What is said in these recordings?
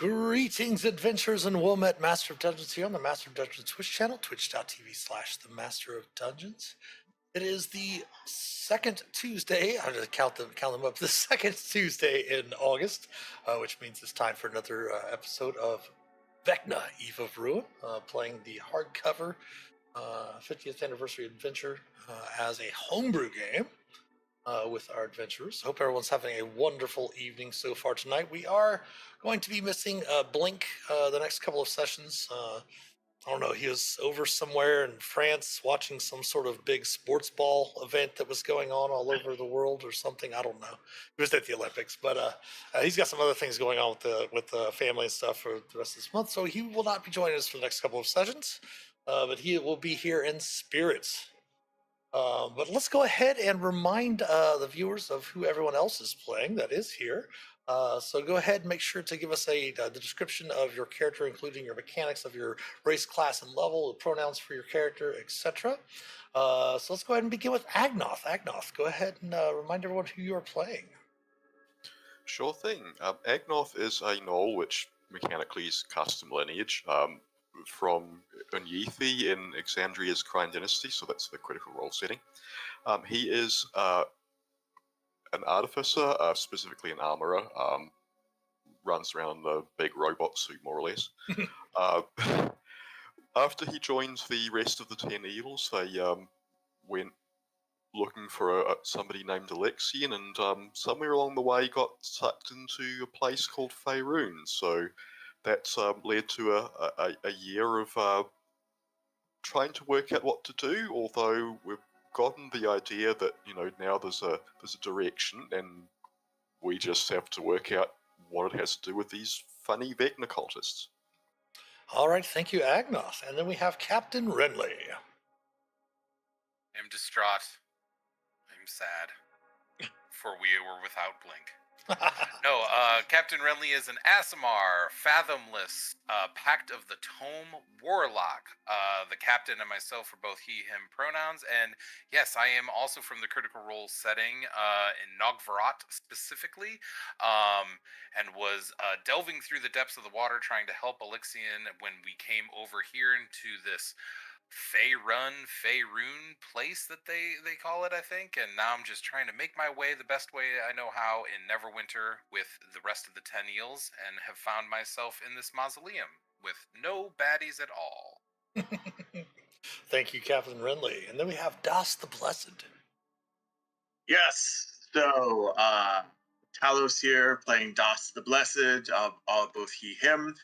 Greetings, adventurers, and well met, Master of Dungeons here on the Master of Dungeons Twitch channel, twitch.tv/themasterofdungeons. It is the second Tuesday, I'm going to count them up, the second Tuesday in August, which means it's time for another episode of Vecna, Eve of Ruin, playing the hardcover 50th anniversary adventure as a homebrew game. With our adventurers. Hope everyone's having a wonderful evening so far tonight. We are going to be missing Blink the next couple of sessions. I don't know, he was over somewhere in France watching some sort of big sports ball event that was going on all over the world or something. I don't know. He was at the Olympics, but he's got some other things going on with the family and stuff for the rest of this month, so he will not be joining us for the next couple of sessions, but he will be here in spirit. But let's go ahead and remind the viewers of who everyone else is playing that is here. So go ahead and make sure to give us the description of your character, including your mechanics of your race, class, and level, the pronouns for your character, etc. So let's go ahead and begin with Agnoth. Agnoth, go ahead and remind everyone who you are playing. Sure thing. Agnoth is a gnoll, which mechanically is custom lineage from undeath in Exandria's Crime Dynasty, so that's the critical role setting. He is an artificer, specifically an armorer, runs around a big robot suit, more or less. After he joins the rest of the 10 Eagles, they went looking for somebody named Alexian, and somewhere along the way got sucked into a place called Faerun. So that's led to a year of trying to work out what to do, although we've gotten the idea that, now there's a direction, and we just have to work out what it has to do with these funny Vecna cultists. All right, thank you, Agnoth. And then we have Captain Renly. I'm distraught. I'm sad. For we were without Blink. No, Captain Renly is an Aasimar, fathomless, Pact of the Tome warlock. The captain and myself are both he, him pronouns, and yes, I am also from the Critical Role setting in Nogvarat specifically, and was delving through the depths of the water trying to help Alexian when we came over here into this Faerun place that they call it, I think, and now I'm just trying to make my way the best way I know how in Neverwinter with the rest of the 10 Eels, and have found myself in this mausoleum with no baddies at all. Thank you, Captain Renly. And then we have Das the Blessed. Yes, so Talos here playing Das the Blessed, both he, him.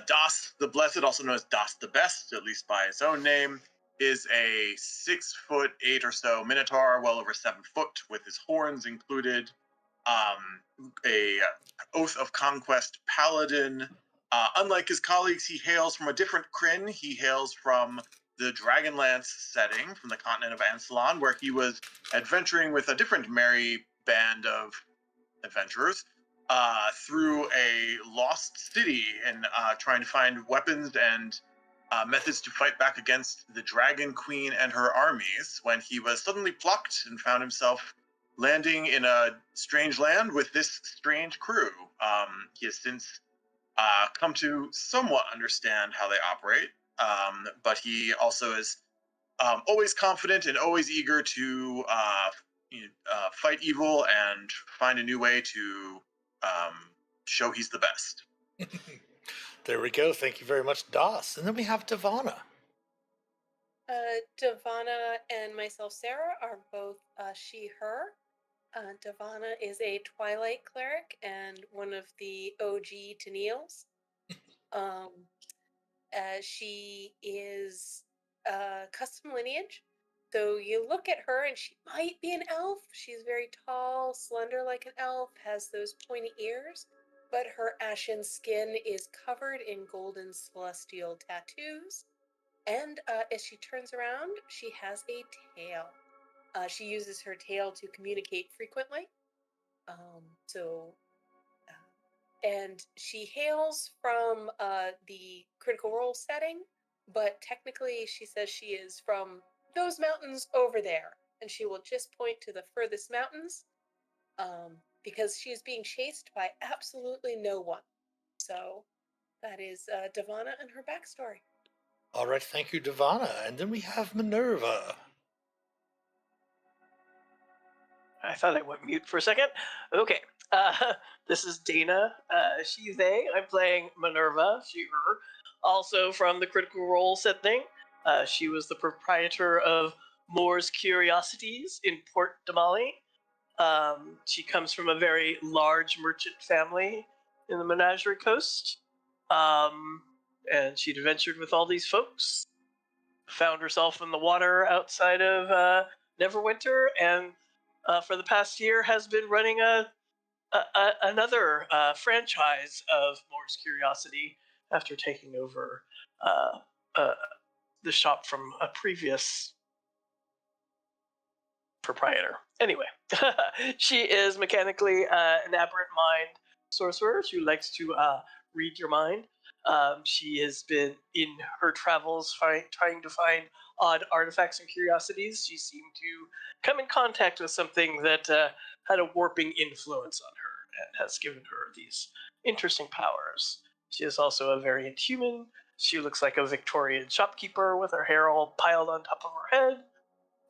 Das the Blessed, also known as Das the Best, at least by his own name, is a 6'8" or so minotaur, well over 7 foot, with his horns included. A Oath of Conquest paladin. Unlike his colleagues, he hails from a different Kryn. He hails from the Dragonlance setting, from the continent of Ansalon, where he was adventuring with a different merry band of adventurers through a lost city and trying to find weapons and methods to fight back against the Dragon Queen and her armies, when he was suddenly plucked and found himself landing in a strange land with this strange crew. He has since come to somewhat understand how they operate, but he also is always confident and always eager to fight evil and find a new way to show he's the best. There we go. Thank you very much, Das. And then we have Devana. Devana and myself, Sarah, are both she, her. Devana is a Twilight cleric and one of the OG Tennille's. She is custom lineage. So you look at her and she might be an elf. She's very tall, slender like an elf, has those pointy ears, but her ashen skin is covered in golden celestial tattoos. And as she turns around, she has a tail. She uses her tail to communicate frequently. And she hails from the Critical Role setting, but technically she says she is from those mountains over there, and she will just point to the furthest mountains because she is being chased by absolutely no one. So that is Devana and her backstory. All right, thank you, Devana. And then we have Minerva. I thought I went mute for a second. Okay. This is Dana. She, they. I'm playing Minerva, she, her. Also from the Critical Role setting. She was the proprietor of Moore's Curiosities in Port Damali. She comes from a very large merchant family in the Menagerie Coast. And she'd adventured with all these folks. Found herself in the water outside of Neverwinter, and for the past year has been running another franchise of Moore's Curiosity after taking over the shop from a previous proprietor. Anyway, she is mechanically an aberrant mind sorcerer. She likes to read your mind. She has been in her travels trying to find odd artifacts and curiosities. She seemed to come in contact with something that had a warping influence on her and has given her these interesting powers. She is also a variant human. She looks like a Victorian shopkeeper with her hair all piled on top of her head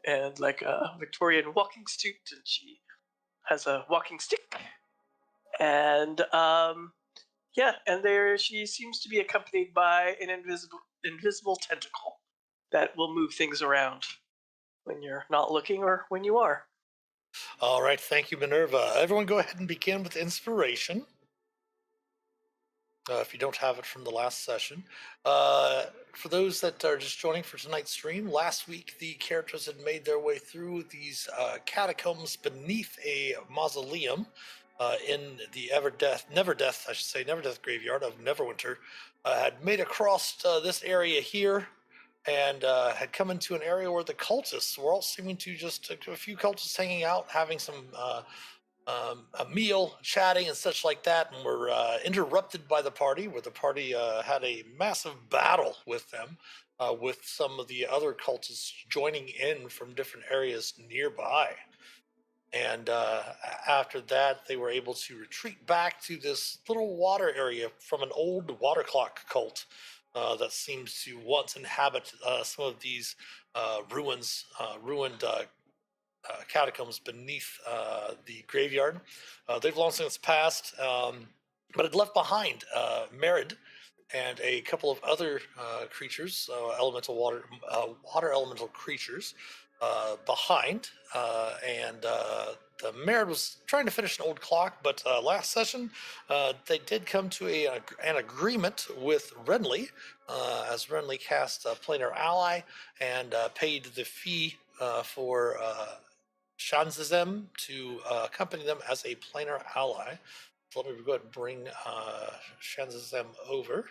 and like a Victorian walking suit, and she has a walking stick. And yeah, and there she seems to be accompanied by an invisible tentacle that will move things around when you're not looking or when you are. All right, thank you, Minerva. Everyone go ahead and begin with inspiration. If you don't have it from the last session. For those that are just joining for tonight's stream, last week the characters had made their way through these catacombs beneath a mausoleum in the Neverdeath graveyard of Neverwinter. Had made across this area here and had come into an area where the cultists were all seeming to just a few cultists hanging out, having some a meal, chatting, and such like that, and were interrupted by the party, where the party had a massive battle with them, with some of the other cultists joining in from different areas nearby. And after that, they were able to retreat back to this little water area from an old water clock cult that seems to once inhabit some of these ruined catacombs beneath the graveyard. They've long since passed, but had left behind Merid and a couple of other creatures, water elemental creatures, behind. And the Merid was trying to finish an old clock, but last session they did come to an agreement with Renly, as Renly cast a planar ally and paid the fee for Shanzazem to accompany them as a planar ally. So let me go ahead and bring Shanzazem over.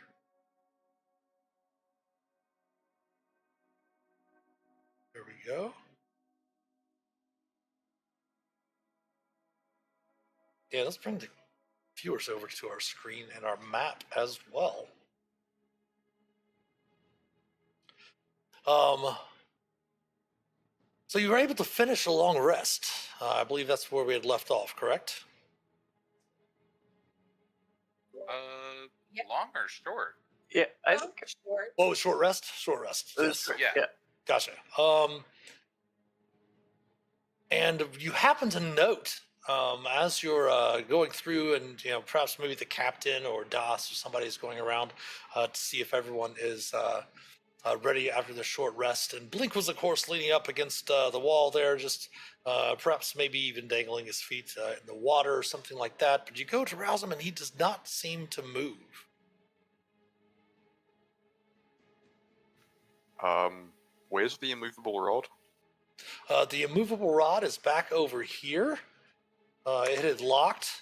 There we go. Yeah, let's bring the viewers over to our screen and our map as well. So you were able to finish a long rest. I believe that's where we had left off, correct? Yep. Long or short? Yeah, I Oh, think. short. Oh, short rest? Short rest, yes. Yeah. Gotcha. And you happen to note, as you're going through, and perhaps maybe the captain or Das or somebody is going around to see if everyone is ready after the short rest. And Blink was, of course, leaning up against the wall there, just perhaps maybe even dangling his feet in the water or something like that. But you go to rouse him, and he does not seem to move. Where's the immovable rod? The immovable rod is back over here. It had locked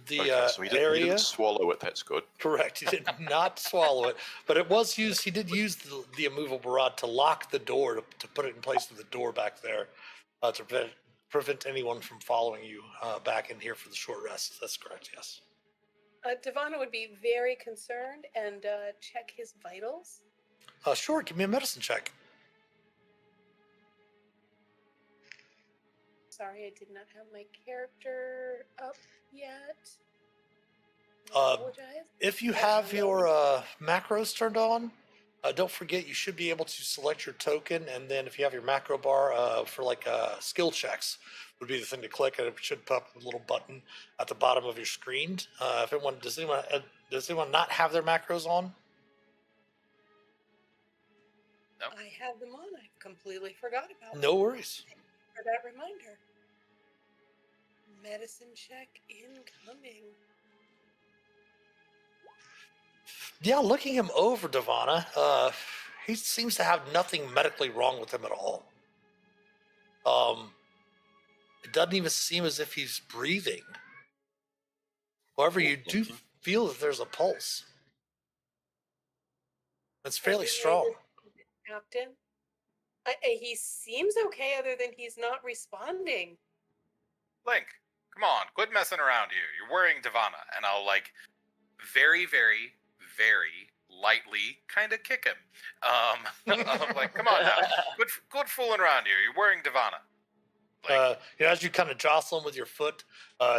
the Okay, so he area. didn't swallow it. That's good. Correct. He did not swallow it, but it was used. He did use the immovable rod to lock the door, to put it in place with the door back there, to prevent anyone from following you back in here for the short rest. That's correct. Yes. Devana would be very concerned and check his vitals. Sure. Give me a medicine check. Sorry, I did not have my character up yet. apologize. If you have your macros turned on, don't forget you should be able to select your token, and then if you have your macro bar for like skill checks, would be the thing to click, and it should pop up a little button at the bottom of your screen. If anyone does anyone not have their macros on? No. I have them on. I completely forgot about No worries. them. For that reminder. Medicine check incoming. Yeah, looking him over, Devana, he seems to have nothing medically wrong with him at all. It doesn't even seem as if he's breathing. However, you do feel that there's a pulse. It's fairly strong. Captain, he seems okay, other than he's not responding. Blink, come on, quit messing around here. You're worrying Devana, and I'll very, very, very lightly kind of kick him. I'm like, come on now, quit fooling around here. You're worrying Devana. As you kind of jostle him with your foot,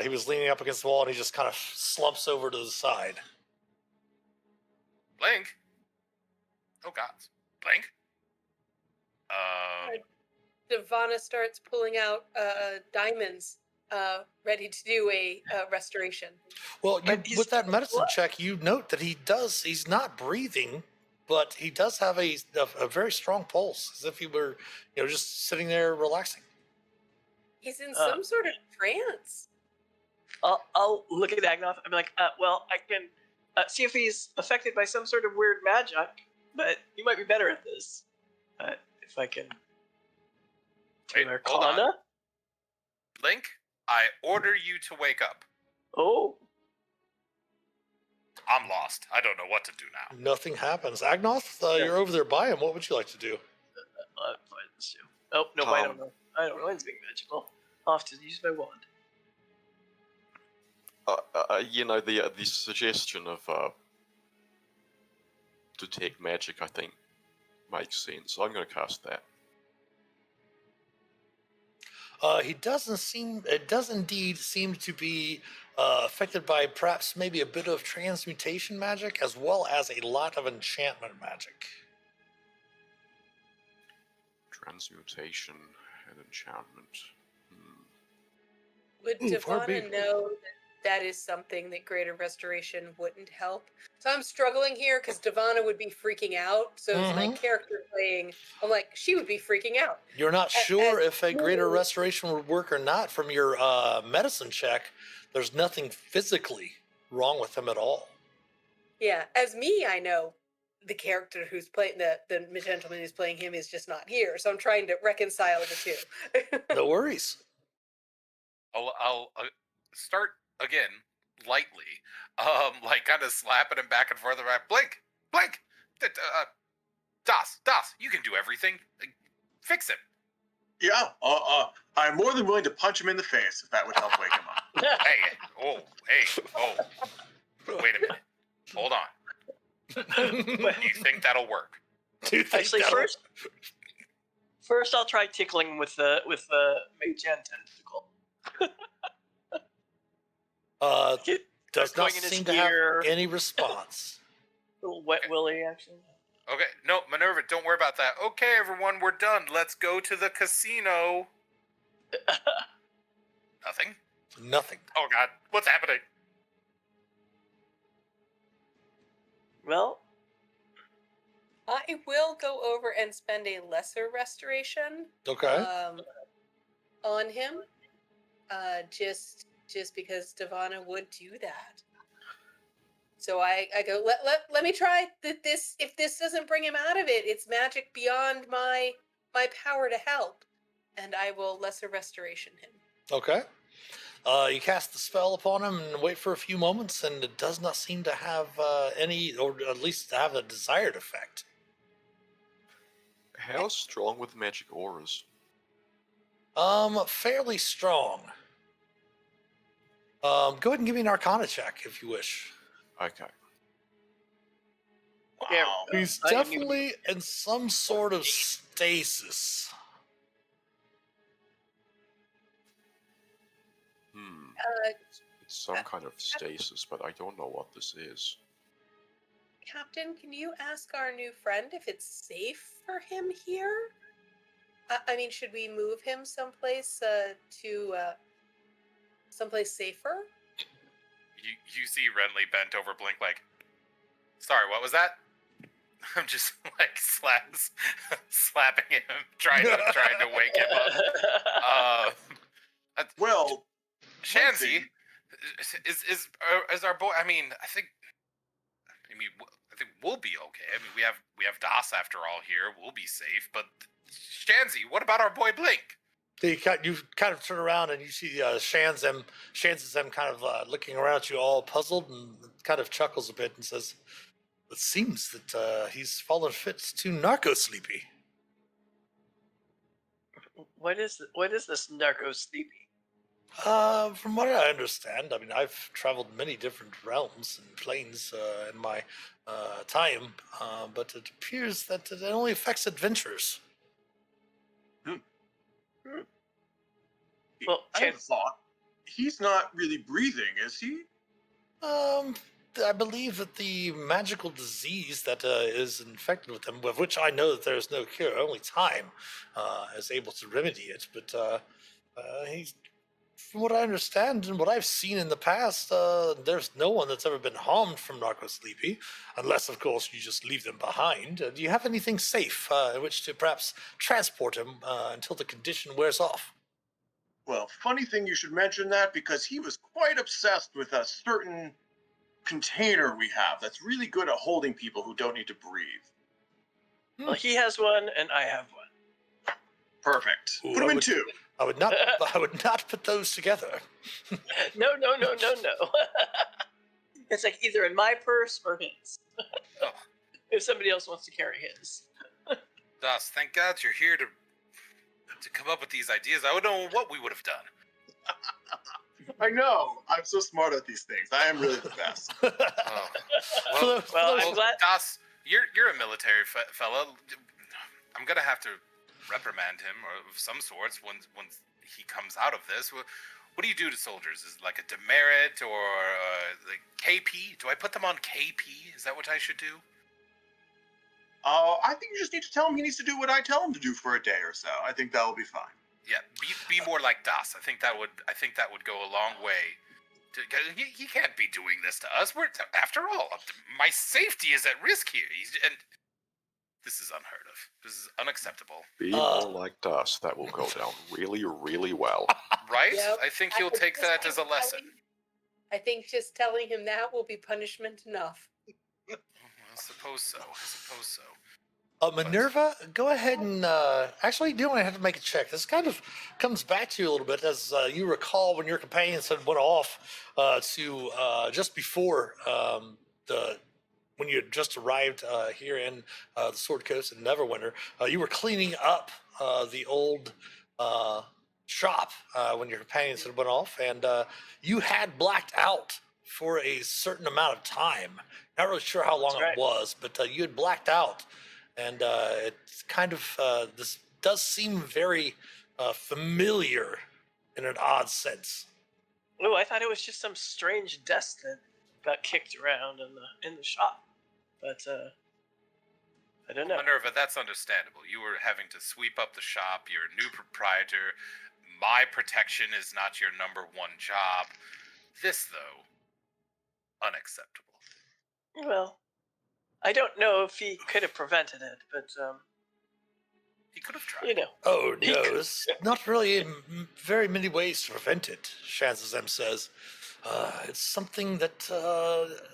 he was leaning up against the wall, and he just kind of slumps over to the side. Blink. Oh God, Blink. Devana starts pulling out diamonds, ready to do a restoration. Well, with that medicine check, you note that he's not breathing, but he does have a very strong pulse, as if he were, just sitting there relaxing. He's in some sort of trance. I'll look at Agnoth and be like, well, I can see if he's affected by some sort of weird magic, but you might be better at this. If I can... Wait, hold on. Blink, I order you to wake up. Oh. I'm lost. I don't know what to do now. Nothing happens. Agnoth, you're over there by him. What would you like to do? I'm fine with this too. Oh, no, I don't know. I don't know anything magical. I'll have to use my wand. The suggestion of detect magic, I think, makes sense. I'm going to cast that. It does indeed seem to be affected by perhaps maybe a bit of transmutation magic, as well as a lot of enchantment magic. Transmutation and enchantment. Would Devana know that is something that greater restoration wouldn't help? So I'm struggling here because Devana would be freaking out. So as my character playing, I'm like, she would be freaking out. You're not sure if a greater restoration would work or not from your medicine check. There's nothing physically wrong with him at all. Yeah, as me, I know the character who's playing the gentleman who's playing him is just not here. So I'm trying to reconcile the two. No worries. I'll start again lightly, kind of slapping him back and forth. Blink, Das, you can do everything. Fix him. Yeah, I'm more than willing to punch him in the face if that would help wake him up. Wait a minute. Hold on. You think that'll work? Actually, first I'll try tickling him with the mage hand tentacle. Does not seem to have any response. Little wet willy action. Okay, no, Minerva, don't worry about that. Okay, everyone, we're done. Let's go to the casino. Nothing? Oh, God, what's happening? Well, I will go over and spend a lesser restoration. Okay. On him, just because Devana would do that. So I go, let me try this. If this doesn't bring him out of it, it's magic beyond my power to help, and I will lesser restoration him. Okay. You cast the spell upon him and wait for a few moments, and it does not seem to have any, or at least have a desired effect. How strong with magic auras? Fairly strong. Go ahead and give me an Arcana check if you wish. Okay. Yeah, He's definitely in some sort of stasis. It's some kind of stasis, but I don't know what this is. Captain, can you ask our new friend if it's safe for him here? I mean, should we move him someplace to someplace safer? You see Renly bent over Blink like, sorry, what was that? I'm just like slapping him, trying to wake him up. Well, Shanzi is our boy. I mean, I think we'll be okay. I mean, we have Das after all here. We'll be safe. But Shanzi, what about our boy Blink? You kind of turn around and you see Shanzem kind of looking around at you, all puzzled, and kind of chuckles a bit and says, "It seems that he's fallen fit to narco sleepy." What is this narco sleepy? From what I understand, I mean, I've traveled many different realms and planes in my time, but it appears that it only affects adventurers. Well, I have a thought. He's not really breathing, is he? I believe that the magical disease that is infected with him, of which I know that there is no cure, only time is able to remedy it. But he's, from what I understand and what I've seen in the past, there's no one that's ever been harmed from narco-sleepy, unless, of course, you just leave them behind. Do you have anything safe in which to perhaps transport him until the condition wears off? Well, funny thing you should mention that, because he was quite obsessed with a certain container we have that's really good at holding people who don't need to breathe. Well, he has one and I have one. Perfect. Ooh, Put him in two. I would not put those together. No. It's like either in my purse or his. Oh. If somebody else wants to carry his. Das, thank God you're here to come up with these ideas. I would know what we would have done. I know. I'm so smart at these things. I am really the best. Oh. Well, I'm glad. Das, you're a military fella. I'm gonna have to reprimand him or of some sorts when he comes out of this. What do you do to soldiers? Is it like a demerit or like KP? Do I put them on KP? Is that what I should do? I think you just need to tell him he needs to do what I tell him to do for a day or so. I think that will be fine. Yeah, be more like Das. I think that would go a long way. He can't be doing this to us. After all, my safety is at risk here. And this is unheard of. This is unacceptable. Be more like Das. That will go down really, really well. Right? Yep. I think he'll take that as a lesson. I think just telling him that will be punishment enough. I suppose so. Minerva, go ahead and actually, you don't have to make a check. This kind of comes back to you a little bit, as you recall when your companions had went off to just before when you had just arrived here in the Sword Coast in Neverwinter. You were cleaning up the old shop when your companions had went off, and you had blacked out for a certain amount of time. Not really sure how long it was, but you had blacked out. And it's kind of, this does seem very familiar in an odd sense. Oh, I thought it was just some strange dust that got kicked around in the shop. But I don't know. Minerva, that's understandable. You were having to sweep up the shop. You're a new proprietor. My protection is not your number one job. This, though, unacceptable. Well, I don't know if he could have prevented it, but he could have tried. You know. Oh no, there's not really very many ways to prevent it. Shazam says, it's something that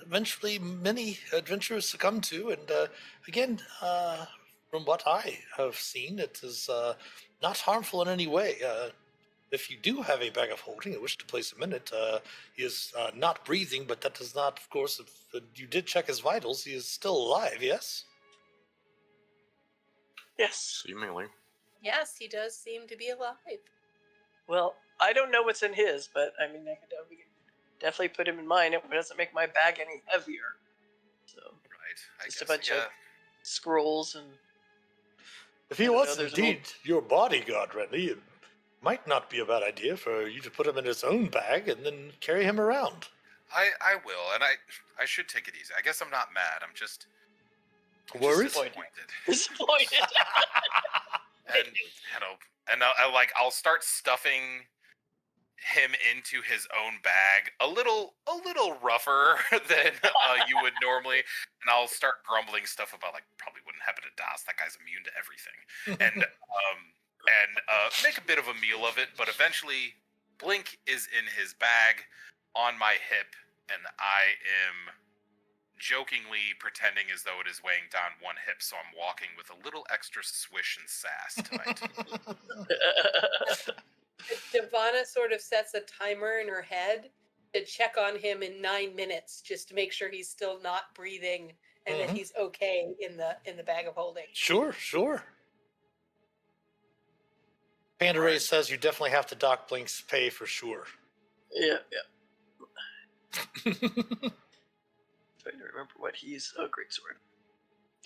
eventually many adventurers succumb to, and again, from what I have seen, it is not harmful in any way. If you do have a bag of holding and wish to place him in it, he is not breathing, but that does not, of course, if you did check his vitals, he is still alive, yes? Yes. Seemingly. Yes, he does seem to be alive. Well, I don't know what's in his, but I mean, I could definitely put him in mine. It doesn't make my bag any heavier. So, right. Just a bunch of scrolls and... If he was indeed your bodyguard, Renly, Might not be a bad idea for you to put him in his own bag and then carry him around. I will, and I should take it easy. I guess I'm not mad. I'm just Worried? disappointed. Disappointed. And I'll start stuffing him into his own bag a little rougher than you would normally, and I'll start grumbling stuff about like probably wouldn't happen to Das. That guy's immune to everything, and make a bit of a meal of it. But eventually, Blink is in his bag on my hip, and I am jokingly pretending as though it is weighing down one hip, so I'm walking with a little extra swish and sass tonight. Devana sort of sets a timer in her head to check on him in 9 minutes, just to make sure he's still not breathing and that he's okay in the bag of holding. Sure. Panda Ray says you definitely have to dock Blink's pay for sure. Yeah. Trying to remember what he's a great sword.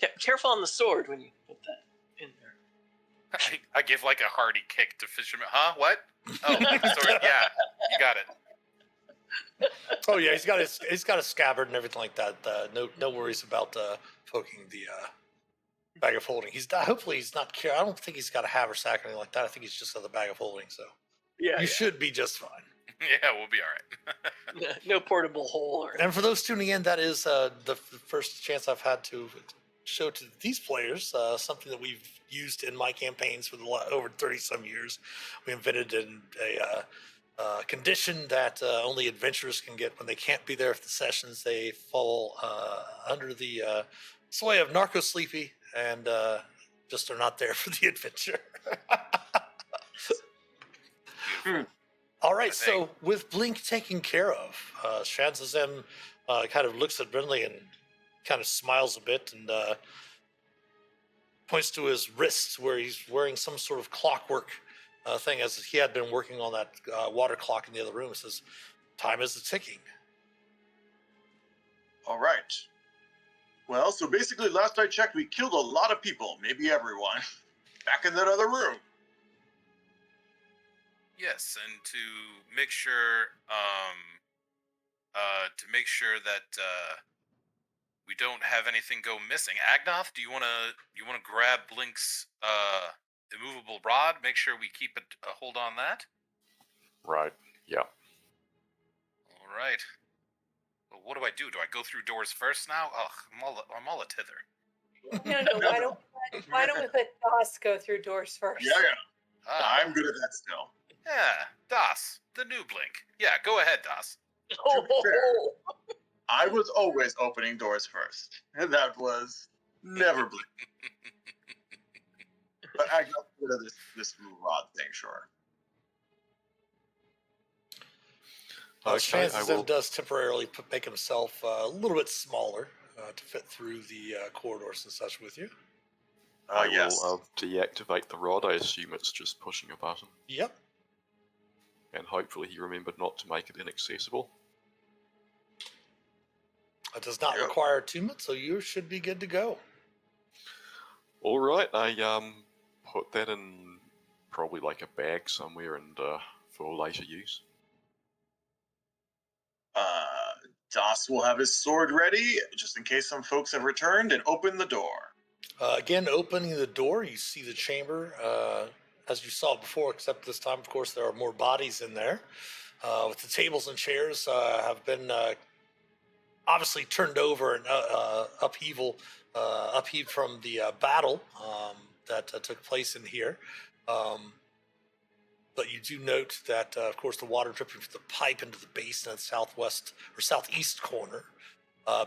Yeah, careful on the sword when you put that in there. I give like a hearty kick to Fisherman. Huh? What? Oh, sword. Yeah, you got it. Oh yeah, he's got a scabbard and everything like that. No worries about poking the bag of holding. Hopefully he's not I don't think he's got a haversack or anything like that. I think he's just got the bag of holding. So you should be just fine. Yeah, we'll be all right. No portable hole. And for those tuning in, that is the first chance I've had to show to these players something that we've used in my campaigns for over 30-some years. We invented a condition that only adventurers can get when they can't be there for the sessions. They fall under the sway of Narco Sleepy and just are not there for the adventure. All right, so with Blink taken care of, Shanzazem kind of looks at Brinley and kind of smiles a bit and points to his wrist where he's wearing some sort of clockwork thing, as he had been working on that water clock in the other room. He says, time is ticking. All right. Well, so basically, last I checked, we killed a lot of people, maybe everyone, back in that other room. Yes, and to make sure that we don't have anything go missing. Agnoth, do you wanna grab Blink's immovable rod? Make sure we keep a hold on that. Right. Yeah. All right. Well, what do? Do I go through doors first now? Ugh, I'm all a tither. No. Why don't we let Doss go through doors first? Yeah. I'm good at that still. Yeah, Das, the new Blink. Yeah, go ahead, Das. To be fair, I was always opening doors first, and that was never Blink. But I got rid of this rod thing, sure. Shanzazem does temporarily make himself a little bit smaller to fit through the corridors and such with you. I Yes. will deactivate the rod. I assume it's just pushing a button. Yep. And hopefully he remembered not to make it inaccessible. It does not require attunement, so you should be good to go. All right, I put that in probably like a bag somewhere and for later use. Das will have his sword ready, just in case some folks have returned, and open the door. Again, opening the door, you see the chamber as you saw before, except this time, of course, there are more bodies in there. With the tables and chairs have been obviously turned over and upheaved from the battle that took place in here. But you do note that, of course, the water dripping from the pipe into the basin at the southwest or southeast corner,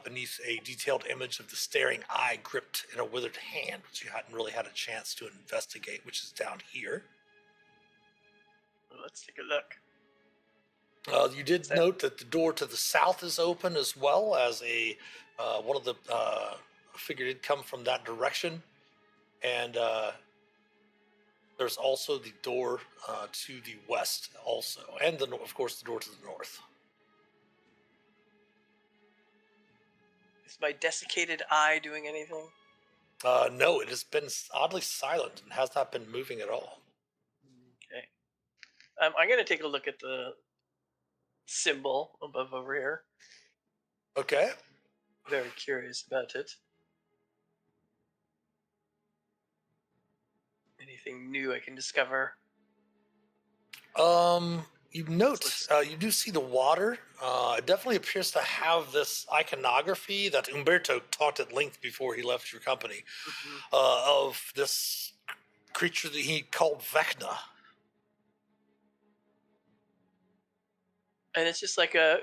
beneath a detailed image of the staring eye gripped in a withered hand, which you hadn't really had a chance to investigate, which is down here. Well, let's take a look. You did note that the door to the south is open, as well as one of the figure did come from that direction, and there's also the door to the west, also, and of course the door to the north. Is my desiccated eye doing anything? No, it has been oddly silent and has not been moving at all. Okay. I'm gonna take a look at the symbol above over here. Okay. Very curious about it. Anything new I can discover? You note, you do see the water. It definitely appears to have this iconography that Umberto talked at length before he left your company, of this creature that he called Vecna. And it's just like a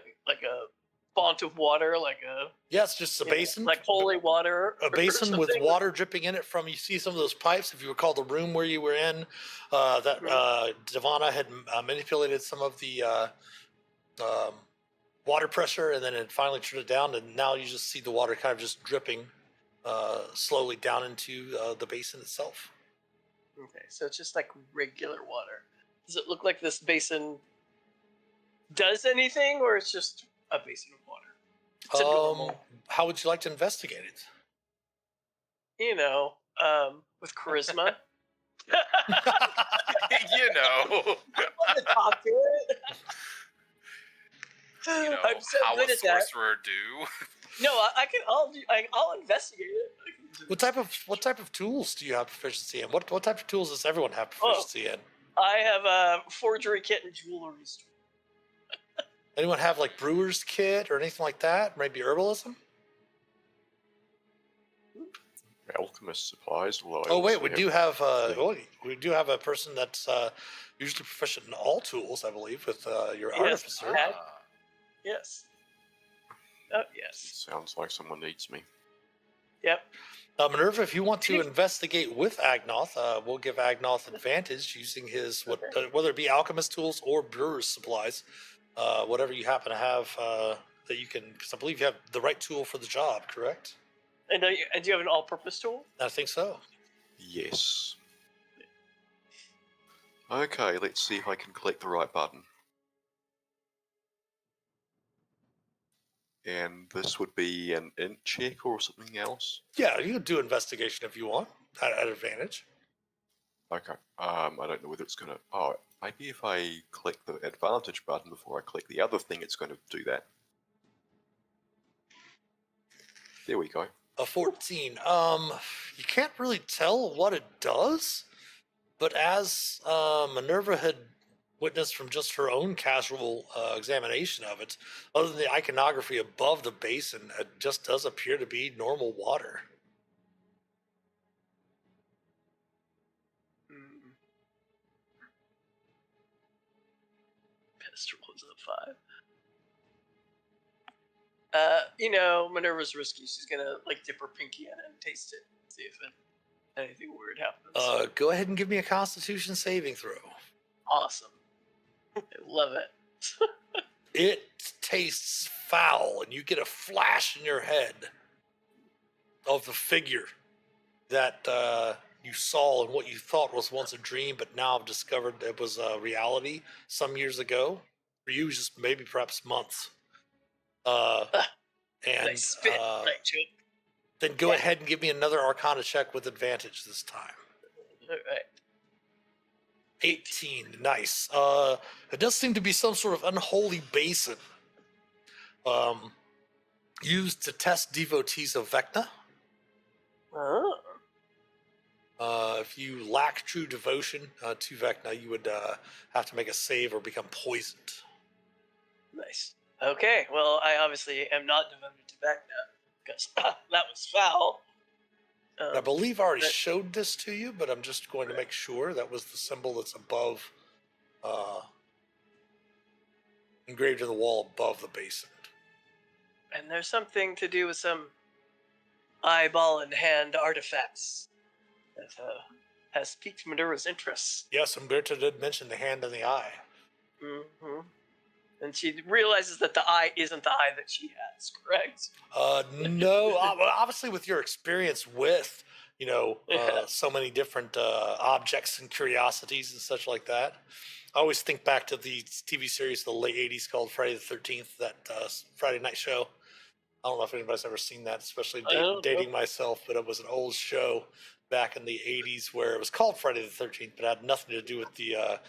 font of water, like a Yeah, it's just a you know, basin. like holy water. A or basin with something. water dripping in it from, you see some of those pipes. If you recall the room where you were in, that Devana had manipulated some of the water pressure, and then it finally turned it down, and now you just see the water kind of just dripping slowly down into the basin itself. Okay, so it's just like regular water. Does it look like this basin does anything, or it's just a basin of water? It's a normal, How would you like to investigate it? with charisma. You know, I want to talk to it. you know I'm so how good a at that. sorcerer do. No, I can. I'll investigate it. I can do What type of tools do you have proficiency in? What type of tools does everyone have proficiency in? I have a forgery kit and jewelry store. Anyone have like brewer's kit or anything like that? Maybe herbalism? Alchemist supplies. Although I Oh wait, also we have- do have we do have a person that's usually proficient in all tools, I believe, with your Yes, artificer. I- Yes. Oh yes. Sounds like someone needs me. Yep. Minerva, if you want to investigate with Agnoth, we'll give Agnoth advantage using his whether it be alchemist tools or brewer's supplies, whatever you happen to have that you can. Because I believe you have the right tool for the job, correct? And do you have an all-purpose tool? I think so. Yes. Okay, let's see if I can click the right button. And this would be an int check or something else? Yeah, you can do investigation if you want at advantage. Okay. I don't know whether it's gonna. Oh, maybe if I click the advantage button before I click the other thing, it's going to do that. There we go. A 14. You can't really tell what it does, but as Minerva had witnessed from just her own casual examination of it, other than the iconography above the basin, it just does appear to be normal water. Pistol was a 5. Minerva's risky. She's gonna dip her pinky in it and taste it, see if anything weird happens. Go ahead and give me a Constitution saving throw. Awesome. I love it. It tastes foul, and you get a flash in your head of the figure that you saw in what you thought was once a dream, but now have discovered it was a reality some years ago. For you, just maybe perhaps months. And I spit. I choke. Then go ahead and give me another Arcana check with advantage this time. All right. 18, nice. It does seem to be some sort of unholy basin used to test devotees of Vecna. Oh. If you lack true devotion to Vecna, you would have to make a save or become poisoned. Nice. Okay. Well, I obviously am not devoted to Vecna because that was foul. I believe I already showed this to you, but I'm just going to make sure. That was the symbol that's above, engraved in the wall above the basin. And there's something to do with some eyeball and hand artifacts that has piqued Minerva's interest. Yes, Umberto did mention the hand and the eye. Mm-hmm. And she realizes that the eye isn't the eye that she has, correct? No, obviously with your experience with, so many different objects and curiosities and such like that. I always think back to the TV series of the late 80s called Friday the 13th, that Friday night show. I don't know if anybody's ever seen that, especially dating myself, but it was an old show back in the 80s where it was called Friday the 13th, but had nothing to do with the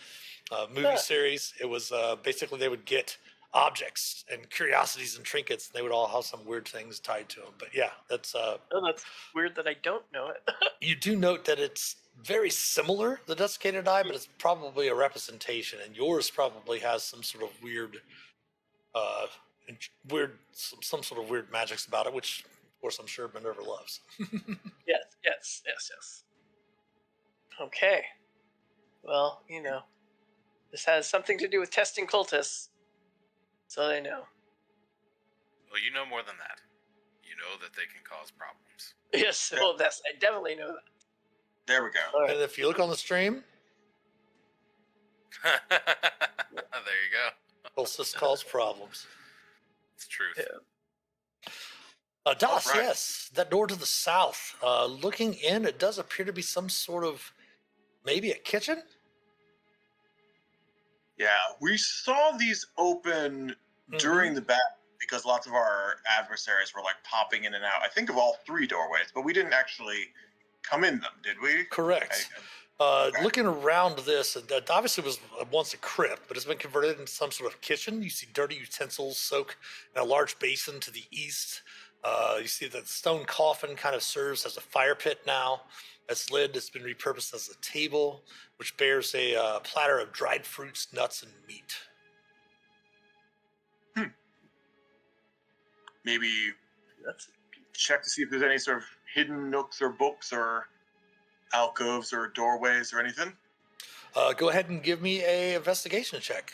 movie series. It was basically they would get objects and curiosities and trinkets, and they would all have some weird things tied to them. But yeah, that's Oh, that's weird that I don't know it. you do note that it's very similar, the desiccated eye, but it's probably a representation, and yours probably has some sort of weird some sort of weird magics about it, which of course I'm sure Minerva loves. Yes. Okay. Well, this has something to do with testing cultists, so they know. Well, you know more than that. You know that they can cause problems. Yes, well, I definitely know that. There we go. All right. And if you look on the stream, There you go. cultists cause problems. It's truth. Yeah. Das, All right. yes, that door to the south. Looking in, it does appear to be some sort of maybe a kitchen. Yeah, we saw these open during the battle because lots of our adversaries were like popping in and out. I think of all three doorways, but we didn't actually come in them, did we? Correct. Okay. Looking around this, it obviously was once a crypt, but it's been converted into some sort of kitchen. You see dirty utensils soak in a large basin to the east. You see that the stone coffin kind of serves as a fire pit now. Its lid has been repurposed as a table, which bears a platter of dried fruits, nuts, and meat. Maybe That's check to see if there's any sort of hidden nooks or books or alcoves or doorways or anything. Go ahead and give me a investigation check.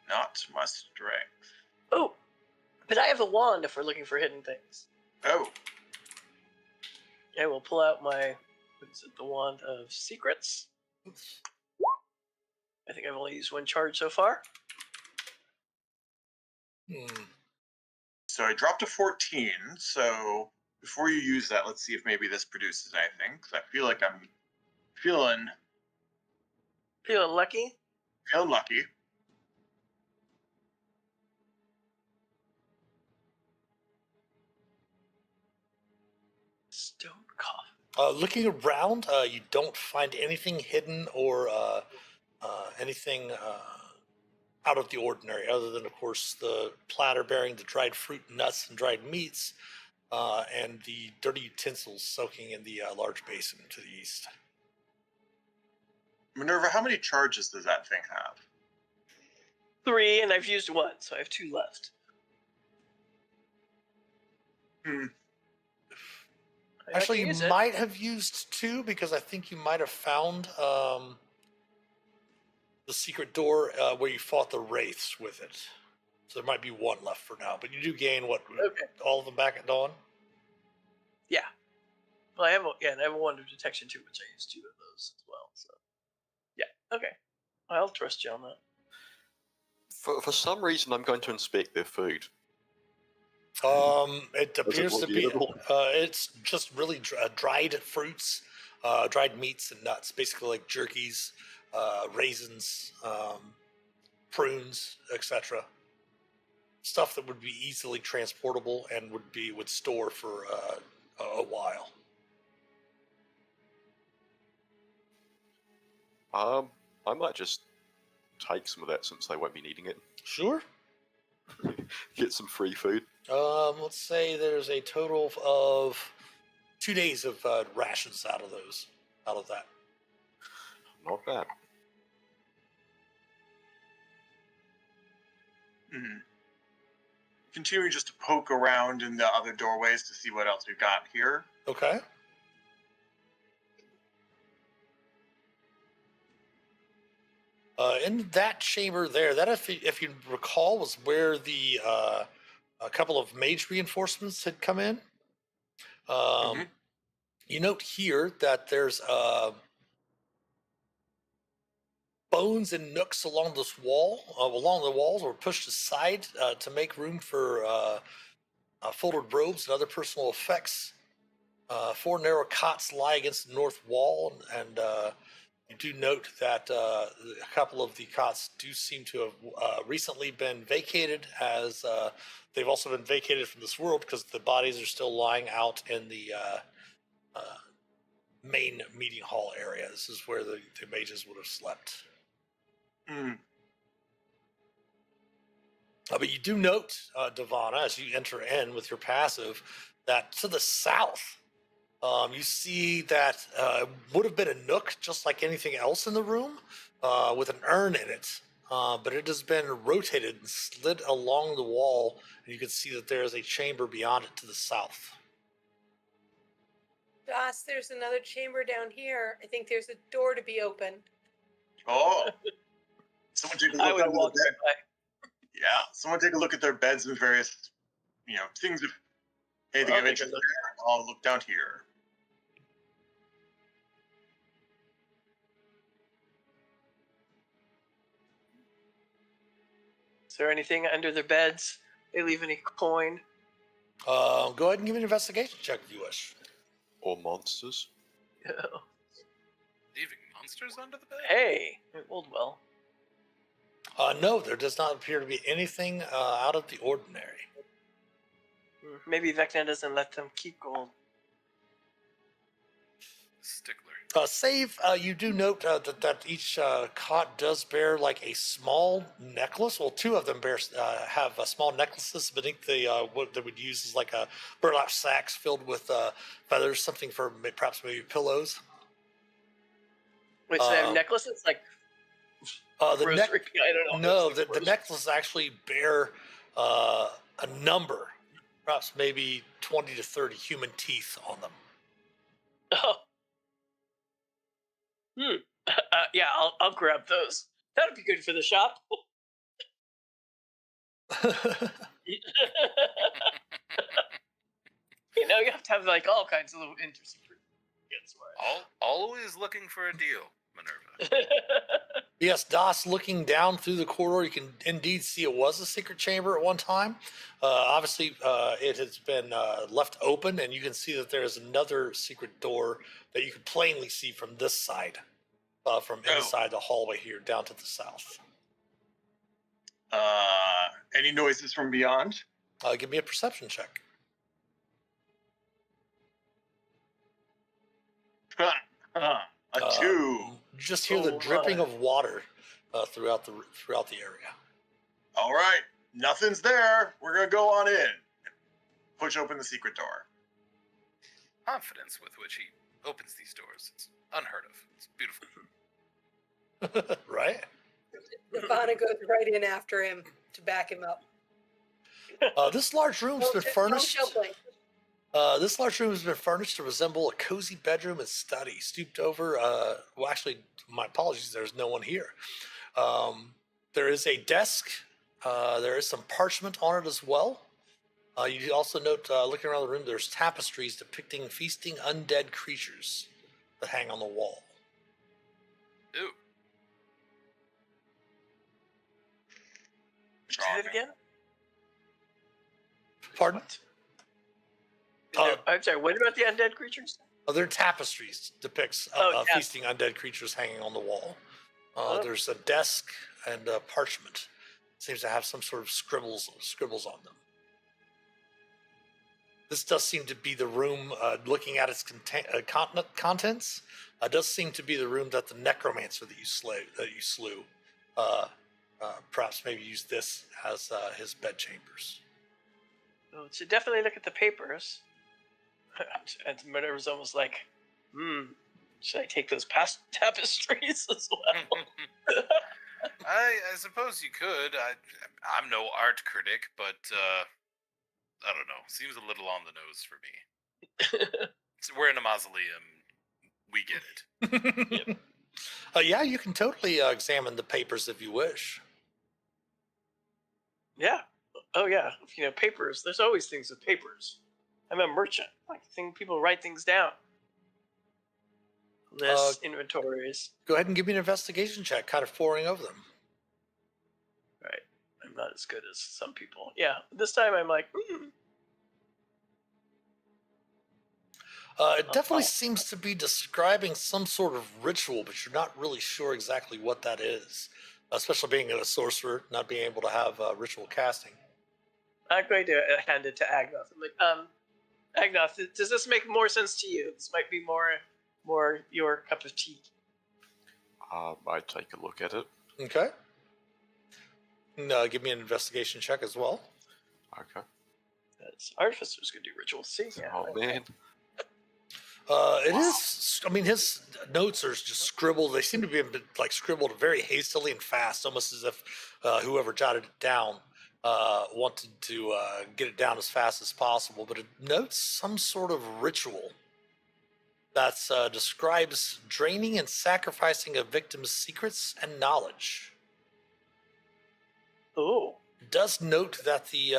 Not my strength. Oh, but I have a wand if we're looking for hidden things. Oh, I will pull out my, the wand of secrets. I think I've only used one charge so far. so I dropped a 14. So before you use that, let's see if maybe this produces anything. Because I feel like I'm feeling Feeling lucky? lucky. Stone coffin. Looking around, you don't find anything hidden or anything out of the ordinary, other than, of course, the platter bearing the dried fruit, nuts, and dried meats, and the dirty utensils soaking in the large basin to the east. Minerva, how many charges does that thing have? 3, and I've used 1, so I have 2 left. Actually, you might have used 2 because I think you might have found the secret door where you fought the wraiths with it. So there might be 1 left for now, but you do gain all of them back at dawn. Yeah. Well, I have a wand of detection too, which I used 2 of those as well. So, yeah. Okay. I'll trust you on that. For some reason, I'm going to inspect their food. It appears to be. edible? It's just really dried fruits, dried meats and nuts, basically like jerkies, raisins, prunes, etc. Stuff that would be easily transportable and would store for a while. I might just take some of that since they won't be needing it. Sure. Get some free food. Let's say there's a total of 2 days of rations out of that. Not bad. Continuing just to poke around in the other doorways to see what else we've got here. Okay. In that chamber there, that if you recall, was where the a couple of mage reinforcements had come in. You note here that there's bones and nooks along this wall, along the walls, were pushed aside to make room for folded robes and other personal effects. 4 narrow cots lie against the north wall, and you do note that a couple of the cots do seem to have recently been vacated, as they've also been vacated from this world because the bodies are still lying out in the main meeting hall area. This is where the mages would have slept. Mm. But you do note, Devana, as you enter in with your passive, that to the south, you see that would have been a nook just like anything else in the room with an urn in it. But it has been rotated and slid along the wall, and you can see that there is a chamber beyond it to the south. Doss, there's another chamber down here. I think there's a door to be opened. Oh, someone take a I look would under the walk bed. by. Yeah, someone take a look at their beds and various, things. If anything I'll of take a interest look. there, I'll look down here. Is there anything under their beds? They leave any coin? Go ahead and give me an investigation check if you wish. Or monsters. Leaving monsters under the bed? Hey, it rolled well. No, there does not appear to be anything out of the ordinary. Maybe Vecna doesn't let them keep gold. Stickler. Save, you do note that each cot does bear like a small necklace. Well, two of them have small necklaces beneath the what they would use as like a burlap sacks filled with feathers, something for perhaps maybe pillows. Wait, so they have necklaces like The rosary? I don't know. No, the necklaces actually bear a number, perhaps maybe 20 to 30 human teeth on them. Oh. Yeah, I'll grab those. That'd be good for the shop. You have to have like all kinds of little interesting trinkets. Always looking for a deal, Minerva. Yes, Doss, looking down through the corridor, you can indeed see it was a secret chamber at one time. Obviously, it has been left open, and you can see that there is another secret door that you can plainly see from this side, from inside the hallway here down to the south. Any noises from beyond? Give me a perception check. A 2. You just hear the dripping my. of water throughout the area. All right, nothing's there. We're gonna go on in. Push open the secret door. Confidence with which he opens these doors. It's unheard of. It's beautiful. Right? Ivana goes right in after him to back him up. This large room's been furnished. This large room has been furnished to resemble a cozy bedroom and study. Stooped over, well, actually, my apologies, there's no one here. There is a desk. There is some parchment on it as well. You also note, looking around the room, there's tapestries depicting feasting undead creatures that hang on the wall. Ooh. Say it again? Pardon? I'm sorry, what about the undead creatures? They're tapestries depicts yes. feasting undead creatures hanging on the wall. There's a desk and parchment. Seems to have some sort of scribbles on them. This does seem to be the room, looking at its contents, does seem to be the room that the necromancer that you slew, perhaps maybe used this as his bedchambers. Well, it should definitely look at the papers. And Minerva's almost like, should I take those past tapestries as well? I suppose you could. I'm no art critic, but I don't know. Seems a little on the nose for me. So we're in a mausoleum. We get it. Yep. Yeah, you can totally examine the papers if you wish. Yeah. Oh, yeah. Papers. There's always things with papers. I'm a merchant. I think people write things down. Lists, inventories. Go ahead and give me an investigation check, kind of poring over them. Right. I'm not as good as some people. Yeah. This time I'm like, It definitely seems to be describing some sort of ritual, but you're not really sure exactly what that is. Especially being a sorcerer, not being able to have ritual casting. I'm going to hand it to Agnoth. I'm like, Agnoth, does this make more sense to you? This might be more your cup of tea. I take a look at it. Okay. Give me an investigation check as well. Okay. That's Artificer's gonna do ritual. See, yeah. Oh man. It is. I mean, his notes are just scribbled. They seem to be like scribbled very hastily and fast, almost as if whoever jotted it down wanted to get it down as fast as possible. But it notes some sort of ritual that describes draining and sacrificing a victim's secrets and knowledge. Oh. It does note that the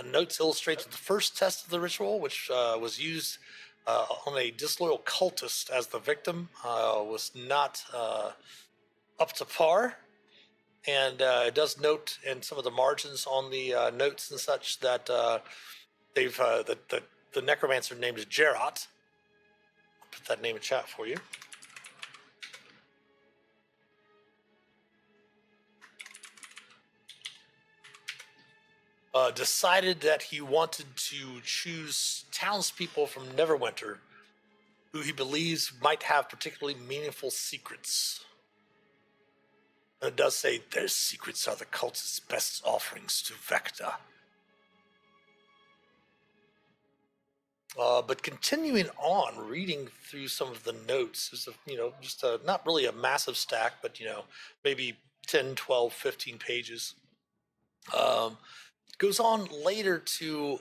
notes illustrate that the first test of the ritual, which was used on a disloyal cultist as the victim, was not up to par. And it does note in some of the margins on the notes and such that they've the necromancer named is Geralt. I'll put that name in chat for you. Decided that he wanted to choose townspeople from Neverwinter who he believes might have particularly meaningful secrets. And it does say their secrets are the cultist's best offerings to Vecna. But continuing on, reading through some of the notes, is just not really a massive stack, but maybe 10, 12, 15 pages. Goes on later to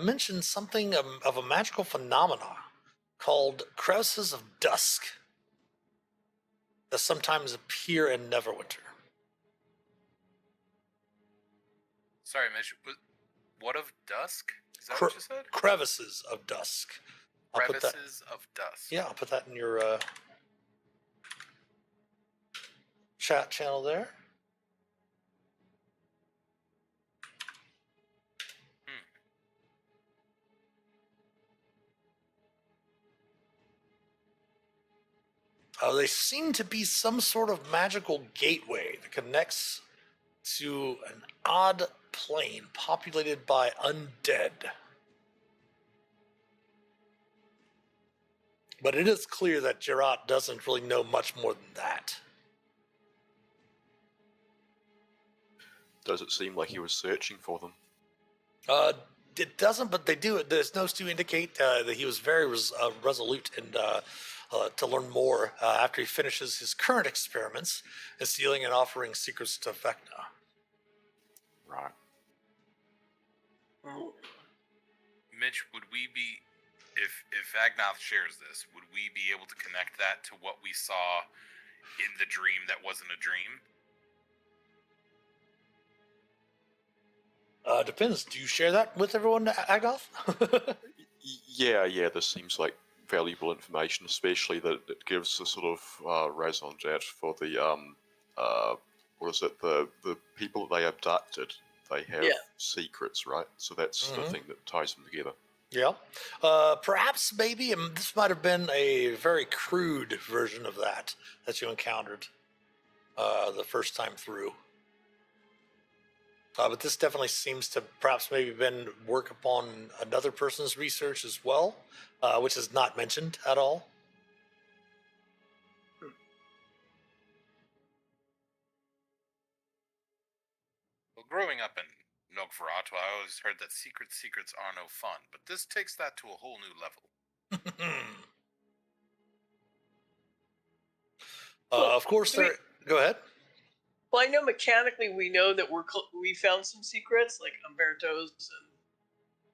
mention something of a magical phenomena called crevices of dusk that sometimes appear in Neverwinter. Sorry, Mitch. What of dusk? Is that what you said? Crevices of dusk. Crevices of dusk. Yeah, I'll put that in your chat channel there. They seem to be some sort of magical gateway that connects to an odd plane populated by undead. But it is clear that Geralt doesn't really know much more than that. Does it seem like he was searching for them? It doesn't, but they do. There's notes to indicate that he was very resolute and to learn more after he finishes his current experiments in stealing and offering secrets to Vecna. Right. Mitch, would we be, if Agnoth shares this, would we be able to connect that to what we saw in the dream that wasn't a dream? Depends. Do you share that with everyone, Agnoth? Yeah, this seems like valuable information, especially that it gives a sort of raison d'etre for the what is it, the people that they abducted. They have secrets, right? So that's the thing that ties them together. Yeah. Perhaps, maybe, this might have been a very crude version of that you encountered the first time through. But this definitely seems to perhaps maybe been work upon another person's research as well, which is not mentioned at all. Well, growing up in Nogvaratu, I always heard that secrets are no fun, but this takes that to a whole new level. Of course, go ahead. Well, I know mechanically we know that we found some secrets like Umberto's and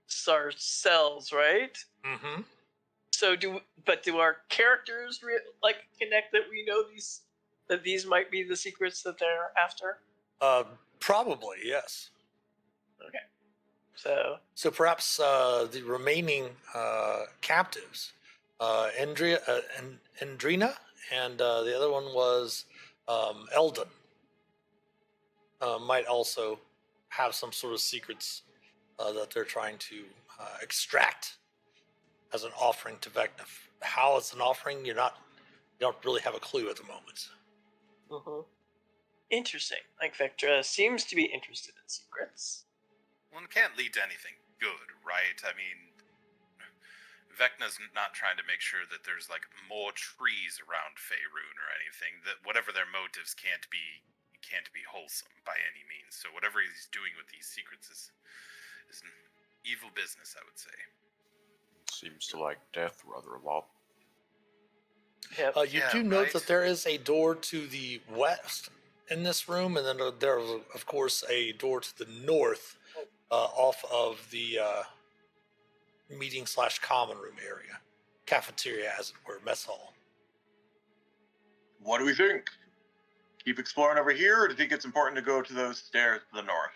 Sarcel's, right? Mm-hmm. So do our characters connect that we know these might be the secrets that they're after? Probably, yes. Okay. So perhaps the remaining captives, Endrina, and the other one was Eldon, might also have some sort of secrets that they're trying to extract as an offering to Vecna. How it's an offering, you don't really have a clue at the moment. Mm-hmm. Interesting. Like Vectra seems to be interested in secrets. Well, it can't lead to anything good, right? I mean, Vecna's not trying to make sure that there's like more trees around Faerun or anything. That whatever their motives can't be wholesome by any means. So whatever he's doing with these secrets is an evil business, I would say. Seems to like death rather a lot. Yep. You Yeah, do note right. that there is a door to the west in this room, and then there is, of course, a door to the north off of the meeting/common room area, cafeteria, as it were, mess hall. What do we think? Keep exploring over here, or do you think it's important to go to those stairs to the north?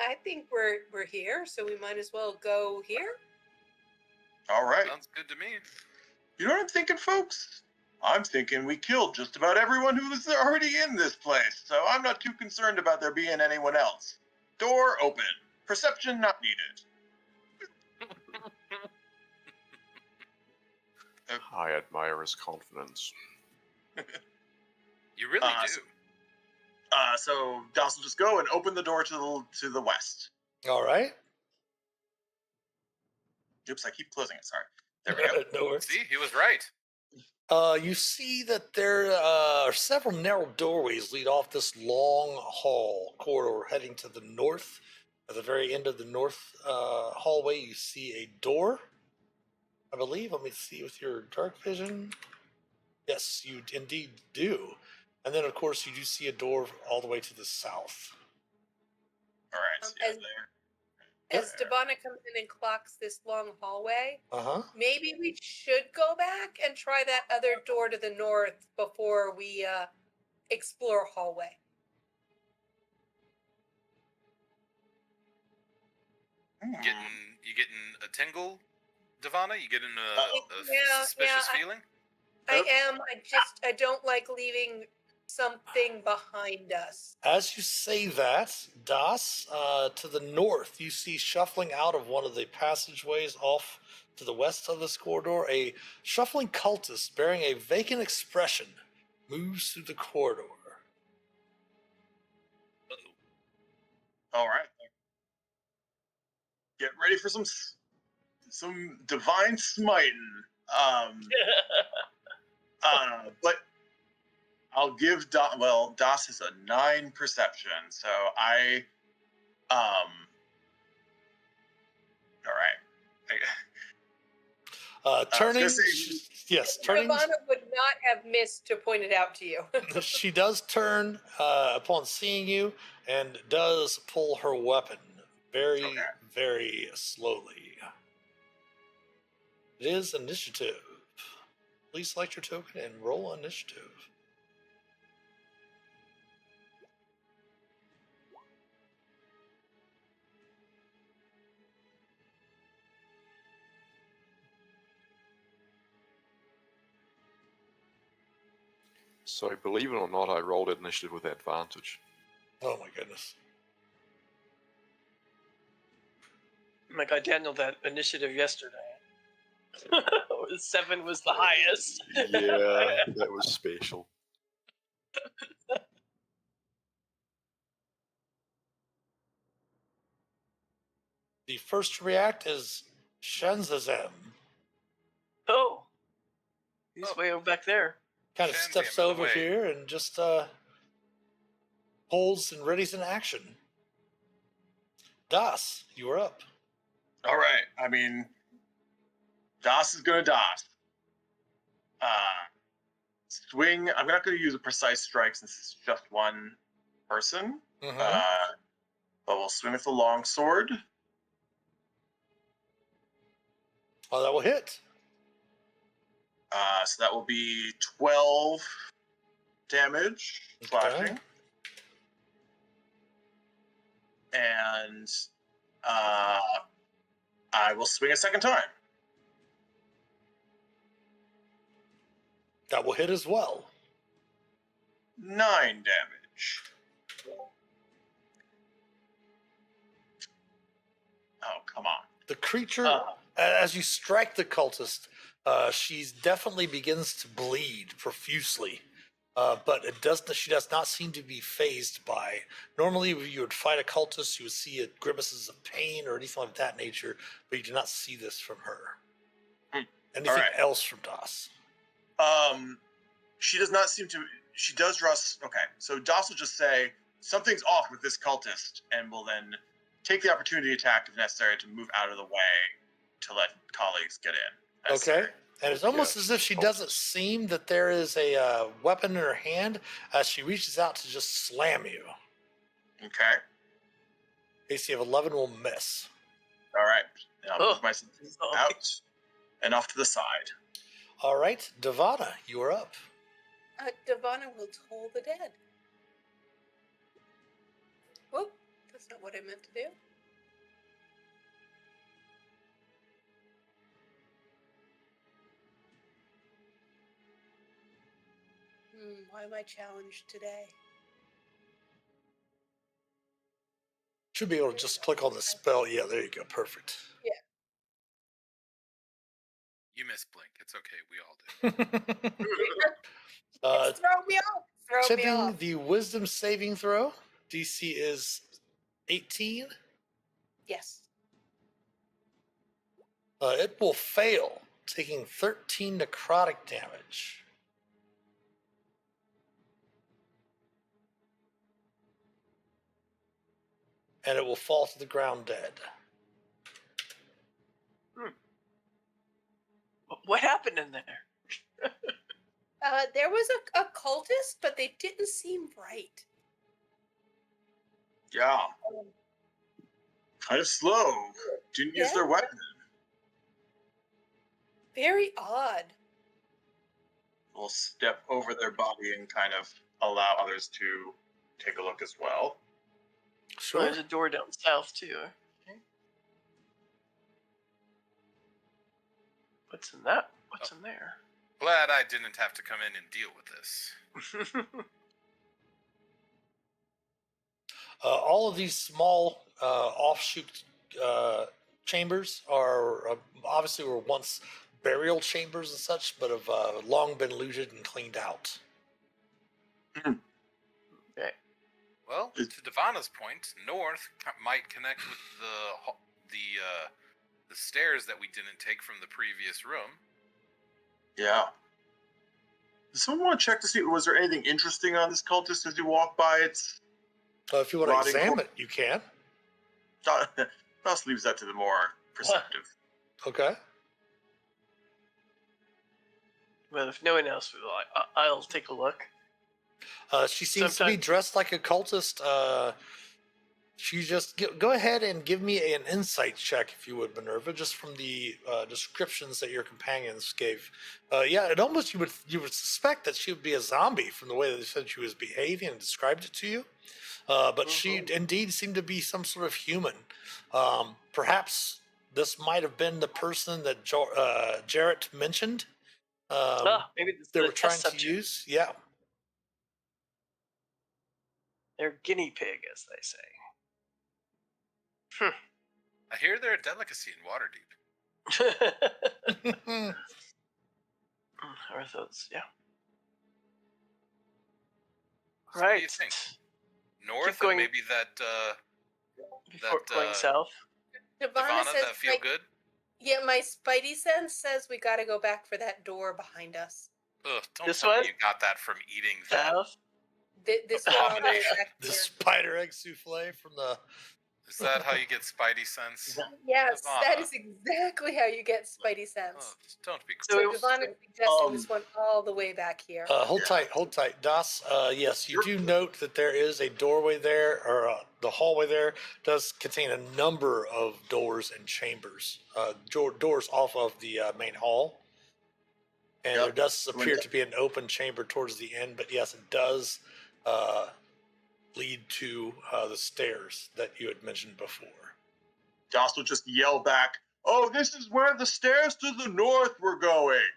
I think we're here, so we might as well go here. All right. Sounds good to me. You know what I'm thinking, folks? I'm thinking we killed just about everyone who was already in this place, so I'm not too concerned about there being anyone else. Door open. Perception not needed. I admire his confidence. You really do. So Doss will just go and open the door to the west. All right. Oops, I keep closing it. Sorry. There we go. No worries. See, he was right. You see that there are several narrow doorways lead off this long hall corridor heading to the north. At the very end of the north hallway, you see a door, I believe. Let me see with your dark vision. Yes, you indeed do. And then, of course, you do see a door all the way to the south. All right. So yeah, there. As Devana comes in and clocks this long hallway, Uh-huh. maybe we should go back and try that other door to the north before we explore hallway. Hmm. You getting a tingle, Devana? You getting a Yeah, suspicious yeah, feeling? I am. I don't like leaving something behind us. As you say that, Das, to the north, you see shuffling out of one of the passageways off to the west of this corridor, a shuffling cultist bearing a vacant expression moves through the corridor. All right. Get ready for some divine smiting. But I'll give Das is a 9 perception, so all right. Turning, turning. Devana would not have missed to point it out to you. She does turn upon seeing you and does pull her weapon very, Okay. very slowly. It is initiative. Please select your token and roll initiative. So, believe it or not, I rolled initiative with advantage. Oh my goodness. Oh my god, Daniel, that initiative yesterday. 7 was the highest. Yeah, that was special. The first to react is Shenzazem. Oh. He's way over back there. Kind of Shenzam steps in the over way. here and just holds and readies in action. Das, you are up. All right. I mean, Das is gonna Das. Swing. I'm not gonna use a precise strike since it's just one person. Mhm. But we'll swing with the long sword. Oh, that will hit. So that will be 12 damage slashing. And I will swing a second time. That will hit as well. 9 damage. Oh, come on. The creature, as you strike the cultist, she definitely begins to bleed profusely. but she does not seem to be phased by. Normally, when you would fight a cultist, you would see grimaces of pain or anything of that nature, but you do not see this from her. Anything right. else from Das? She does not seem to. She does draw. Okay, so Das will just say something's off with this cultist, and will then take the opportunity attack if necessary to move out of the way to let colleagues get in. Okay. And it's almost as if she doesn't seem that there is a weapon in her hand as she reaches out to just slam you. Okay. AC of 11 will miss. All right. And I'll move myself out and off to the side. All right, Devana, you are up. Devana will toll the dead. Whoop, that's not what I meant to do. Why am I challenged today? Should be able to just click on the spell. Yeah, there you go. Perfect. Yeah. You miss Blink. It's okay. We all do. It's throw me off. Throw me Tipping off. the wisdom saving throw. DC is 18. Yes. It will fail, taking 13 necrotic damage. And it will fall to the ground dead. What happened in there? There was a cultist, but they didn't seem right. Yeah. Kind of slow. Didn't use their weapon. Very odd. We'll step over their body and kind of allow others to take a look as well. Sure. There's a door down south too. Okay. What's in that? What's in there? Glad I didn't have to come in and deal with this. All of these small offshoot chambers are obviously were once burial chambers and such, but have long been looted and cleaned out. Okay. Well, to Devana's point, north might connect with the stairs that we didn't take from the previous room. Yeah. Does someone want to check to see, was there anything interesting on this cultist as you walk by its... If you want to examine it, you can. Das leaves that to the more perceptive. Okay. Well, if no one else will, I'll take a look. She seems to be dressed like a cultist. She just go ahead and give me an insight check, if you would, Minerva, just from the descriptions that your companions gave. Yeah, it almost you would suspect that she would be a zombie from the way that they said she was behaving and described it to you. But she indeed seemed to be some sort of human. Perhaps this might have been the person that Jarrett mentioned. Maybe they were trying to use. Yeah. They're guinea pig, as they say. I hear they're a delicacy in Waterdeep. Or those, yeah. So Right. What do you think? North, and maybe that before going south. Devana, says, that feel good? Yeah, my spidey sense says we got to go back for that door behind us. Ugh, don't tell me you got that from eating that. This one the spider egg souffle from the... Is that how you get spidey sense? Yes, Devana. that is exactly how you get spidey sense. Oh, don't be So Devana is suggesting this one all the way back here. Hold tight. Das. Yes, you do note that there is a doorway there, or the hallway there does contain a number of doors and chambers. Doors off of the main hall. And there does appear to be an open chamber towards the end, but yes, it does lead to the stairs that you had mentioned before. Joss will just yell back, "Oh, this is where the stairs to the north were going."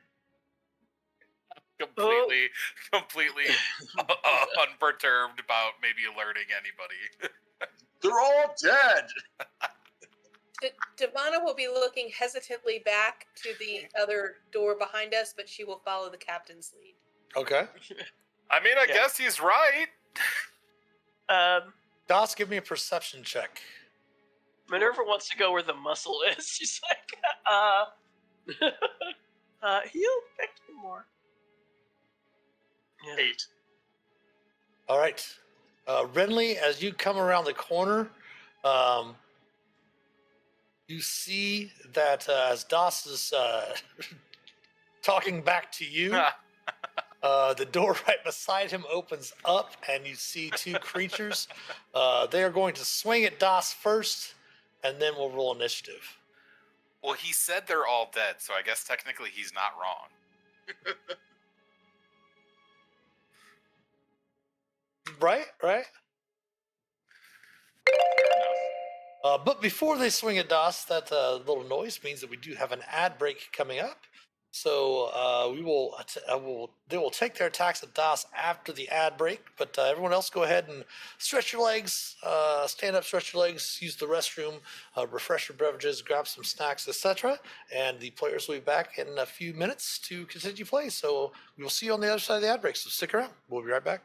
Completely unperturbed about maybe alerting anybody. They're all dead. Devana will be looking hesitantly back to the other door behind us, but she will follow the captain's lead. Okay. I mean, I Yeah. guess he's right. Doss, give me a perception check. Minerva wants to go where the muscle is. She's like, he'll affect you more. Yeah. 8. All right. Renly, as you come around the corner, you see that as Doss is talking back to you, the door right beside him opens up, and you see two creatures. They are going to swing at Doss first, and then we'll roll initiative. Well, he said they're all dead, so I guess technically he's not wrong. Right? Fair enough. But before they swing at Doss, that little noise means that we do have an ad break coming up. So they will take their attacks at Doss after the ad break. But everyone else, go ahead and stretch your legs, stand up, stretch your legs, use the restroom, refresh your beverages, grab some snacks, etc. And the players will be back in a few minutes to continue play. So we will see you on the other side of the ad break. So stick around. We'll be right back.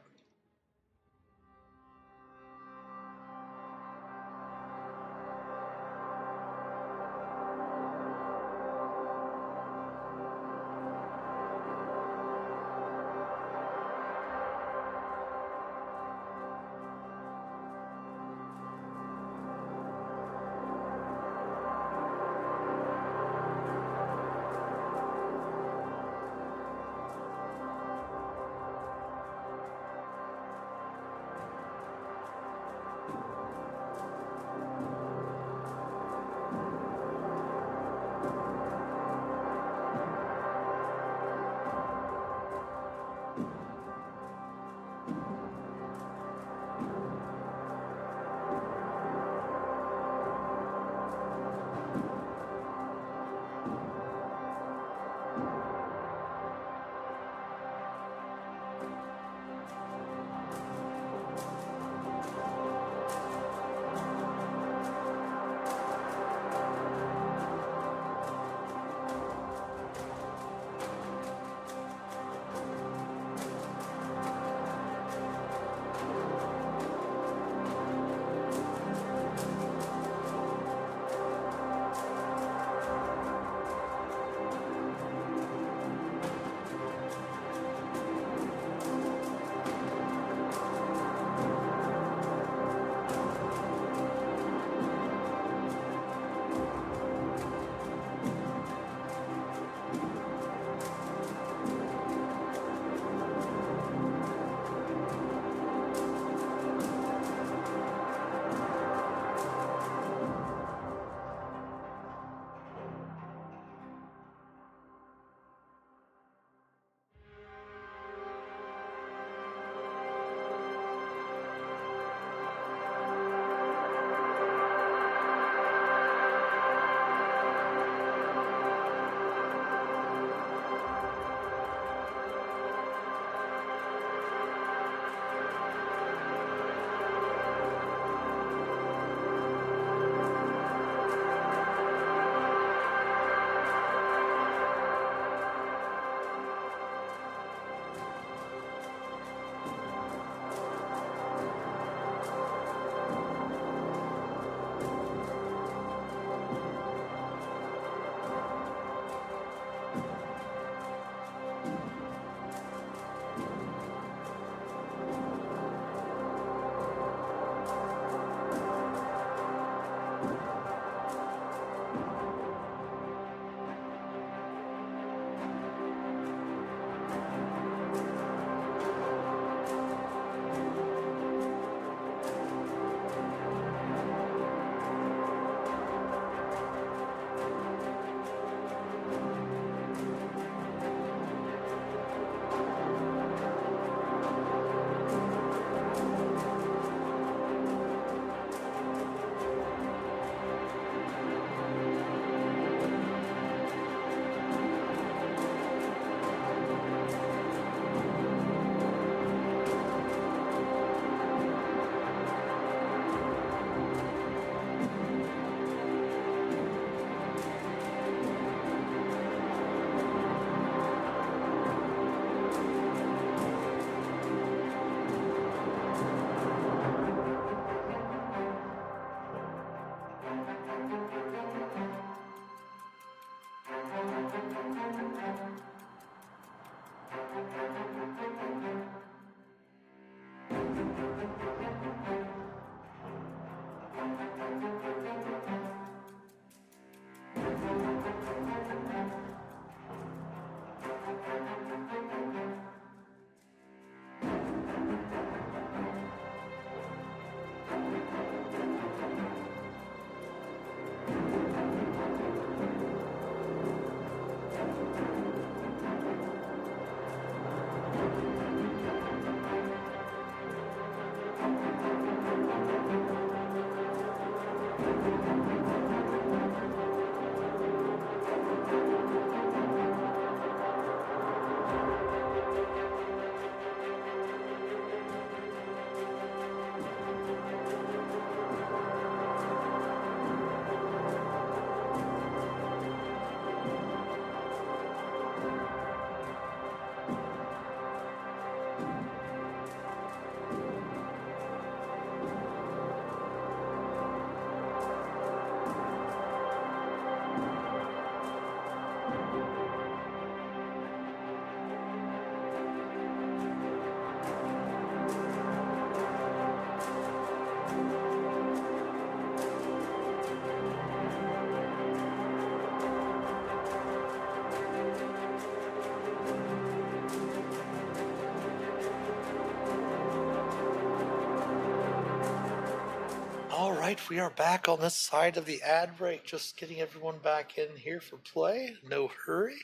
All right, we are back on this side of the ad break, just getting everyone back in here for play. No hurry.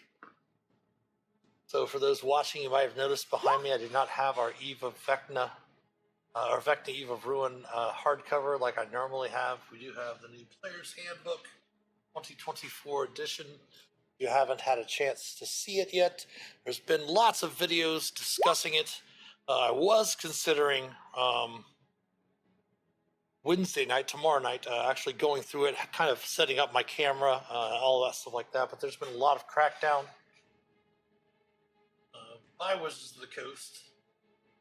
So for those watching, you might have noticed behind me, I did not have our Eve of Vecna, or Vecna Eve of Ruin hardcover like I normally have. We do have the new Player's Handbook 2024 edition. If you haven't had a chance to see it yet, there's been lots of videos discussing it. I was considering Wednesday night, tomorrow night, actually going through it, kind of setting up my camera, all that stuff like that. But there's been a lot of crackdown by Wizards of the Coast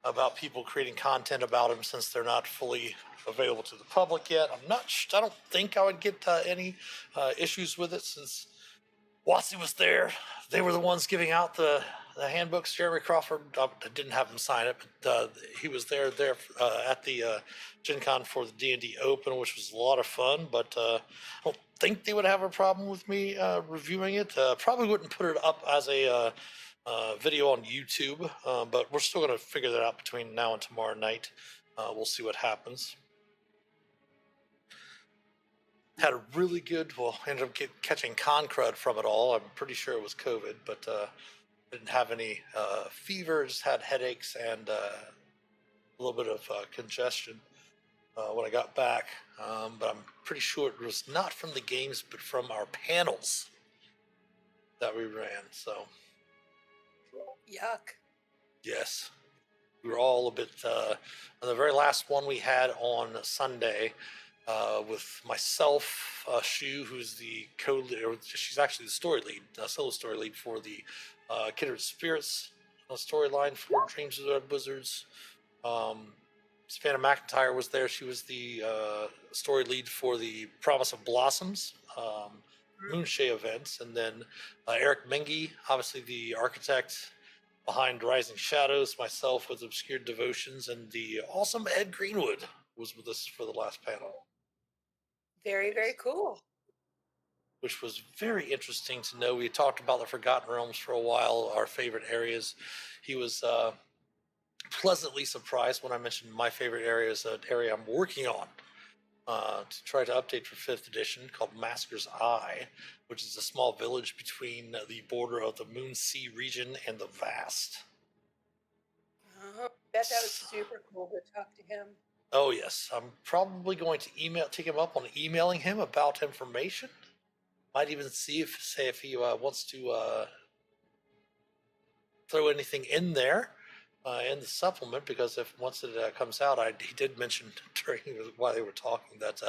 about people creating content about them since they're not fully available to the public yet. I don't think I would get any issues with it since Watsy was there. They were the ones giving out the handbooks. Jeremy Crawford, I didn't have him sign it, but he was there at the Gen Con for the D&D Open, which was a lot of fun. But I don't think they would have a problem with me reviewing it. Probably wouldn't put it up as a video on YouTube, but we're still going to figure that out between now and tomorrow night. We'll see what happens. Had a really good, ended up catching con crud from it all. I'm pretty sure it was COVID, but didn't have any fever, just had headaches and a little bit of congestion when I got back. But I'm pretty sure it was not from the games, but from our panels that we ran. So, Yuck. yes, we were all a bit. On the very last one we had on Sunday. With myself, Shu, who's the co-lead, she's actually the story lead, solo story lead for the Kindred Spirits storyline for Dreams of the Red Wizards. Savannah McIntyre was there. She was the story lead for the Promise of Blossoms Moonshay events. And then Eric Mengi, obviously the architect behind Rising Shadows, myself with Obscured Devotions, and the awesome Ed Greenwood was with us for the last panel. Very, very cool. Which was very interesting to know. We talked about the Forgotten Realms for a while, our favorite areas. He was pleasantly surprised when I mentioned my favorite area is an area I'm working on to try to update for 5th edition called Masker's Eye, which is a small village between the border of the Moon Sea region and the Vast. Bet that was super cool to talk to him. Oh, yes. I'm probably going to take him up on emailing him about information. Might even see if he wants to throw anything in there in the supplement, because if once it comes out, he did mention during while they were talking that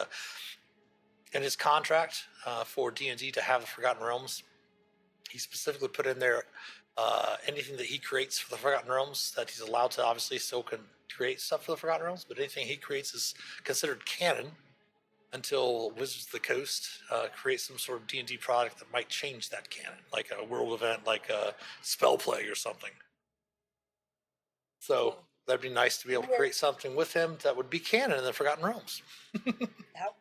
in his contract for D&D to have the Forgotten Realms, he specifically put in there anything that he creates for the Forgotten Realms that he's allowed to obviously still can create stuff for the Forgotten Realms, but anything he creates is considered canon until Wizards of the Coast creates some sort of D&D product that might change that canon, like a world event, like a Spell Plague or something. So that'd be nice to be able to create something with him that would be canon in the Forgotten Realms. That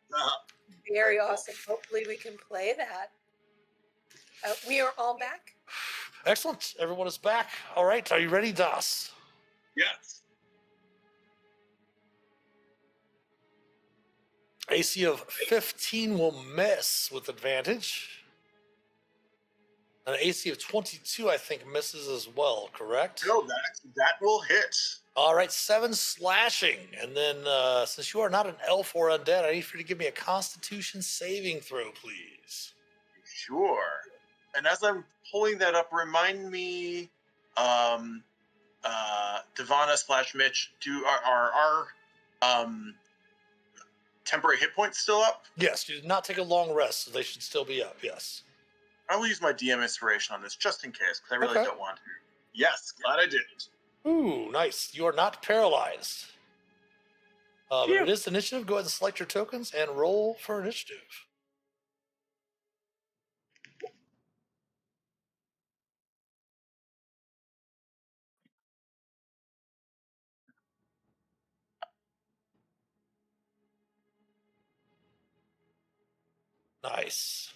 Very awesome. Hopefully we can play that. We are all back. Excellent. Everyone is back. All right. Are you ready, Das? Yes. AC of 15 will miss with advantage. An AC of 22, I think, misses as well, correct? No, that will hit. All right, 7 slashing. And then, since you are not an elf or undead, I need for you to give me a Constitution saving throw, please. Sure. And as I'm pulling that up, remind me, Devana / Mitch, are temporary hit points still up? Yes, you did not take a long rest, so they should still be up, yes. I will use my DM inspiration on this just in case, because I really Okay. don't want to. Yes, glad I didn't. Ooh, nice. You are not paralyzed. But it is initiative. Go ahead and select your tokens and roll for initiative. Nice.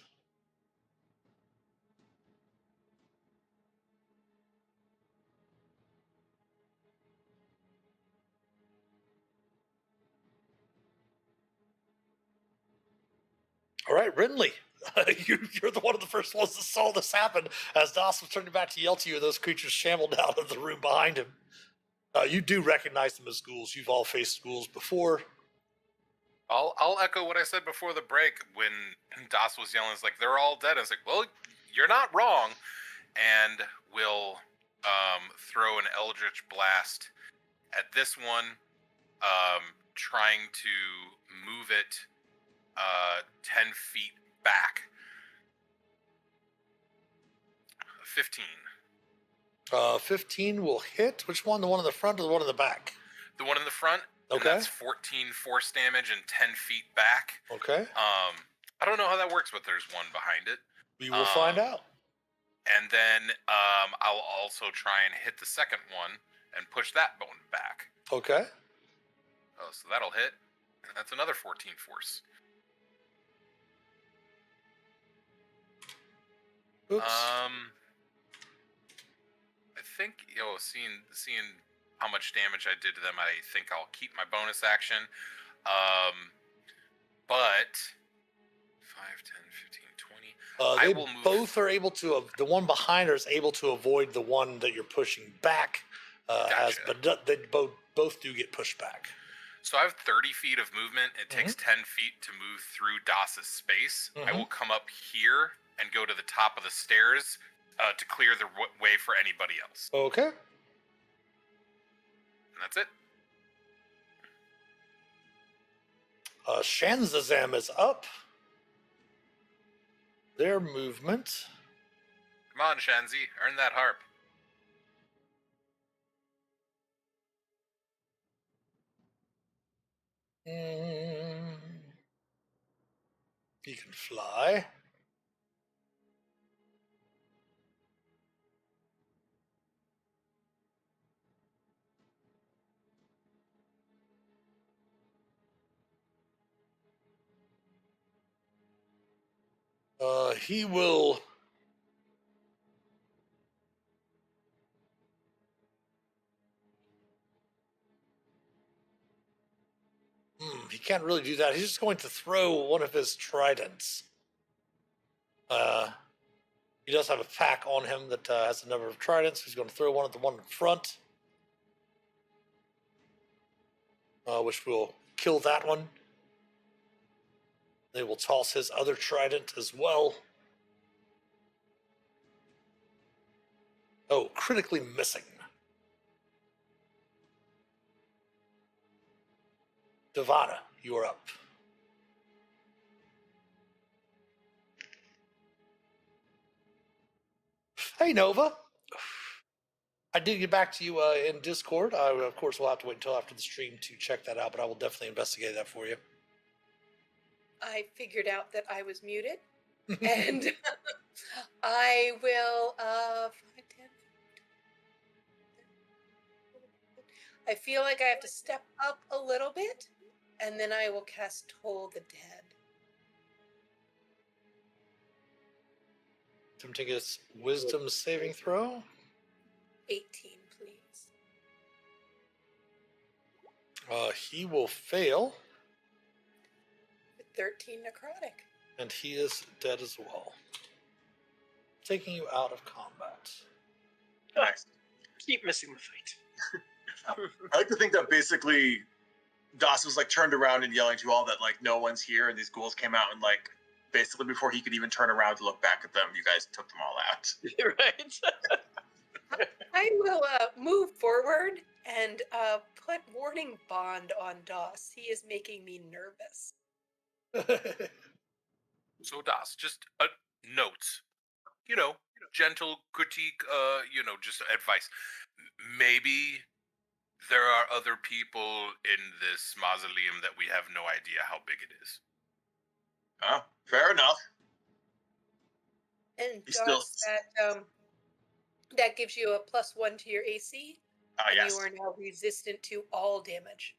All right, Ridley, you're the one of the first ones that saw this happen. As Das was turning back to yell to you, those creatures shambled out of the room behind him. You do recognize them as ghouls. You've all faced ghouls before. I'll echo what I said before the break when Das was yelling. It's like, they're all dead. I was like, well, you're not wrong. And we'll throw an Eldritch Blast at this one, trying to move it 10 feet back. 15. 15 will hit. Which one? The one in the front or the one in the back? The one in the front. Okay. And that's 14 force damage and 10 feet back. Okay. I don't know how that works, but there's one behind it. We will find out. And then I'll also try and hit the second one and push that one back. Okay. Oh, so that'll hit. And that's another 14 force. Oops. I think, seeing how much damage I did to them, I think I'll keep my bonus action. But 5, 10, 15, 20. They I will move. both are able to. The one behind her is able to avoid the one that you're pushing back. Gotcha. But they both do get pushed back. So I have 30 feet of movement. It takes 10 feet to move through Das's space. I will come up here and go to the top of the stairs to clear the way for anybody else. Okay. And that's it. Shanzazam is up. Their movement. Come on, Shanzi. Earn that harp. He can fly. He will. He can't really do that. He's just going to throw one of his tridents. He does have a pack on him that has a number of tridents. He's going to throw one at the one in front, which will kill that one. They will toss his other trident as well. Oh, critically missing. Devana, you are up. Hey, Nova. I did get back to you in Discord. I, of course, will have to wait until after the stream to check that out, but I will definitely investigate that for you. I figured out that I was muted, and I will. 5, 10. I feel like I have to step up a little bit, and then I will cast Toll the Dead. Attempting its wisdom saving throw. 18, please. He will fail, 13 necrotic. and he is dead as well. Taking you out of combat. Nice. Keep missing the fight. I like to think that basically Doss was like turned around and yelling to all that like no one's here, and these ghouls came out and like basically before he could even turn around to look back at them, you guys took them all out. Right. I will move forward and put warning bond on Doss. He is making me nervous. So Das, just a note. Gentle critique, just advice. Maybe there are other people in this mausoleum that we have no idea how big it is. Fair enough. And He still- Doss, that gives you a +1 to your AC, and Yes, you are now resistant to all damage.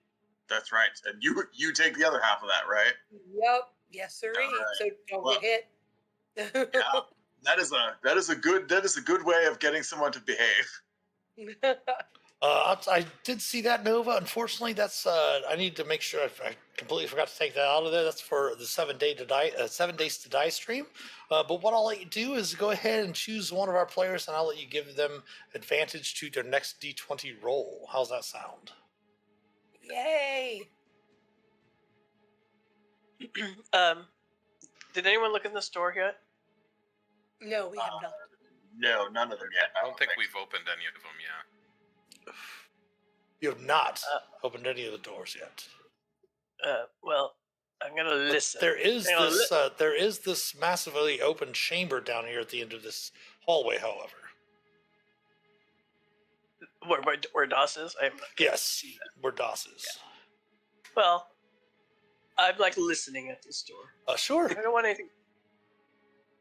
that's right. And you take the other half of that, right? Yep. Yes, sirree. All right. So don't Well, get hit. Yeah. That is a good way of getting someone to behave. I did see that, Nova. Unfortunately, that's I need to make sure I completely forgot to take that out of there. That's for the 7 days to die stream. But what I'll let you do is go ahead and choose one of our players, and I'll let you give them advantage to their next D20 roll. How's that sound? Yay. Did anyone look in the store yet? No, we have not. No, none of them yet. I don't think we've opened any of them yet. You have not opened any of the doors yet. Well, I'm gonna listen. There is Hang on, this there is this massively open chamber down here at the end of this hallway, however. Where Doss is? I haven't Yes, seen that. where DOS is. Well, I'm like listening at this door. Sure. I don't want anything.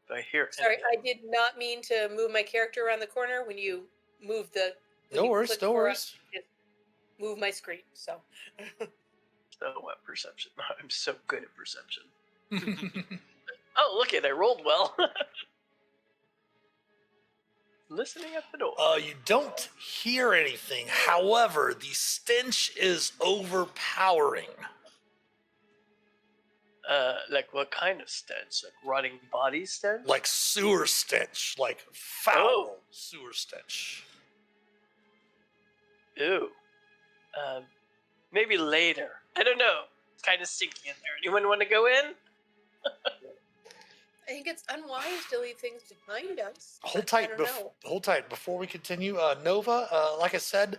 Do I hear? Sorry, anything? I did not mean to move my character around the corner when you move the. when No you worries, click no for worries. it, move my screen. So. So what perception? I'm so good at perception. Oh, look it! I rolled well. Listening at the door. You don't hear anything. However, the stench is overpowering. Like what kind of stench? Like rotting body stench? Like sewer stench. Like foul sewer stench. Ew. Maybe later. I don't know. It's kind of stinky in there. Anyone want to go in? I think it's unwise to leave things behind us. Hold but tight, I don't know. hold tight before we continue. Nova, like I said,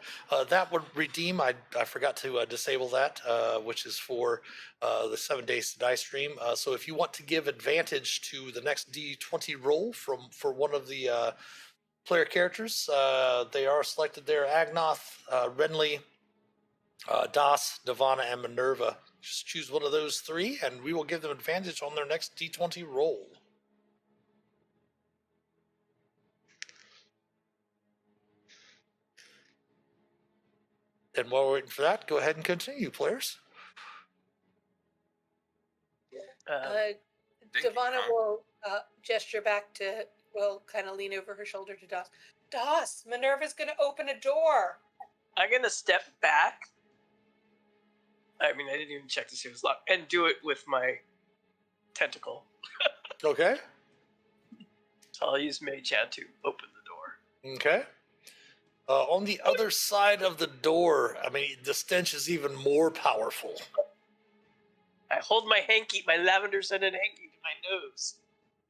that would redeem. I forgot to disable that, which is for the 7 days to die stream. So if you want to give advantage to the next D20 roll for one of the player characters, they are selected there: Agnoth, Renly, Das, Nirvana, and Minerva. Just choose one of those three, and we will give them advantage on their next D20 roll. And while we're waiting for that, go ahead and continue, players. Dinky, Devana huh? will gesture back to, will kind of lean over her shoulder to Doss. Doss, Minerva's going to open a door. I'm gonna step back. I mean, I didn't even check to see if it was locked, and do it with my tentacle. Okay. So I'll use Mage Hand to open the door. Okay. On the other side of the door, I mean, the stench is even more powerful. I hold my hanky, my lavender-scented hanky, to my nose.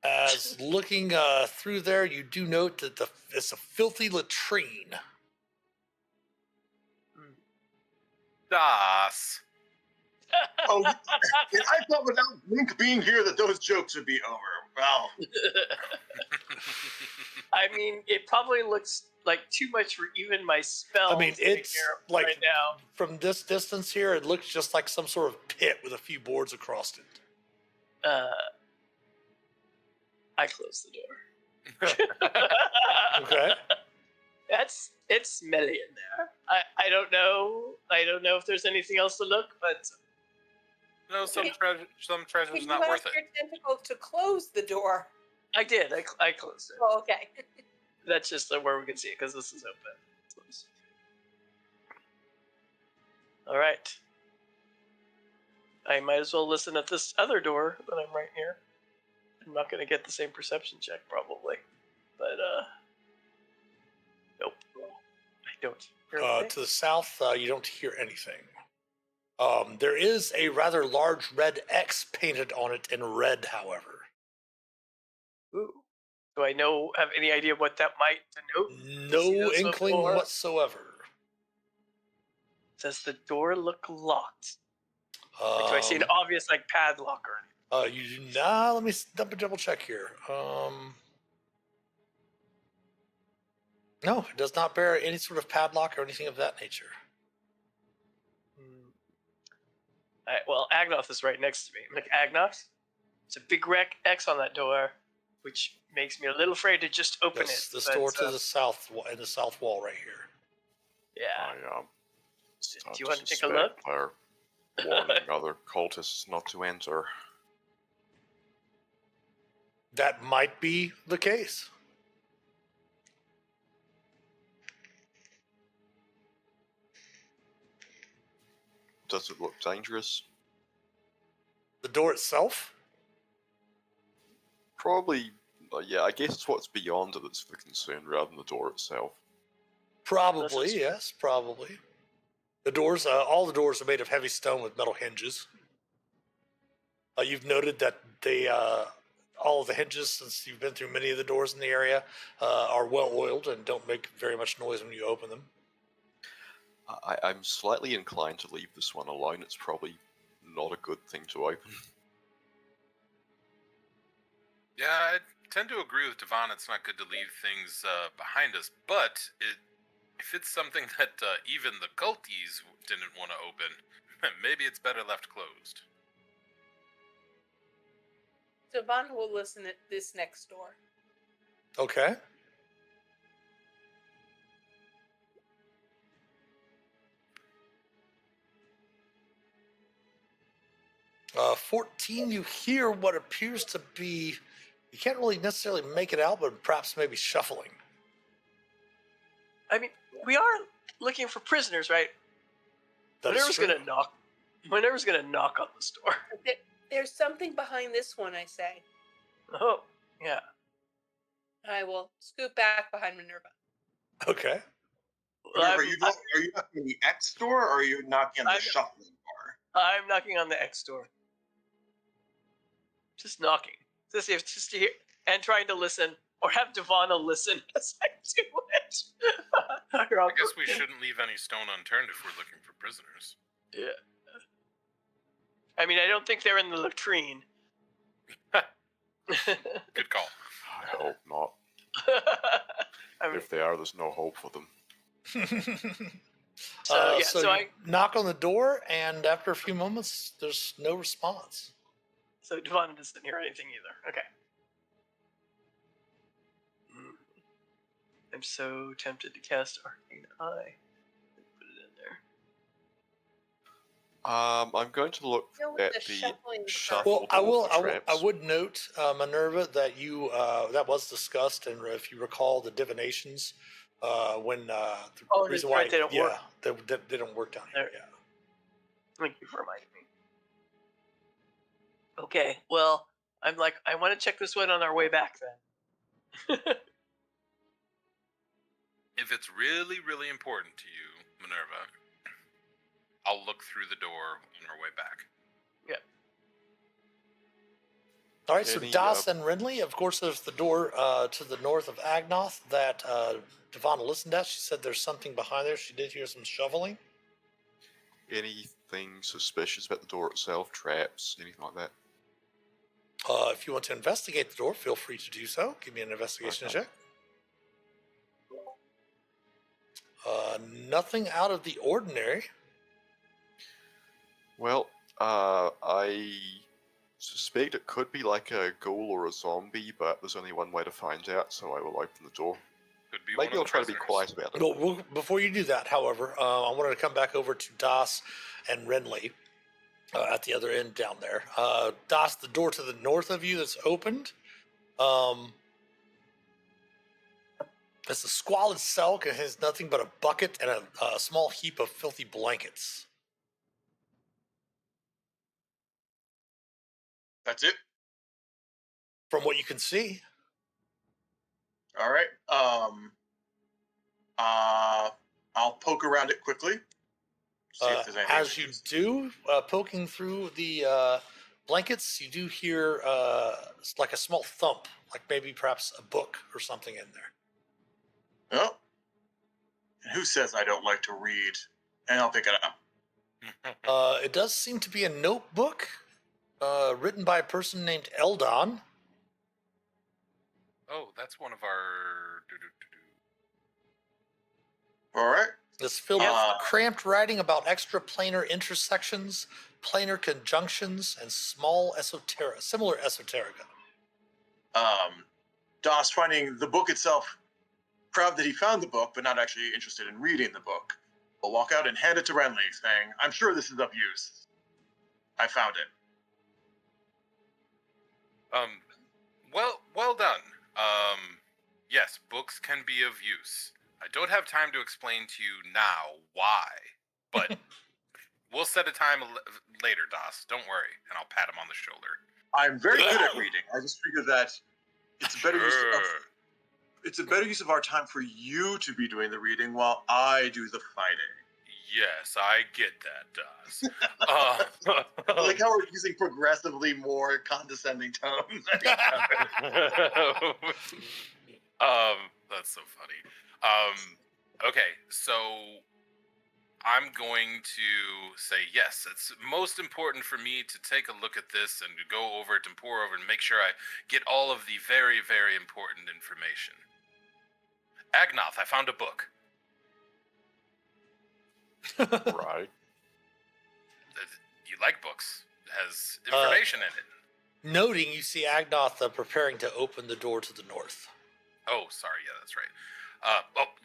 As looking through there, you do note that it's a filthy latrine. Das. Oh, and I thought without Link being here that those jokes would be over. Well, I mean, it probably looks like too much for even my spells. I mean, to take it's care of like right now. from this distance here, it looks just like some sort of pit with a few boards across it. I close the door. Okay. It's smelly in there. I don't know. I don't know if there's anything else to look, but No, some Can treasure's you not worth ask it. your tentacle to close the door? I did. I closed it. Oh, okay. That's just where we can see it because this is open. Close. All right. I might as well listen at this other door that I'm right near. I'm not going to get the same perception check probably, but nope. I don't hear anything. To the south, you don't hear anything. There is a rather large red X painted on it in red, however. Ooh. Do I have any idea what that might denote? No inkling whatsoever. Does the door look locked? Like, do I see an obvious padlock or anything? You do not. Let me double check here. No, it does not bear any sort of padlock or anything of that nature. Well, Agnoth is right next to me. I'm like, Agnoth, it's a big X on that door, which makes me a little afraid to just open it. This door to the south, in the south wall right here. Yeah. Do you want to take a look? They're warning other cultists not to enter. That might be the case. Does it look dangerous? The door itself? Probably, yeah, I guess it's what's beyond it that's the concern rather than the door itself. Probably, yes, probably. The doors, all the doors are made of heavy stone with metal hinges. You've noted that all of the hinges, since you've been through many of the doors in the area, are well oiled and don't make very much noise when you open them. I'm slightly inclined to leave this one alone. It's probably not a good thing to open. Yeah, I tend to agree with Devon. It's not good to leave things behind us, but if it's something that even the culties didn't want to open, maybe it's better left closed. Devon will listen at this next door. Okay. Uh, 14, you hear what appears to be, you can't really necessarily make it out, but perhaps maybe shuffling. I mean, we are looking for prisoners, right? Minerva's gonna knock. Minerva's gonna knock on this door. There's something behind this one, I say. Oh, yeah. I will scoot back behind Minerva. Okay. Minerva, are you knocking on the X door or are you knocking on the shuffling door? I'm knocking on the X door. Just knocking. Just to hear and trying to listen, or have Devana listen as I do it. I guess we shouldn't leave any stone unturned if we're looking for prisoners. Yeah. I mean, I don't think they're in the latrine. Good call. I hope not. If they are, there's no hope for them. So I knock on the door, and after a few moments, there's no response. So Devon doesn't hear anything either. Okay. I'm so tempted to cast Arcane Eye. Put it in there. I'm going to look at the shuffle. Well, I would note, Minerva, that you that was discussed, and if you recall the divinations, when the reason why they don't work. They don't work down here. Yeah. Thank you for reminding me. Okay, well, I'm like, I want to check this one on our way back then. If it's really, really important to you, Minerva, I'll look through the door on our way back. Yeah. All right, so Das and Renly, of course, there's the door to the north of Agnoth that Devon listened at. She said there's something behind there. She did hear some shoveling. Anything suspicious about the door itself? Traps? Anything like that? If you want to investigate the door, feel free to do so. Give me an investigation check. Nothing out of the ordinary. Well, I suspect it could be like a ghoul or a zombie, but there's only one way to find out, so I will open the door. Could be Maybe I'll try to be quiet about it. Well, before you do that, however, I wanted to come back over to Das and Renly at the other end down there. Das, the door to the north of you that's opened, It's a squalid cell and has nothing but a bucket and a small heap of filthy blankets. That's it. From what you can see. All right. I'll poke around it quickly. See if there's anything. As you do, poking through the blankets, you do hear like a small thump, like maybe perhaps a book or something in there. Oh. And who says I don't like to read? And I'll pick it up. It does seem to be a notebook written by a person named Eldon. Oh, that's one of our. All right. It's filled with cramped writing about extraplanar intersections, planar conjunctions, and similar esoterica. Doss, finding the book itself, proud that he found the book, but not actually interested in reading the book, will walk out and hand it to Renly, saying, "I'm sure this is of use. I found it." Well done. Yes, books can be of use. I don't have time to explain to you now why, but we'll set a time later, Doss. Don't worry, and I'll pat him on the shoulder. I'm very good at reading. I just figured that it's a better use of our time for you to be doing the reading while I do the fighting. Yes, I get that, Doss. I like how we're using progressively more condescending tones. That's so funny. Okay, so I'm going to say yes. It's most important for me to take a look at this and to go over it and pore over it and make sure I get all of the very, very important information. Agnoth, I found a book. Right. You like books. It has information in it. Noting, you see Agnoth preparing to open the door to the north. Oh, sorry. Yeah, that's right.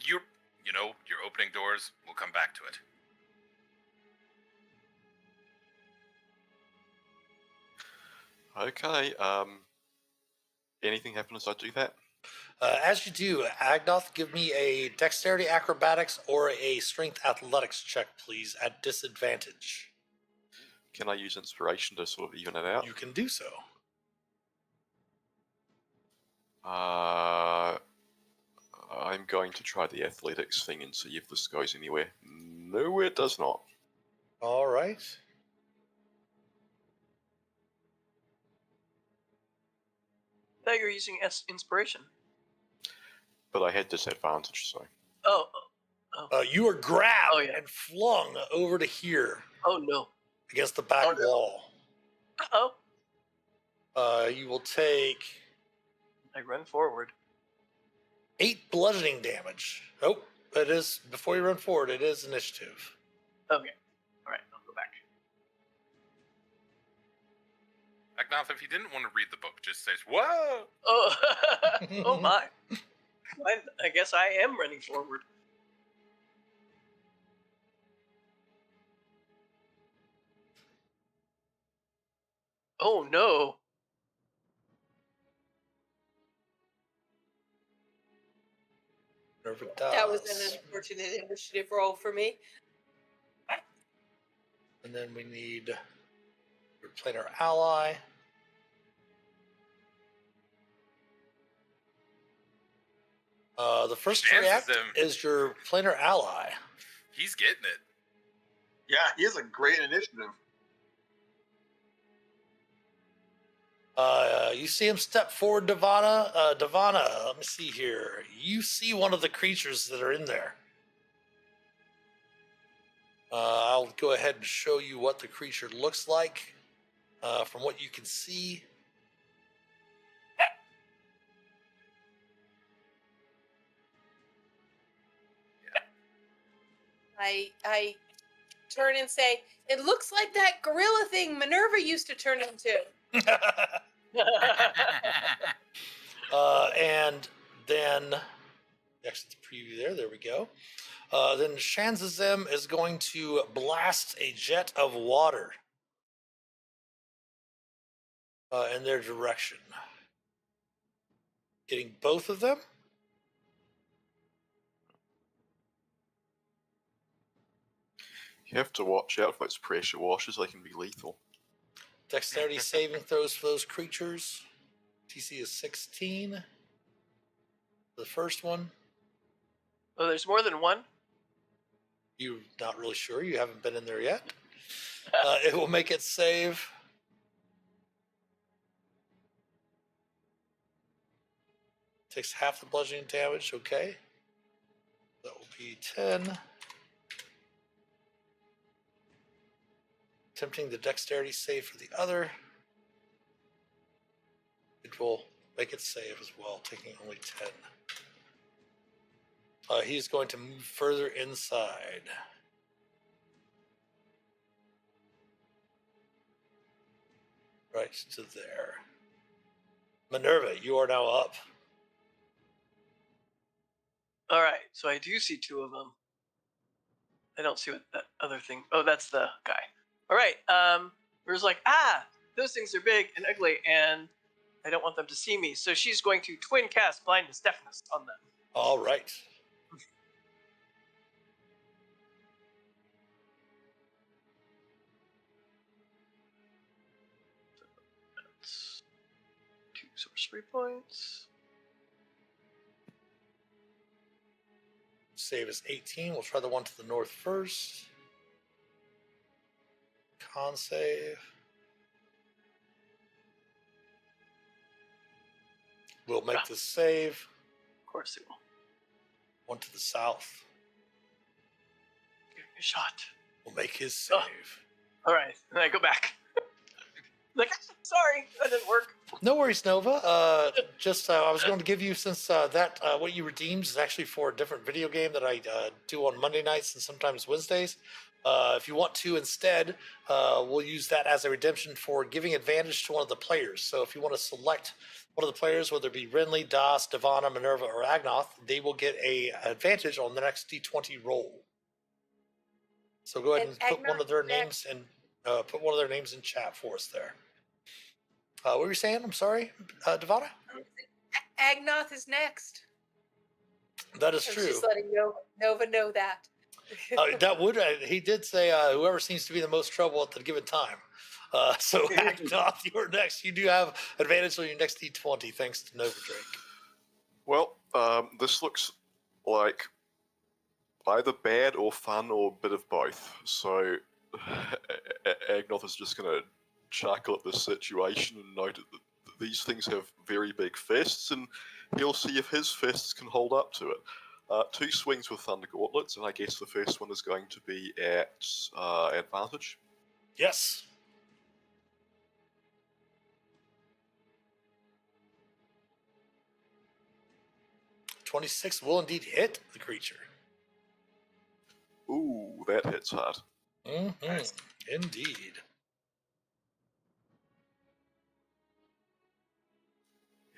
You're opening doors. We'll come back to it. Okay. Anything happen as I do that? As you do, Agnoth, give me a dexterity acrobatics or a strength athletics check, please, at disadvantage. Can I use inspiration to sort of even it out? You can do so. I'm going to try the athletics thing and see if this goes anywhere. No, it does not. All right. I thought you were using inspiration. But I had disadvantage, so. Oh. You are grabbed Oh, yeah. and flung over to here Oh no. against the back wall. Uh-oh. You will take I run forward. 8 bludgeoning damage. Oh, it is, before you run forward, it is initiative. Okay. Alright, I'll go back. Agnoth, if you didn't want to read the book, just say, whoa! Oh, oh my. I guess I am running forward. Oh no. That was an unfortunate initiative roll for me. And then we need your planar ally. The first to react is your planar ally. He's getting it. Yeah, he has a great initiative. You see him step forward, Devana. Devana, let me see here. You see one of the creatures that are in there. I'll go ahead and show you what the creature looks like from what you can see. I turn and say, "It looks like that gorilla thing Minerva used to turn into." And then, actually, the preview there we go. Then Shanzazem is going to blast a jet of water in their direction. Getting both of them? You have to watch out for those pressure washers, they can be lethal. Dexterity saving throws for those creatures. TC is 16. The first one, Oh, there's more than one? you're not really sure. You haven't been in there yet. It will make it save. Takes half the bludgeoning damage. Okay. That will be 10. Attempting the dexterity save for the other. It will make it save as well, taking only 10. He's going to move further inside. Right to there. Minerva, you are now up. All right, so I do see two of them. I don't see what that other thing. Oh, that's the guy. All right. We're just like, those things are big and ugly, and I don't want them to see me. So she's going to twin cast blindness deafness on them. All right. That's 2 sorcery points. Save is 18. We'll try the one to the north first. Con save. We'll make the save. Of course it will. One to the south. Give me a shot. We'll make his save. All right, and I go back. Like, sorry, that didn't work. No worries, Nova. I was going to give you, since what you redeemed is actually for a different video game that I do on Monday nights and sometimes Wednesdays. If you want to instead, we'll use that as a redemption for giving advantage to one of the players. So if you want to select one of the players, whether it be Renly, Das, Devana, Minerva, or Agnoth, they will get a advantage on the next D20 roll. So go ahead and put one of their names in. Put one of their names in chat for us there. What were you saying? I'm sorry, Devana? Agnoth is next. That is I'm true. just letting Nova know that. That would he did say whoever seems to be the most trouble at the given time. So Agnoth, you're next. You do have advantage on your next D20 thanks to Nova Drake. Well, this looks like either bad or fun or a bit of both. So Agnoth is just going to chuckle at this situation and note that these things have very big fists, and he'll see if his fists can hold up to it. 2 swings with Thunder Gauntlets, and I guess the first one is going to be at advantage. Yes. $26 will indeed hit the creature. Ooh, that hits hard. Mm-hmm. Nice. Indeed.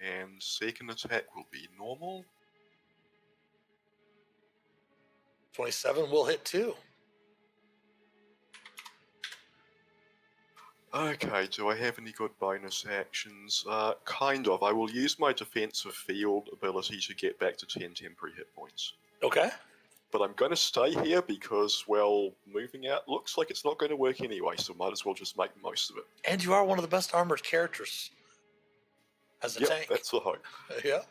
And second attack will be normal. 27 will hit too. Okay, do I have any good bonus actions? Kind of. I will use my defensive field ability to get back to 10 temporary hit points. Okay. But I'm going to stay here because, well, moving out looks like it's not going to work anyway, so might as well just make the most of it. And you are one of the best armored characters as a Yep, tank. that's the hope. Yeah.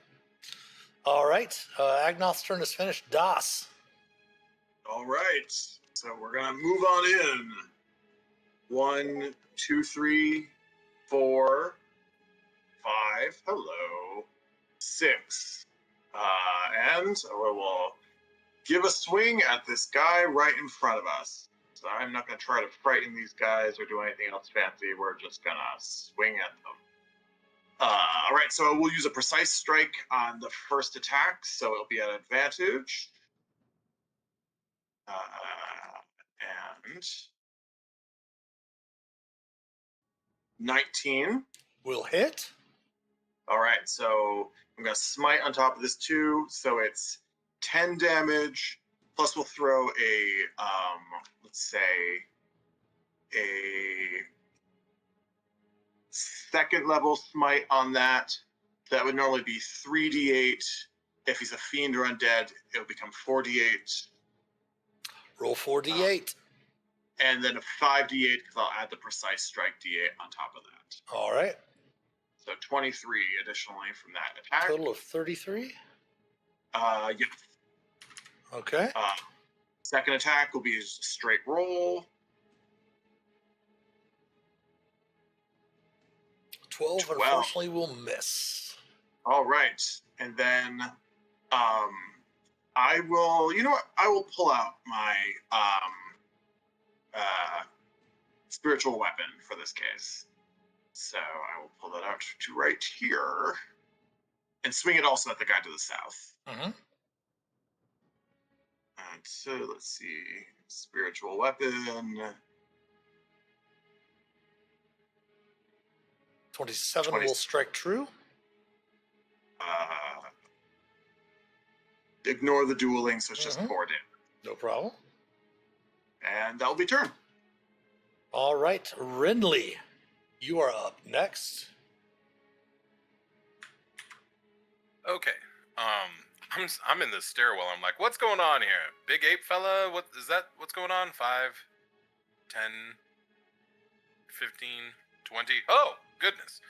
All right. Agnoth's turn is finished. Das. All right. So we're going to move on in. 1, 2, 3, 4, 5. Hello. 6. And we will give a swing at this guy right in front of us. So I'm not going to try to frighten these guys or do anything else fancy. We're just going to swing at them. All right, so we'll use a precise strike on the first attack, so it'll be at advantage. And 19. Will hit. All right, so I'm going to smite on top of this too, so it's 10 damage, plus we'll throw a, let's say, a second level smite on that, That would normally be 3d8. If he's a fiend or undead, it'll become 4d8. Roll 4d8. And then a 5d8 because I'll add the precise strike d8 on top of that. All right. So 23 additionally from that attack. Total of 33. Yeah. Okay. Second attack will be a straight roll. 12 unfortunately will miss. All right. And then I will, you know what? I will pull out my spiritual weapon for this case. So I will pull that out to right here and swing it also at the guy to the south. Mm-hmm. And so let's see. Spiritual weapon. 27 will strike true. Ignore the dueling, so it's just Mhm. 4 damage. No problem. And that'll be turn. All right, Renly, you are up next. Okay. I'm in the stairwell. I'm like, what's going on here? Big ape fella? What is that? What's going on? 5, 10, 15, 20. Oh, goodness.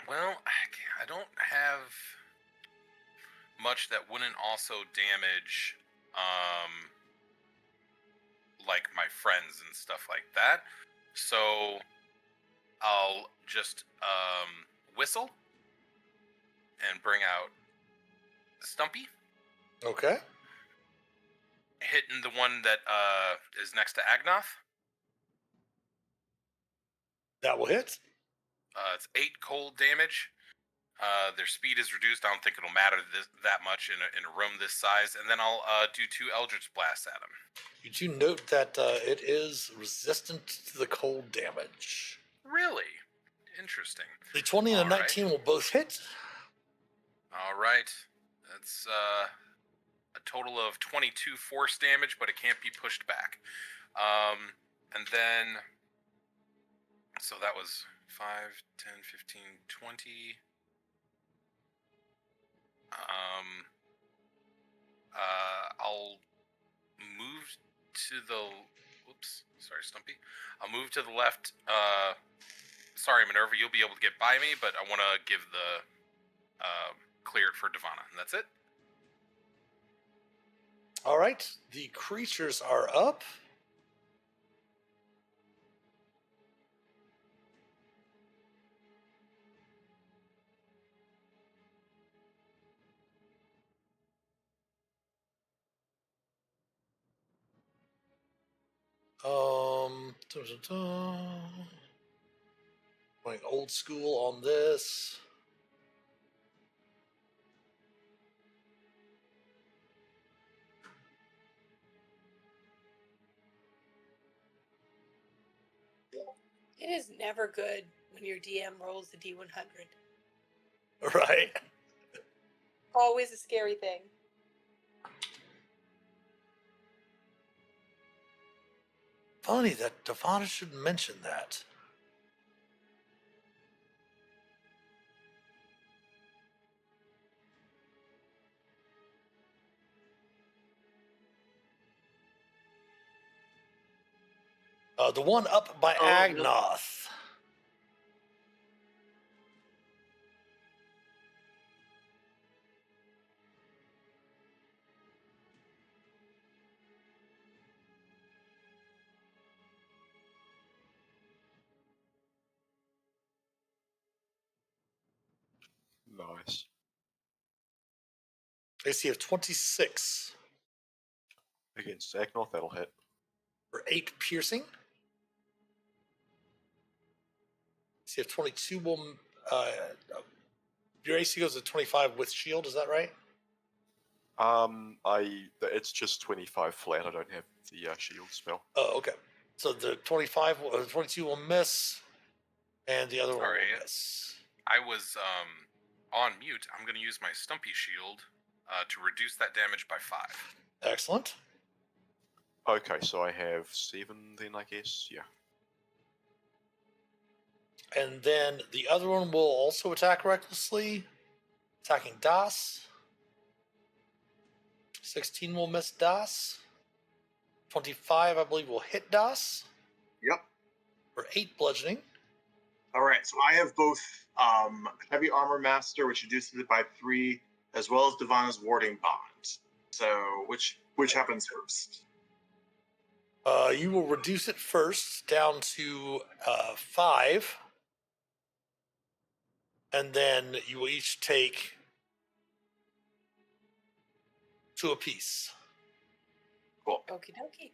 Well, I don't have much that wouldn't also damage like my friends and stuff like that. So I'll just whistle and bring out Stumpy, Okay. hitting the one that is next to Agnoth. That will hit. It's 8 cold damage. Their speed is reduced. I don't think it'll matter that much in a room this size. And then I'll do 2 Eldritch Blasts at him. You do note that it is resistant to the cold damage. Really? Interesting. The 20 and the 19 will both hit. All right. That's a total of 22 force damage, but it can't be pushed back. And then, so that was 5, 10, 15, 20. I'll move to the, whoops, sorry, Stumpy. I'll move to the left. Sorry, Minerva, you'll be able to get by me, but I want to give the clear it for Devana, and that's it. All right, the creatures are up. Going old school on this. It is never good when your DM rolls the D100. Right. Always a scary thing. Funny that Devana should mention that. The one up by Agnoth. Nice. AC of 26 Against Agnoth, that'll hit. for 8 piercing. AC of 22 will. Your AC goes to 25 with shield. Is that right? It's just 25 flat. I don't have the shield spell. Oh, okay. So the 22 will miss, and the other one will miss. I was on mute. I'm going to use my Stumpy Shield to reduce that damage by 5. Excellent. Okay, so I have 7 then, I guess. Yeah. And then the other one will also attack recklessly, attacking Das. 16 will miss Das. 25, I believe, will hit Das Yep. for 8 bludgeoning. All right. So I have both Heavy Armor Master, which reduces it by 3, as well as Divana's Warding Bond. So which happens first? You will reduce it first down to 5. And then you will each take 2 apiece. Cool. Okie dokie.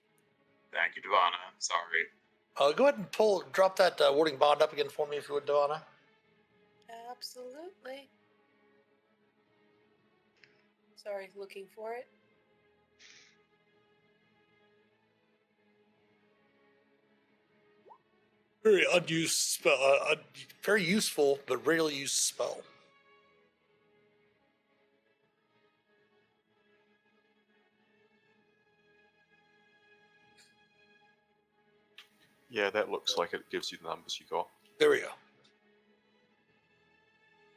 Thank you, Divana. Sorry. Go ahead and drop that warding bond up again for me, if you would, Donna. Absolutely. Sorry, looking for it. Very unused spell. Very useful, but rarely used spell. Yeah, that looks like it gives you the numbers you got. There we go.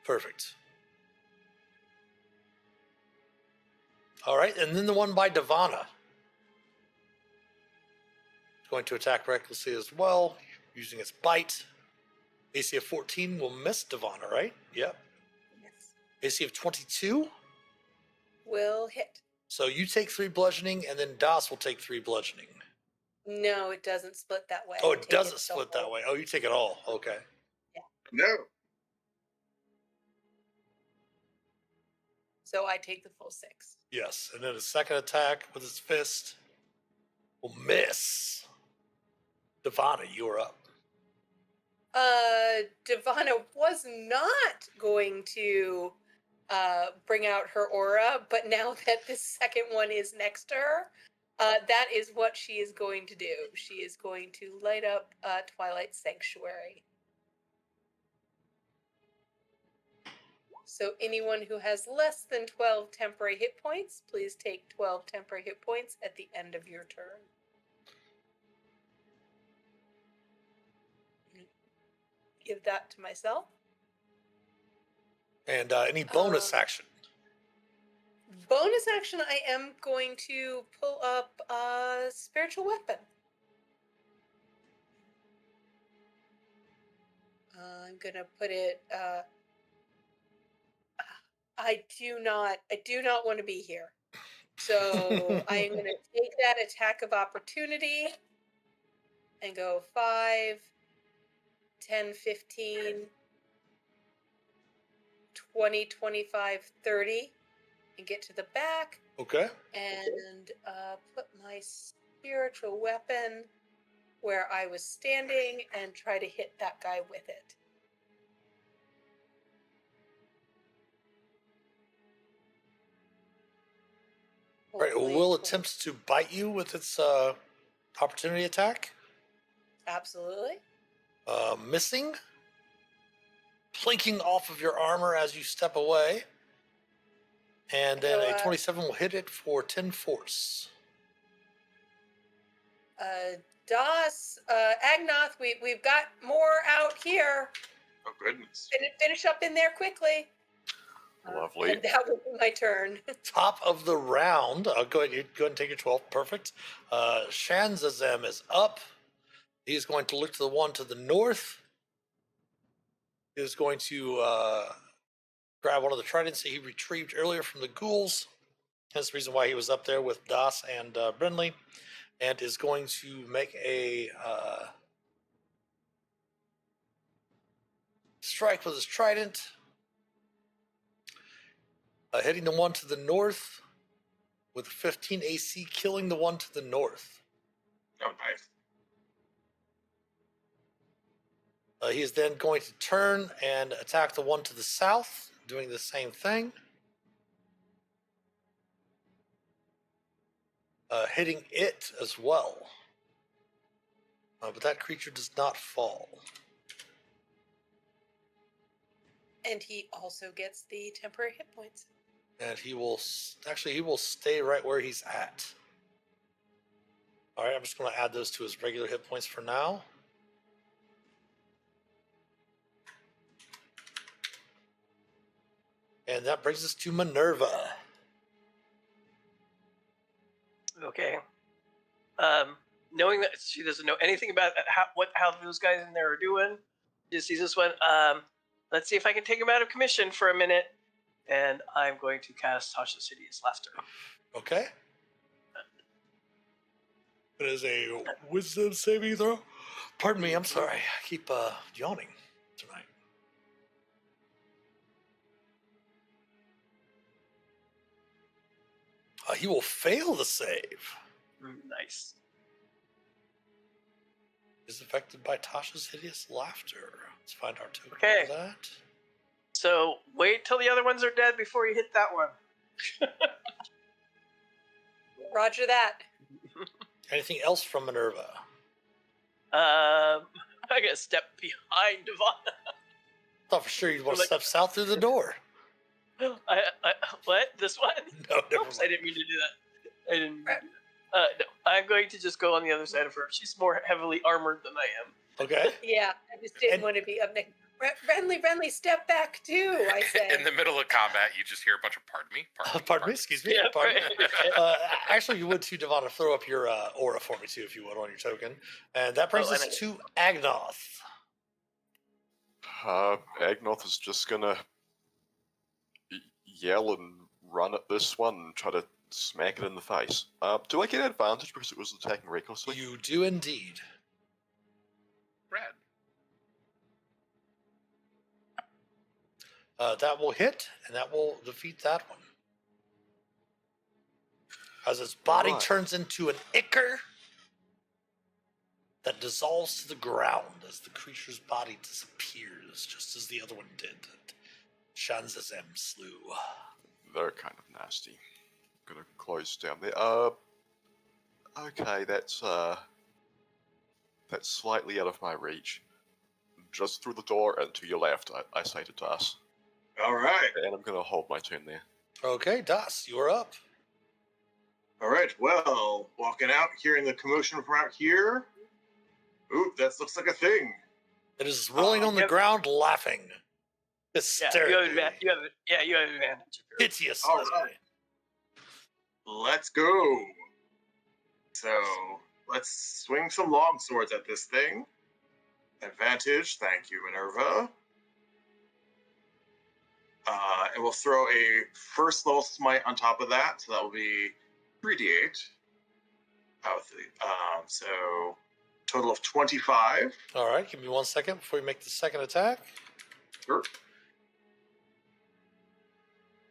Perfect. All right, and then the one by Divana. Going to attack recklessly as well, using its bite. AC of 14 will miss Divana, right? Yep. Yes. AC of 22. Will hit. So you take 3 bludgeoning, and then Das will take 3 bludgeoning. No, it doesn't split that way. Oh, I it take doesn't the split whole- that way. Oh, you take it all. Okay. No. So I take the full 6. Yes, and then a second attack with his fist will miss. Divana, you are up. Divana was not going to bring out her aura, but now that this second one is next to her, that is what she is going to do. She is going to light up Twilight Sanctuary. So anyone who has less than 12 temporary hit points, please take 12 temporary hit points at the end of your turn. Give that to myself. And any bonus action? Bonus action, I am going to pull up a spiritual weapon. I'm gonna put it. I do not want to be here. So I am gonna take that attack of opportunity and go 5, 10, 15, 20, 25, 30, and get to the back. Okay. And put my spiritual weapon where I was standing and try to hit that guy with it. All right. Hopefully Will it attempts to bite you with its opportunity attack. Absolutely. Missing. Plinking off of your armor as you step away. And then So, a 27 will hit it for 10 force. Das, Agnoth, we've got more out here. Oh goodness. Finish up in there quickly. Lovely. And that will be my turn. Top of the round. Go ahead and take your 12. Perfect. Shanzazem is up. He's going to look to the one to the north. He is going to grab one of the tridents that he retrieved earlier from the ghouls. That's the reason why he was up there with Das and Brindley. And is going to make a strike with his trident. Hitting the one to the north with 15 AC, killing the one to the north. Oh, nice. He is then going to turn and attack the one to the south, doing the same thing. Hitting it as well. But that creature does not fall. And he also gets the temporary hit points. And he will stay right where he's at. All right, I'm just going to add those to his regular hit points for now. And that brings us to Minerva. Okay. Knowing that she doesn't know anything about how those guys in there are doing, just sees this one. Let's see if I can take him out of commission for a minute, and I'm going to cast Tasha's Hideous Laughter. Okay. It is a wisdom saving throw. Pardon me, I'm sorry. I keep yawning tonight. He will fail the save. Nice. Is affected by Tasha's hideous laughter. Let's find our token Okay. for that. So wait till the other ones are dead before you hit that one. Roger that. Anything else from Minerva? I gotta step behind Ivana. Thought for sure you'd want to Like- step south through the door. What? This one? No, never Oops, I mind. didn't mean to do that. I didn't mean to do that. No, I'm going to just go on the other side of her. She's more heavily armored than I am. Okay. Yeah, I just didn't And- want to be up next. Renly, step back too, I say. In the middle of combat, you just hear a bunch of pardon me. Pardon me, excuse me. Yeah, Pardon me. right. Actually, you would too, Devon. Throw up your aura for me too, if you would, on your token. And that brings Oh, us and to Agnoth. Agnoth is just gonna yell and run at this one and try to smack it in the face. Do I get advantage because it was attacking recklessly? You do indeed. Red. That will hit, and that will defeat that one. As its body Alright. turns into an ichor that dissolves to the ground as the creature's body disappears, just as the other one did. That Shanzazem slew. They're kind of nasty. Gonna close down there. Okay, that's slightly out of my reach. Just through the door and to your left, I say to Das. All right. And I'm gonna hold my turn there. Okay, Das, you are up. All right. Well, walking out, hearing the commotion from out here. Ooh, that looks like a thing. It is rolling on the Yep. ground, laughing. Yeah, Hysterically. you have advantage. Hideously. All right. Let's go. So let's swing some long swords at this thing. Advantage. Thank you, Minerva. And we'll throw a first level smite on top of that. So that will be 3d8. So total of 25. All right, give me 1 second before you make the second attack. Sure.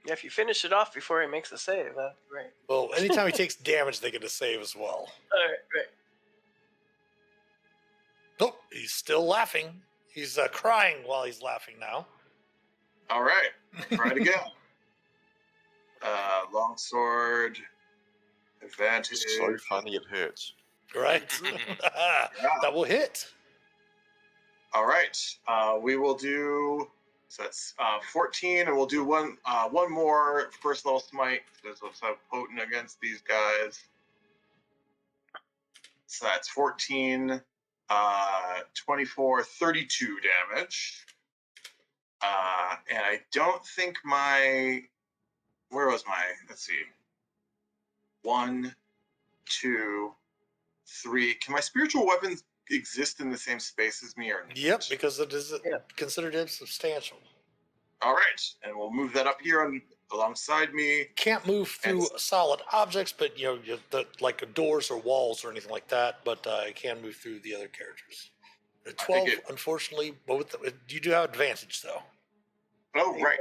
Yeah, if you finish it off before he makes a save, that'd be great. Well, anytime he takes damage, they get a save as well. All right, great. Nope, he's still laughing. He's crying while he's laughing now. All right. Try it again. Long sword. Advantage. It's so funny it hurts. Right? That will hit. All right. We will do. So that's 14, and we'll do one more first level smite. This looks so potent against these guys. So that's 14, 24, 32 damage. And I don't think my. Where was my. Let's see. 1, 2, 3. Can my spiritual weapons exist in the same space as me or not? Yep, because it is Yeah. considered insubstantial. All right. And we'll move that up here alongside me. Can't move through solid objects, but like doors or walls or anything like that. But it can move through the other characters. The 12, unfortunately, both you do have advantage though. Oh, right.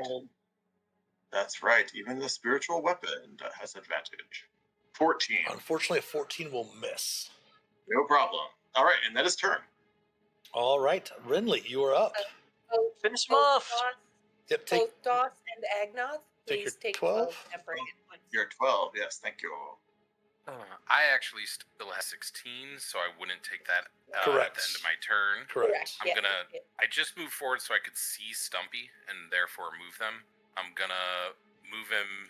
That's right. Even the spiritual weapon has advantage. 14. Unfortunately, a 14 will miss. No problem. All right, and that is turn. All right, Renly, you are up. Both, Finish him both off. Doss, Yep, take both Doss and Agnoth, take your please take 12. 12 temporary hit points. You're 12. Yes, thank you. I actually still have 16, so I wouldn't take that at Correct. the end of my turn. correct. I'm gonna. I just moved forward so I could see Stumpy and therefore move them. I'm gonna move him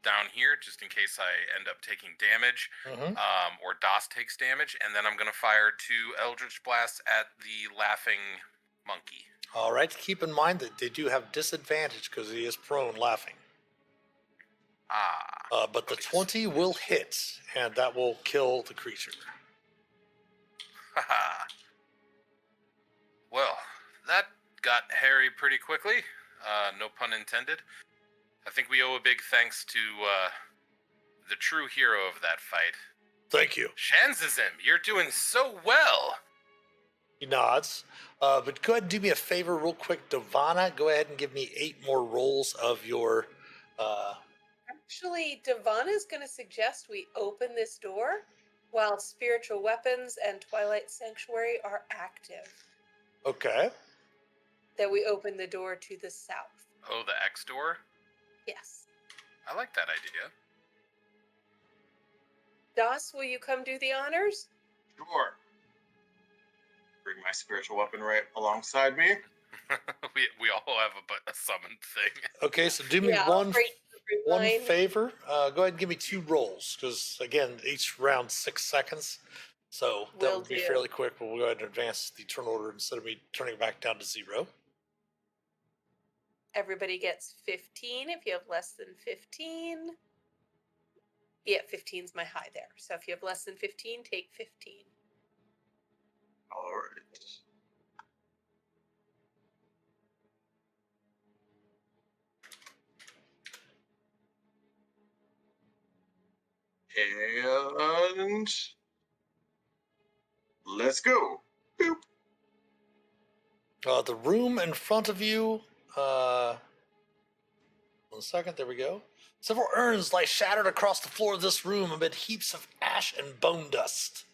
down here just in case I end up taking damage, Mhm. or Doss takes damage, and then I'm gonna fire 2 Eldritch Blasts at the laughing monkey. All right, keep in mind that they do have disadvantage because he is prone laughing. But the Okay, 20 will hit, and that will kill the creature. Haha. Well, that got hairy pretty quickly. No pun intended. I think we owe a big thanks to the true hero of that fight. Thank you. Shanzazim, you're doing so well. He nods. But go ahead and do me a favor real quick, Devana. Go ahead and give me 8 more rolls of your... Actually, Devana's going to suggest we open this door while spiritual weapons and Twilight Sanctuary are active. Okay. That we open the door to the south. Oh, the X door? Yes. I like that idea. Das, will you come do the honors? Sure. Bring my spiritual weapon right alongside me. we all have a summoned thing. Okay, so do me I'll one break the root line. favor. Go ahead and give me 2 rolls, because, again, each round 6 seconds. So that Will would be do. fairly quick, but we'll go ahead and advance the turn order instead of me turning it back down to 0. Everybody gets 15 if you have less than 15. Yeah, 15's my high there. So if you have less than 15, take 15. All right. And let's go. Boop. The room in front of you, 1 second, there we go. Several urns lie shattered across the floor of this room amid heaps of ash and bone dust.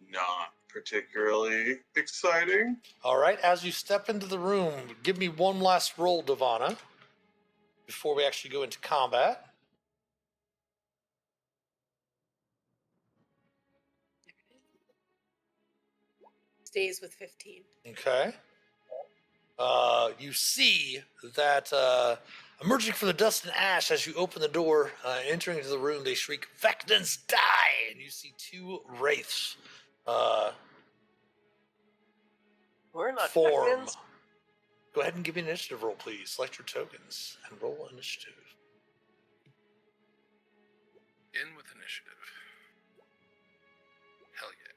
Not particularly exciting. All right, as you step into the room, give me one last roll, Devana, before we actually go into combat. Stays with 15. Okay. You see that emerging from the dust and ash as you open the door, entering into the room, they shriek, "Vecnans die!" And you see 2 wraiths We're not form. Vecnans. Go ahead and give me an initiative roll, please. Select your tokens and roll initiative. In with initiative. Hell yeah.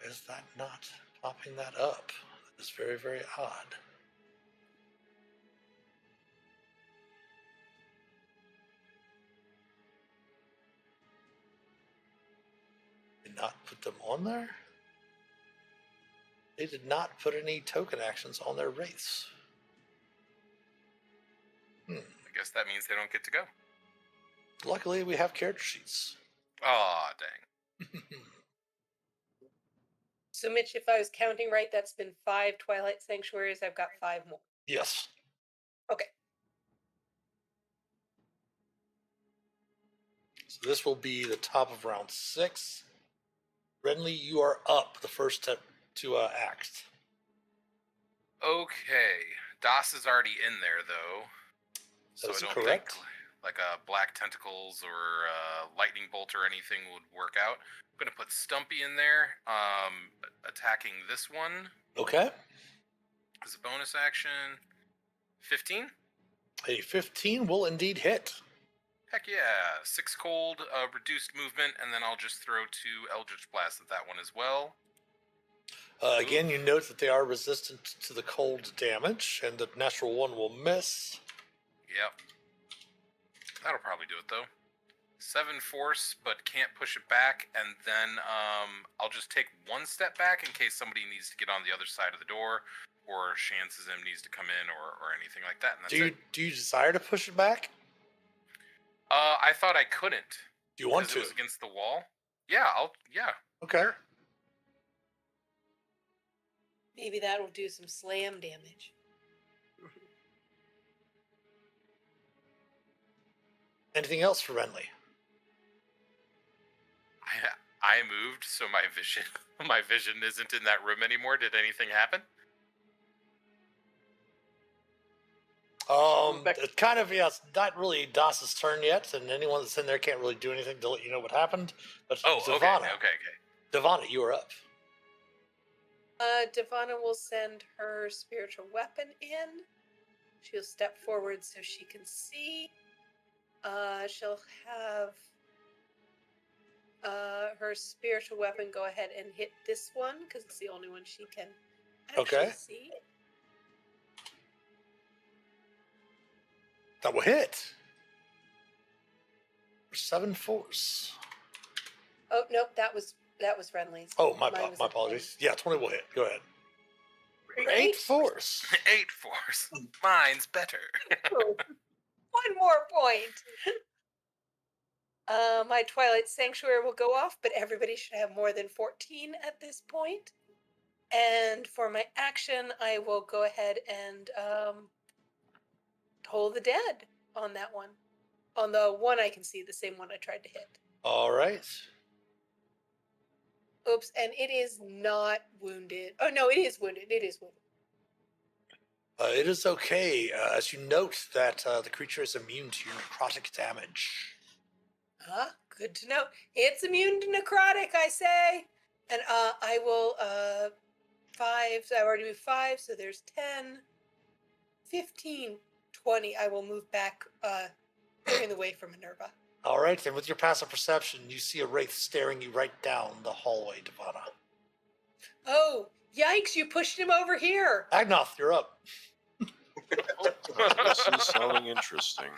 Is that not popping that up? That is very, very odd. Did not put them on there? They did not put any token actions on their wraiths. I guess that means they don't get to go. Luckily, we have character sheets. Aw, dang. So, Mitch, if I was counting right, that's been 5 Twilight Sanctuaries. I've got 5 more. Yes. Okay. So this will be the top of round 6. Renly, you are up the first step to act. Okay. Das is already in there, though. So That is I don't correct. think like a black tentacles or lightning bolt or anything would work out. I'm going to put Stumpy in there, attacking this one Okay. as a bonus action. 15? A 15 will indeed hit. Heck yeah. 6 cold, reduced movement, and then I'll just throw 2 Eldritch Blasts at that one as well. Again, you note that they are resistant to the cold damage, and the natural 1 will miss. Yep. That'll probably do it, though. 7 force, but can't push it back, and then I'll just take 1 step back in case somebody needs to get on the other side of the door, or Shanzazim needs to come in, or anything like that, and that's it. Do you desire to push it back? I thought I couldn't. Do you want because to? It was against the wall. Yeah, Okay. Sure. Maybe that'll do some slam damage. Anything else for Renly? I moved, so my vision isn't in that room anymore. Did anything happen? Back- It's kind of, it's not really Das's turn yet, and anyone that's in there can't really do anything to let you know what happened. But Oh, Devana, okay. Devana, you are up. Devana will send her spiritual weapon in. She'll step forward so she can see. She'll have her spiritual weapon go ahead and hit this one because it's the only one she can actually see. That will hit. 7 force. Oh no, that was Renly's. Oh, my Mine was a apologies. Yeah, 20 will hit. Go ahead. 10. 8 force. 8 force. Mine's better. One more point. My Twilight Sanctuary will go off, but everybody should have more than 14 at this point. And for my action, I will go ahead and Toll the Dead on that one. On the one I can see, the same one I tried to hit. All right. Oops, and it is not wounded. Oh, no, it is wounded. It is wounded. It is okay, as you note that the creature is immune to your necrotic damage. Good to know. It's immune to necrotic, I say. And I will, 5, so I already moved 5, so there's 10, 15, 20. I will move back, clearing the way for Minerva. All right, and with your passive perception, you see a wraith staring you right down the hallway, Devana. Oh, yikes, you pushed him over here. Agnoth, you're up. This is sounding interesting.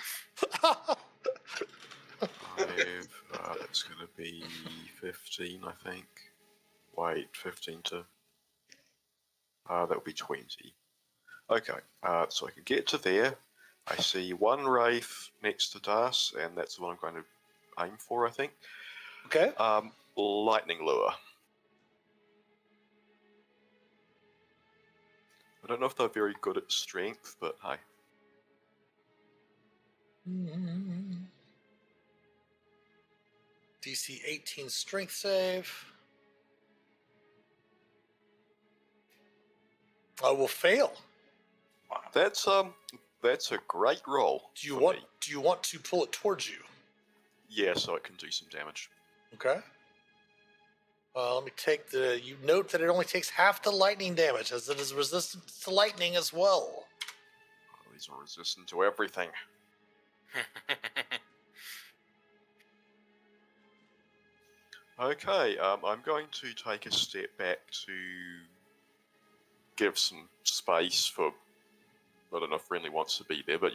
That's going to be 15, I think. Wait, 15 to... that'll be 20. Okay, so I can get to there. I see one wraith next to Das, and that's the one I'm going to aim for, I think. Okay. Lightning lure. I don't know if they're very good at strength, but hey. DC 18 strength save. I will fail. That's a great roll. Do you want to pull it towards you? Yeah, so it can do some damage. Okay. Let me take you note that it only takes half the lightning damage, as it is resistant to lightning as well. Oh, these are resistant to everything. Okay, I'm going to take a step back to give some space for... I don't know if Renly wants to be there, but,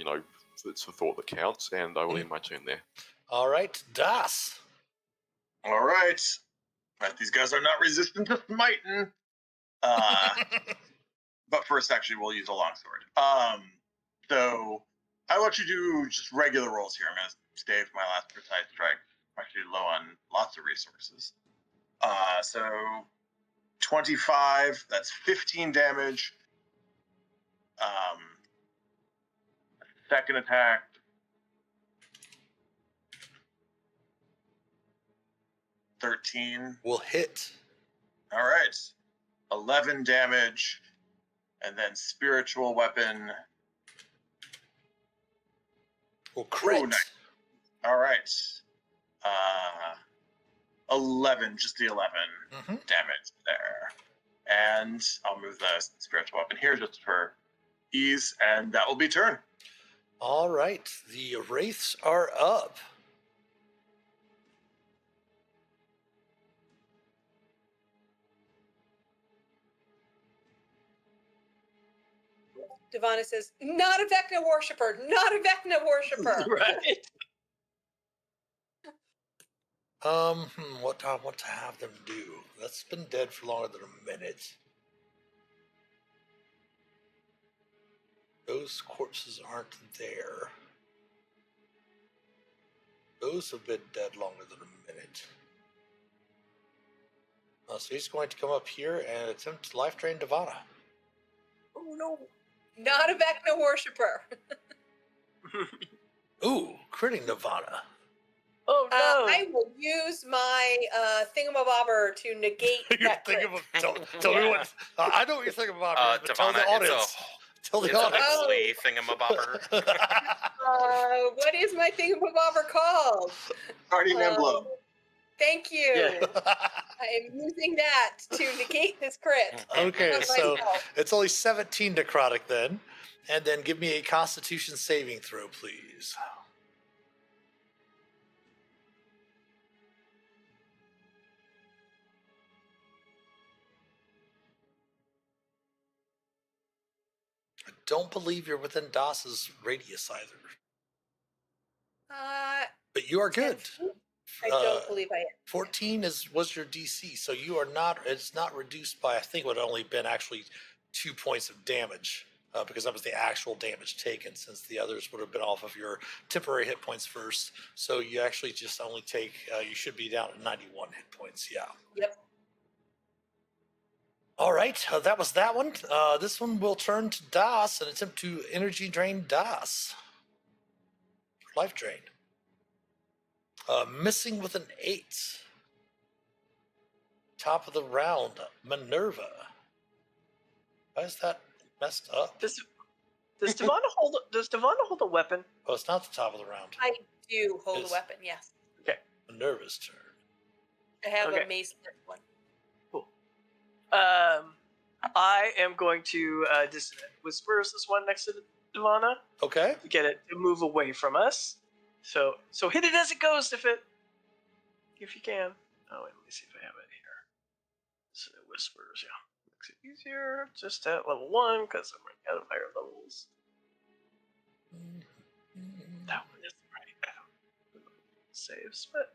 it's the thought that counts, and I will end my turn there. All right, Das. All right. These guys are not resistant to smiting. But first, actually, we'll use a longsword. So I want you to do just regular rolls here. I'm going to save my last precise strike. I'm actually low on lots of resources. So 25, that's 15 damage. Second attack. $13 will hit. All right. 11 damage. And then spiritual weapon will crit. Ooh, nice. All right. 11, just the 11 damage there. And I'll move the spiritual weapon here just for ease, and that will be turn. All right. The wraiths are up. Devana says, not a Vecna worshiper, not a Vecna worshiper. Right. What I want to have them do? That's been dead for longer than a minute. Those corpses aren't there. Those have been dead longer than a minute. So he's going to come up here and attempt to life drain Devana. Oh no. Not a Vecna worshiper. Ooh, critting Devana. Oh no! I will use my thingamabobber to negate You're that crit. thinking about, tell me what. I know what you're thinking about. But tell the Devana, audience. totally It's honest. Honestly, thingamabobber. What is my thingamabobber called? Guardian Emblem. Thank you. Yeah. I'm using that to negate this crit. Okay, of so myself. it's only 17 necrotic then. And then give me a Constitution saving throw, please. I don't believe you're within DOS's radius either. But you are 10 good. feet? I don't believe I am. 14 was your DC, so you are not. It's not reduced by. I think it would have only been actually 2 points of damage because that was the actual damage taken. Since the others would have been off of your temporary hit points first, so you actually just only take. You should be down at 91 hit points. Yeah. Yep. All right, that was that one. This one will turn to Das and attempt to energy drain Das. Life drain. Missing with an 8. Top of the round, Minerva. Why is that messed up? Does Devon hold a weapon? Oh, it's not the top of the round. I do hold Yes. a weapon, yes. Minerva's turn. I have Okay. a mace one. Cool. I am going to dissonant whispers this one next to Devana Okay. to get it to move away from us. So hit it as it goes if you can. Oh, wait, let me see if I have it here. Dissonant whispers, yeah. Makes it easier. Just at level 1 because I'm running out of higher levels. That one isn't right. I don't know saves, but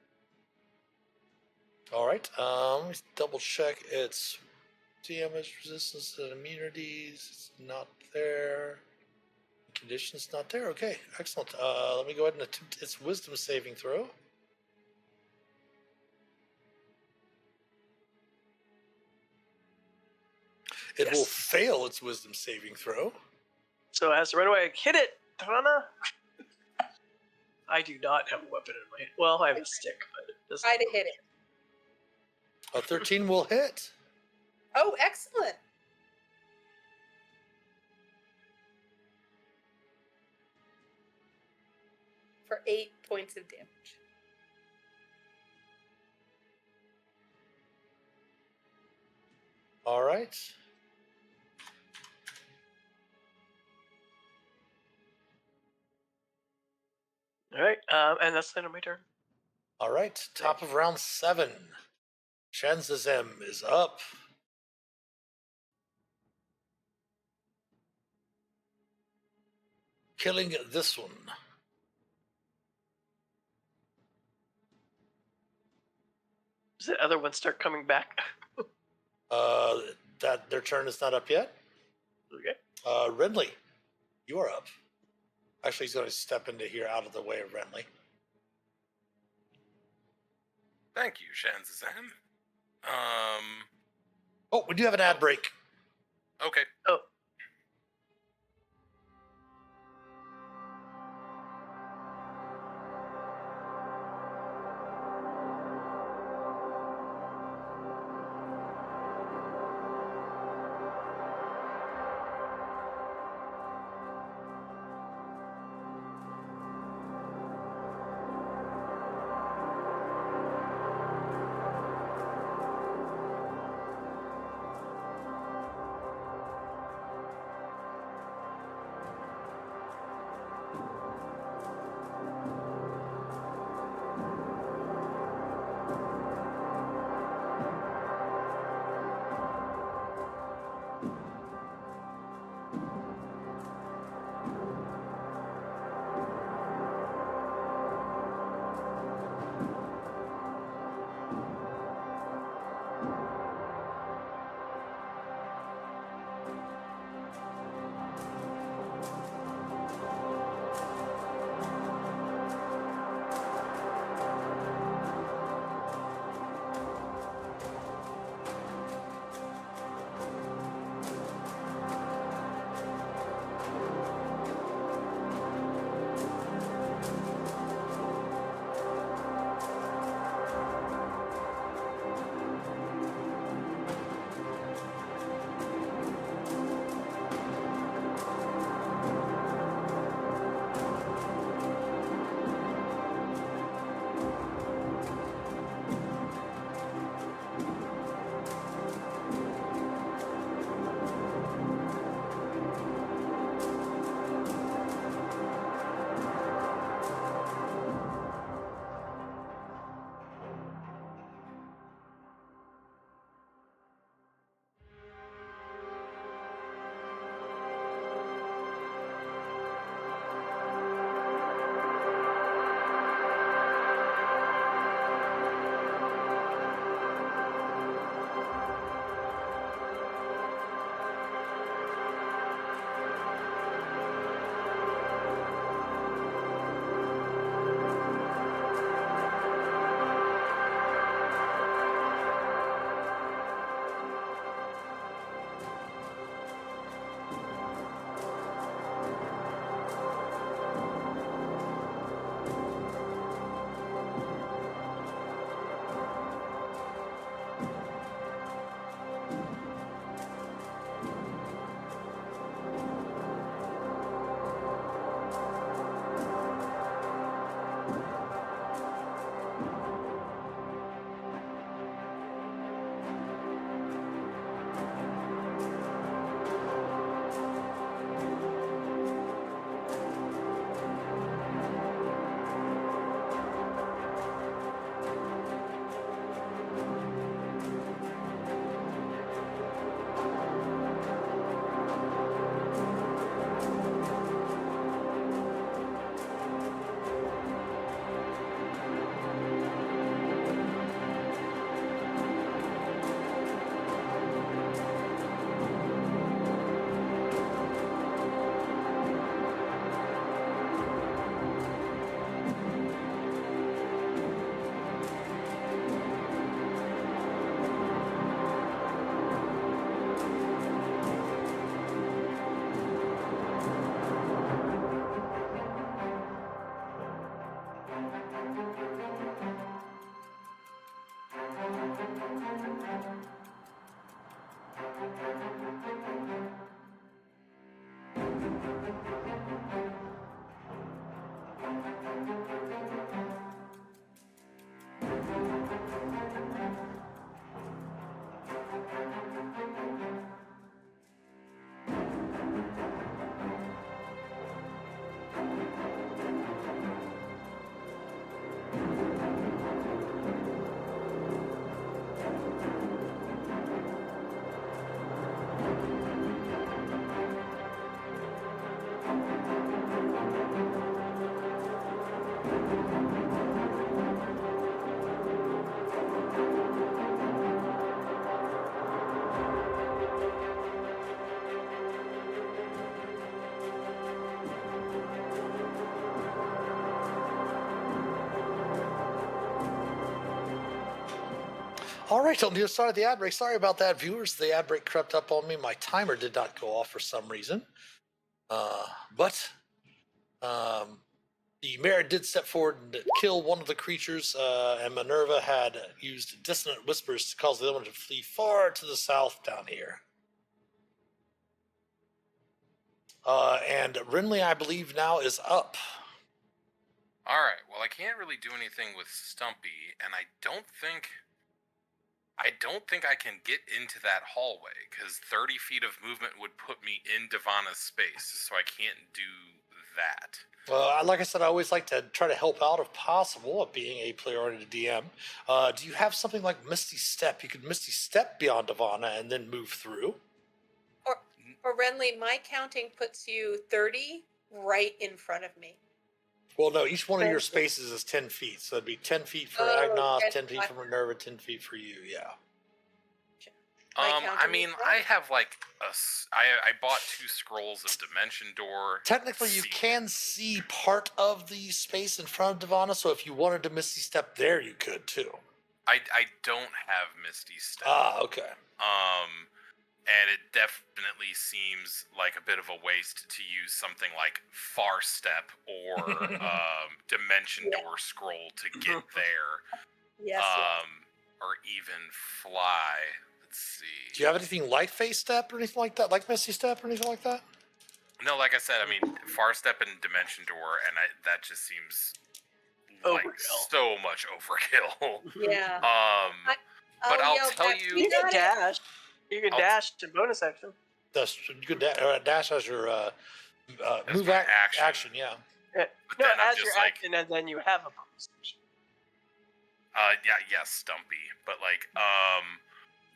All right. Let me double check. It's damage, resistance, and immunities. It's not there. Conditions not there. Okay, excellent. Let me go ahead and attempt its wisdom saving throw. It will fail its wisdom saving throw. so it has to run away. Hit it, Devana. I do not have a weapon in my hand. Well, I have a stick, but it doesn't. Try to hit it. A 13 will hit. Oh, excellent. For 8 points of damage. All right. All right, and that's the end of my turn. All right. Top of round 7. Shenzazem is up. Killing this one. Does the other one start coming back? That their turn is not up yet. Okay. Renly, you are up. Actually, he's going to step into here out of the way of Renly. Thank you, Shanzazan. Oh, we do have an ad break. Okay. Oh. All right, on the other side of the ad break. Sorry about that, viewers. The ad break crept up on me. My timer did not go off for some reason. But the mayor did step forward and kill one of the creatures, and Minerva had used dissonant whispers to cause the other one to flee far to the south down here. And Rinley, I believe, now is up. All right. Well, I can't really do anything with Stumpy, and I don't think I can get into that hallway because 30 feet of movement would put me in Divana's space, so I can't do that. Like I said, I always like to try to help out if possible, being a player and a DM. Do you have something like Misty Step? You could Misty Step beyond Divana and then move through. Or Renly, my counting puts you 30 right in front of me. Well, no, each one of your spaces is 10 feet. So it'd be 10 feet for Agnoth, 10 feet for Minerva, 10 feet for you, yeah. I mean, I have like I bought 2 scrolls of Dimension Door. Technically, you can see part of the space in front of Divana, so if you wanted to Misty Step there, you could too. I don't have Misty Step. Ah, okay. And it definitely seems like a bit of a waste to use something like Far Step or Dimension Door scroll to get there. Yes. Or even fly. Let's see. Do you have anything like Face Step or anything like that? Like Misty Step or anything like that? No, like I said, I mean, Far Step and Dimension Door, and that just seems like so much overkill. Yeah. But I'll tell you. You can dash. You can dash to bonus action. You could dash as your move action, yeah. No, as your action, and then you have a bonus action. Yes, Stumpy. But like,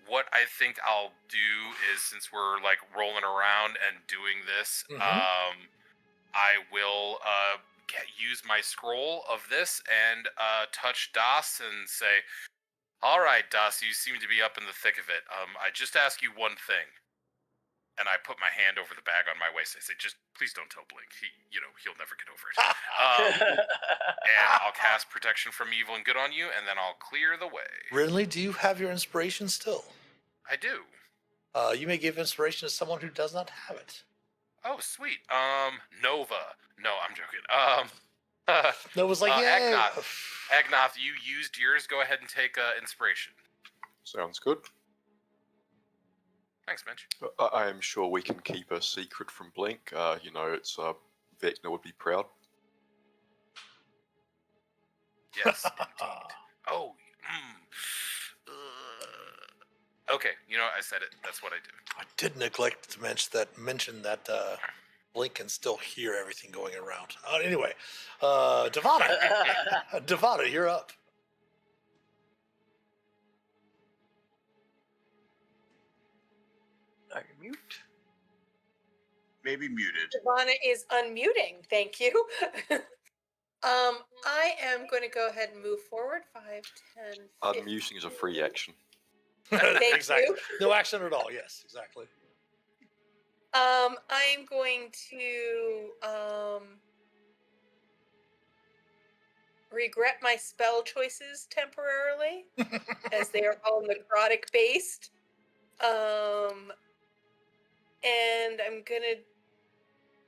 what I think I'll do is, since we're like rolling around and doing this, I will use my scroll of this and touch Das and say, "All right, Das, you seem to be up in the thick of it. I just ask you one thing." And I put my hand over the bag on my waist. I say, "Just please don't tell Blink. He'll never get over it." And I'll cast Protection from Evil and Good on you, and then I'll clear the way. Rinley, do you have your inspiration still? I do. You may give inspiration to someone who does not have it. Oh, sweet. Nova. No, I'm joking. Nova's like, yeah. Agnoth, you used yours. Go ahead and take inspiration. Sounds good. Thanks, Mitch. I am sure we can keep a secret from Blink. It's Vecna would be proud. Yes, indeed. Oh. Okay, I said it. That's what I do. I did neglect to mention that Blink can still hear everything going around. Anyway, Devana. Devana, you're up. Are you mute? Maybe muted. Devana is unmuting. Thank you. I am going to go ahead and move forward 5, 10, 15. Unmuting is a free action. Thank Exactly. you. No action at all. Yes, exactly. I'm going to regret my spell choices temporarily, as they are all necrotic based. And I'm gonna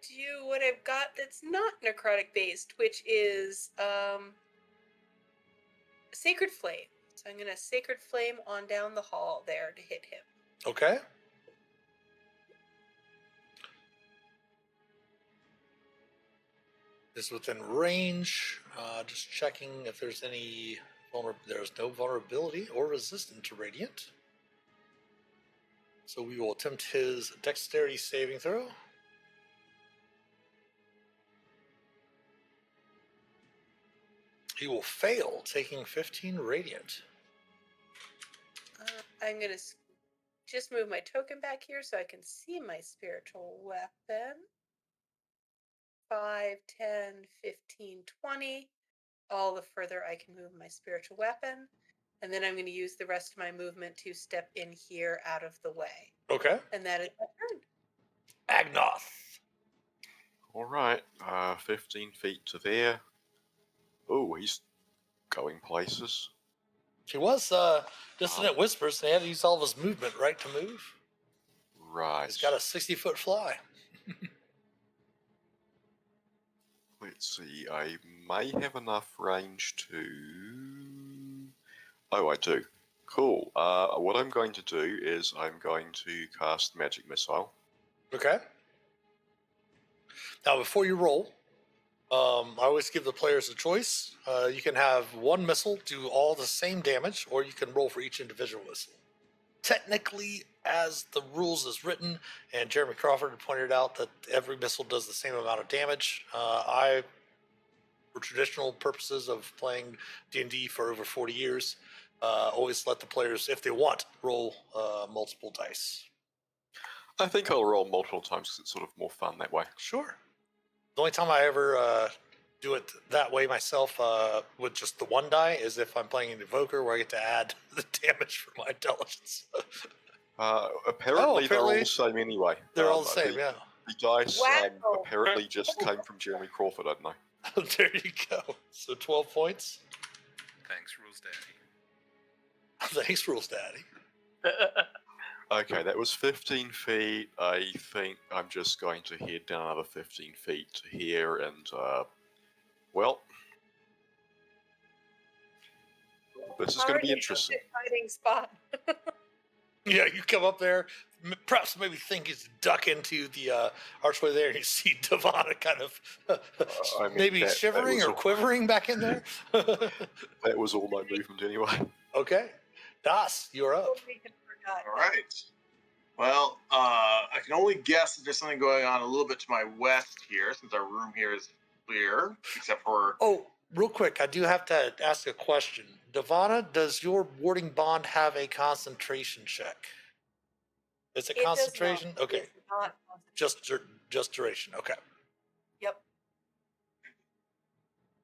do what I've got that's not necrotic based, which is Sacred Flame. So I'm gonna Sacred Flame on down the hall there to hit him. Okay. Is within range. Just checking if there's any there's no vulnerability or resistance to radiant. So we will attempt his dexterity saving throw. He will fail, taking 15 radiant. I'm gonna just move my token back here so I can see my spiritual weapon. 5, 10, 15, 20. All the further I can move my spiritual weapon. And then I'm going to use the rest of my movement to step in here out of the way. Okay. And that is my turn. Agnoth. All right, 15 feet to there. Oh, he's going places. He was dissonant whispers, and he had to use all of his movement, right, to move. Right. He's got a 60-foot fly. Let's see, I may have enough range to... Oh, I do. Cool. What I'm going to do is I'm going to cast Magic Missile. Okay. Now, before you roll, I always give the players a choice. You can have one missile do all the same damage, or you can roll for each individual missile. Technically, as the rules is written, and Jeremy Crawford had pointed out that every missile does the same amount of damage. I, for traditional purposes of playing D&D for over 40 years, always let the players, if they want, roll multiple dice. I think I'll roll multiple times because it's sort of more fun that way. Sure. The only time I ever do it that way myself with just the one die is if I'm playing an evoker where I get to add the damage for my intelligence. Apparently they're all the same anyway. They're all the same, yeah. The dice Wow. apparently just came from Jeremy Crawford, I don't know. There you go. So 12 points. Thanks, Rules Daddy. Thanks, Rules Daddy. Okay, that was 15 feet. I think I'm just going to head down another 15 feet to here and, well, this is going to be interesting. Hiding spot. Yeah, you come up there, perhaps maybe think he's duck into the archway there, and you see Devana kind of I mean, maybe that shivering was or all- quivering back in there. That was all my movement anyway. Okay. Das, you're up. All right. Well, I can only guess that there's something going on a little bit to my west here, since our room here is clear, except for... Oh, real quick, I do have to ask a question. Devana, does your warding bond have a concentration check? Is it concentration? Does not. Okay. It's not concentration. Just duration. Okay. Yep.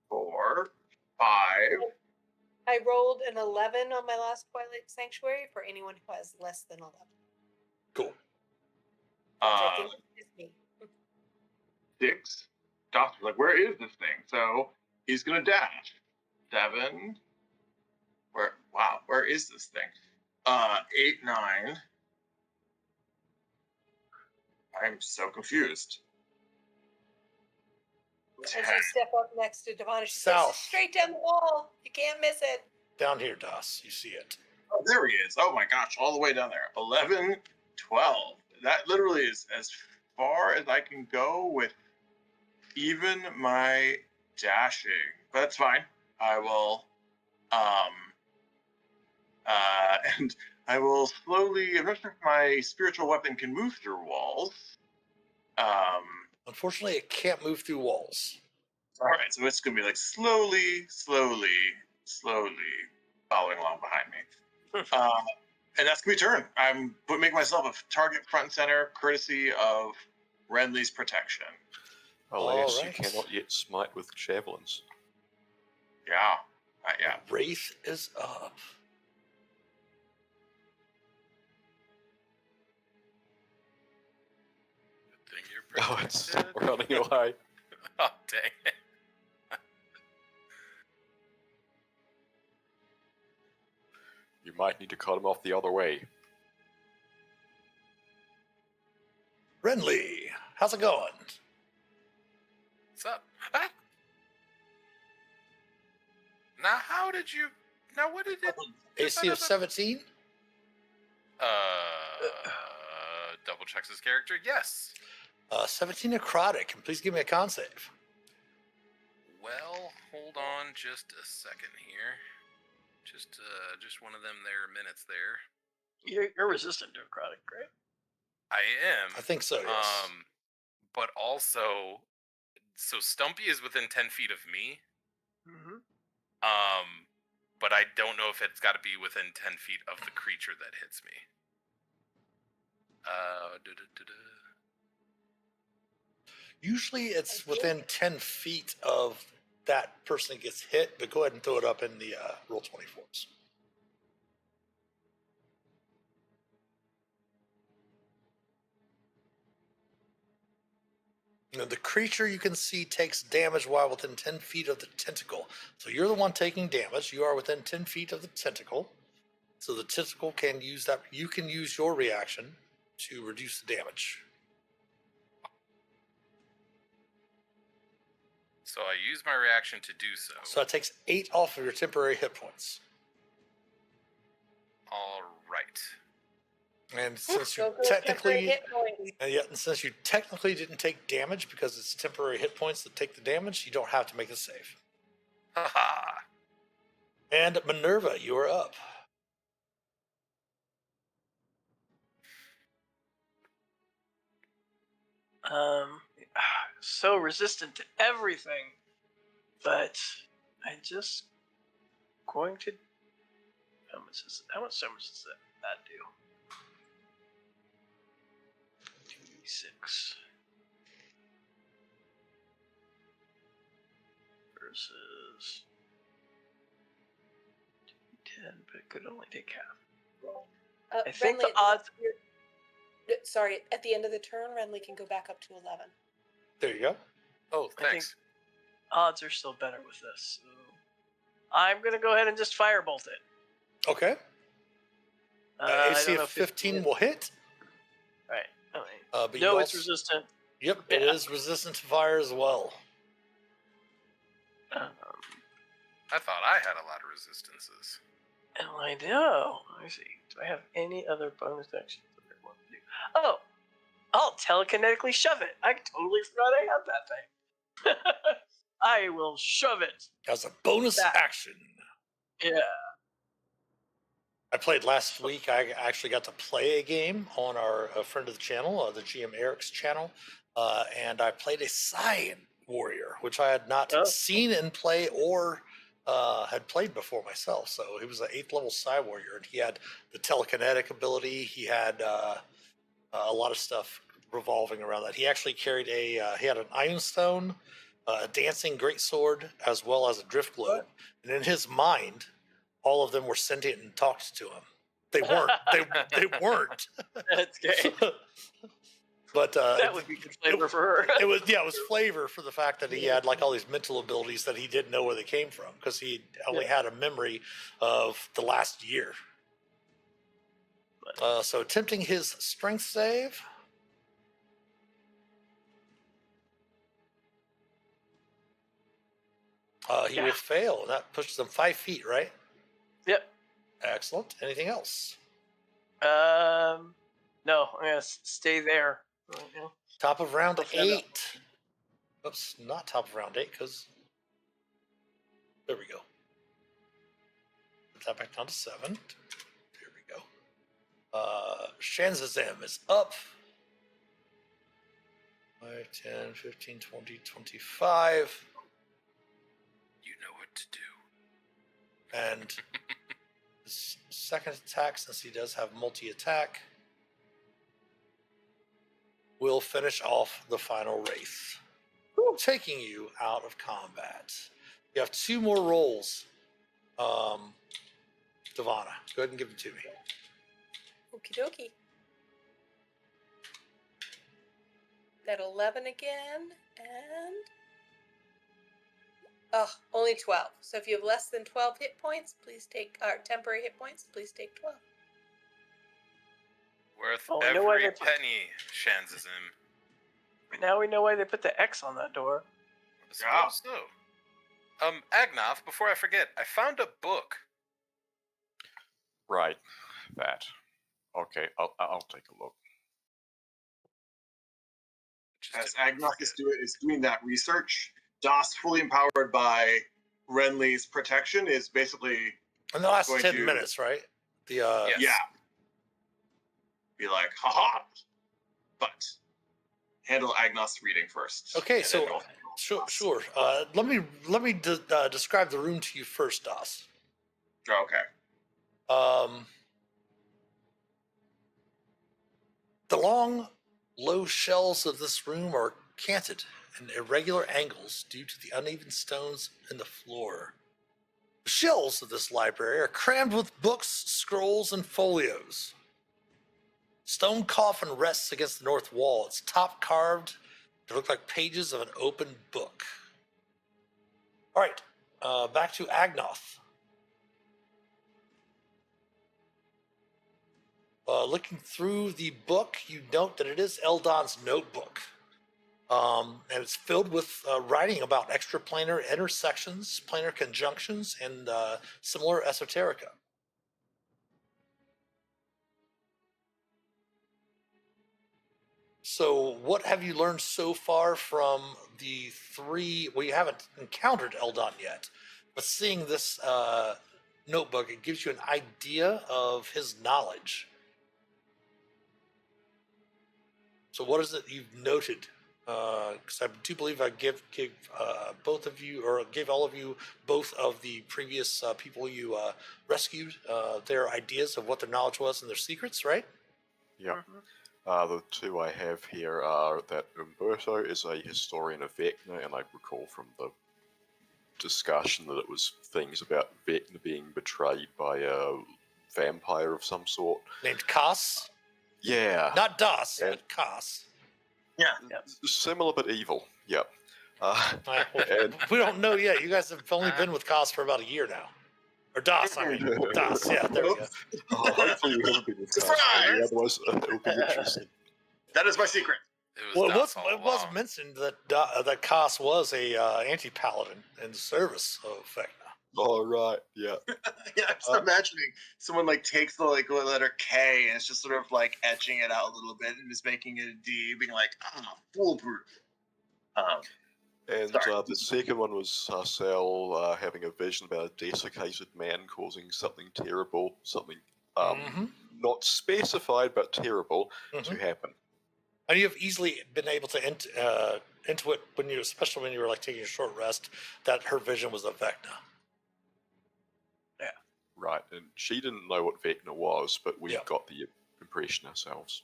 4, 5. I rolled an 11 on my last Twilight Sanctuary for anyone who has less than 11. Cool. Which I think is me. 6. Doctor's like, where is this thing? So he's gonna dash. 7. Where is this thing? 8, 9. I'm so confused. As you step up next to Devon, she South. says, straight down the wall. You can't miss it. Down here, Das. You see it. Oh, there he is. Oh my gosh, all the way down there. 11, 12. That literally is as far as I can go with even my dashing. But that's fine. I will, and I will slowly, I'm not sure if my spiritual weapon can move through walls. Unfortunately, it can't move through walls. All right, so it's going to be like slowly following along behind me. And that's going to be turn. I'm making myself a target front and center, courtesy of Renly's protection. Alas, Alright. you cannot yet smite with javelins. Yeah, not yet. Wraith is up. Good thing you're Oh, it's protected. running away. Oh, dang it. You might need to cut him off the other way. Renly, how's it going? What's up? Ah! Now, how did you... Now, what did it... AC of 17? Double checks his character. Yes. 17 necrotic, and please give me a con save. Well, hold on just a second here. Just one of them there minutes there. You're resistant to necrotic, right? I am. I think so, yes. But also, so Stumpy is within 10 feet of me. Mm-hmm. But I don't know if it's got to be within 10 feet of the creature that hits me. Usually it's I within 10 feet of that person that gets hit, but go ahead and throw it up in the roll 24s. Now, the creature you can see takes damage while within 10 feet of the tentacle. So you're the one taking damage. You are within 10 feet of the tentacle. So the tentacle can use that. You can use your reaction to reduce the damage. So I use my reaction to do so. So that takes 8 off of your temporary hit points. All right. And since you Go for temporary technically, hit points. and since you technically didn't take damage because it's temporary hit points that take the damage, you don't have to make a save. Haha. And Minerva, you are up. So resistant to everything, but I just going to. How much damage does that do? 2d6 versus 2d10, but it could only take half. I think the Renly, odds. Sorry, at the end of the turn, Renly can go back up to 11. There you go. Oh, I think thanks. odds are still better with this. So I'm gonna go ahead and just firebolt it. Okay. I AC don't know of if it- 15 will hit. Right. Okay. But No, you it's also- resistant. Yep, it Yeah. is resistant to fire as well. I thought I had a lot of resistances. And I know. Let me see. Do I have any other bonus actions that I want to do? Oh, I'll telekinetically shove it. I totally forgot I had that thing. I will shove it. As a bonus That- action. Yeah. I played last week. I actually got to play a game on our friend of the channel, the GM Eric's channel, and I played a Scion warrior, which I had not Oh. seen in play or had played before myself. So he was an 8th level Psi warrior, and he had the telekinetic ability. He had a lot of stuff revolving around that. He actually carried he had an Iron Stone, a dancing greatsword, as well as a drift globe. And in his mind, all of them were sentient and talked to him. They weren't. They weren't. That's great. But That would be good flavor for her. it was flavor for the fact that he had like all these mental abilities that he didn't know where they came from because he only had a memory of the last year. So attempting his strength save. He will fail. That pushes him 5 feet, right? Yep. Excellent. Anything else? No, I'm gonna stay there. Top of round Look that up. 8. Oops, not top of round 8 because there we go. Put that back down to 7. There we go. Shanzazam is up. 5, 10, 15, 20, 25. You know what to do. And his second attack, since he does have multi-attack, will finish off the final wraith, taking you out of combat. You have 2 more rolls. Devana, go ahead and give them to me. Okie dokie. That 11 again, and only 12. So if you have less than 12 hit points, please take temporary hit points. Please take 12. Worth I know why every they put- penny, Shanzazim. Now we know why they put the X on that door. I suppose so. Agnoth, before I forget, I found a book. Right. That. Okay, I'll take a look. Just As didn't Agnoth forget. is doing that research, DOS, fully empowered by Renly's protection, is basically In the last Going 10 to- minutes, right? The Yes. yeah, be like, haha. But handle Agnoth's reading first. Okay, and so then go- sure. Let me describe the room to you first, Das. Okay. The long, low shelves of this room are canted in irregular angles due to the uneven stones in the floor. The shelves of this library are crammed with books, scrolls, and folios. Stone coffin rests against the north wall, its top carved to look like pages of an open book. All right, back to Agnoth. Looking through the book, you note that it is Eldon's notebook. And it's filled with writing about extraplanar intersections, planar conjunctions, and similar esoterica. So what have you learned so far from the three? Well, you haven't encountered Eldon yet, but seeing this notebook, it gives you an idea of his knowledge. So what is it you've noted? Because I do believe I gave both of you, or gave all of you, both of the previous people you rescued, their ideas of what their knowledge was and their secrets, right? Yeah. The two I have here are that Umberto is a historian of Vecna, and I recall from the discussion that it was things about Vecna being betrayed by a vampire of some sort. Named Kass. Yeah. Not Das, but Kass. Yeah. Similar but evil. Yep. And we don't know yet. You guys have only been with Kass for about a year now. Or Das, I mean. Das, yeah, there we go. Hopefully we haven't been with Kass, Surprise! otherwise it'll be interesting. That is my secret. Well, it Das was, all it was along. mentioned that Kass was a anti-paladin in the service of Vecna. Oh, right, yeah. Yeah, I'm just imagining someone like takes the like letter K and it's just sort of like etching it out a little bit and just making it a D, being like, foolproof. And Sorry. the second one was Sal having a vision about a desiccated man causing something terrible, something not specified but terrible to happen. And you have easily been able to intuit when you, especially when you were like taking a short rest, that her vision was of Vecna. Right, and she didn't know what Vecna was, but we Yeah. got the impression ourselves.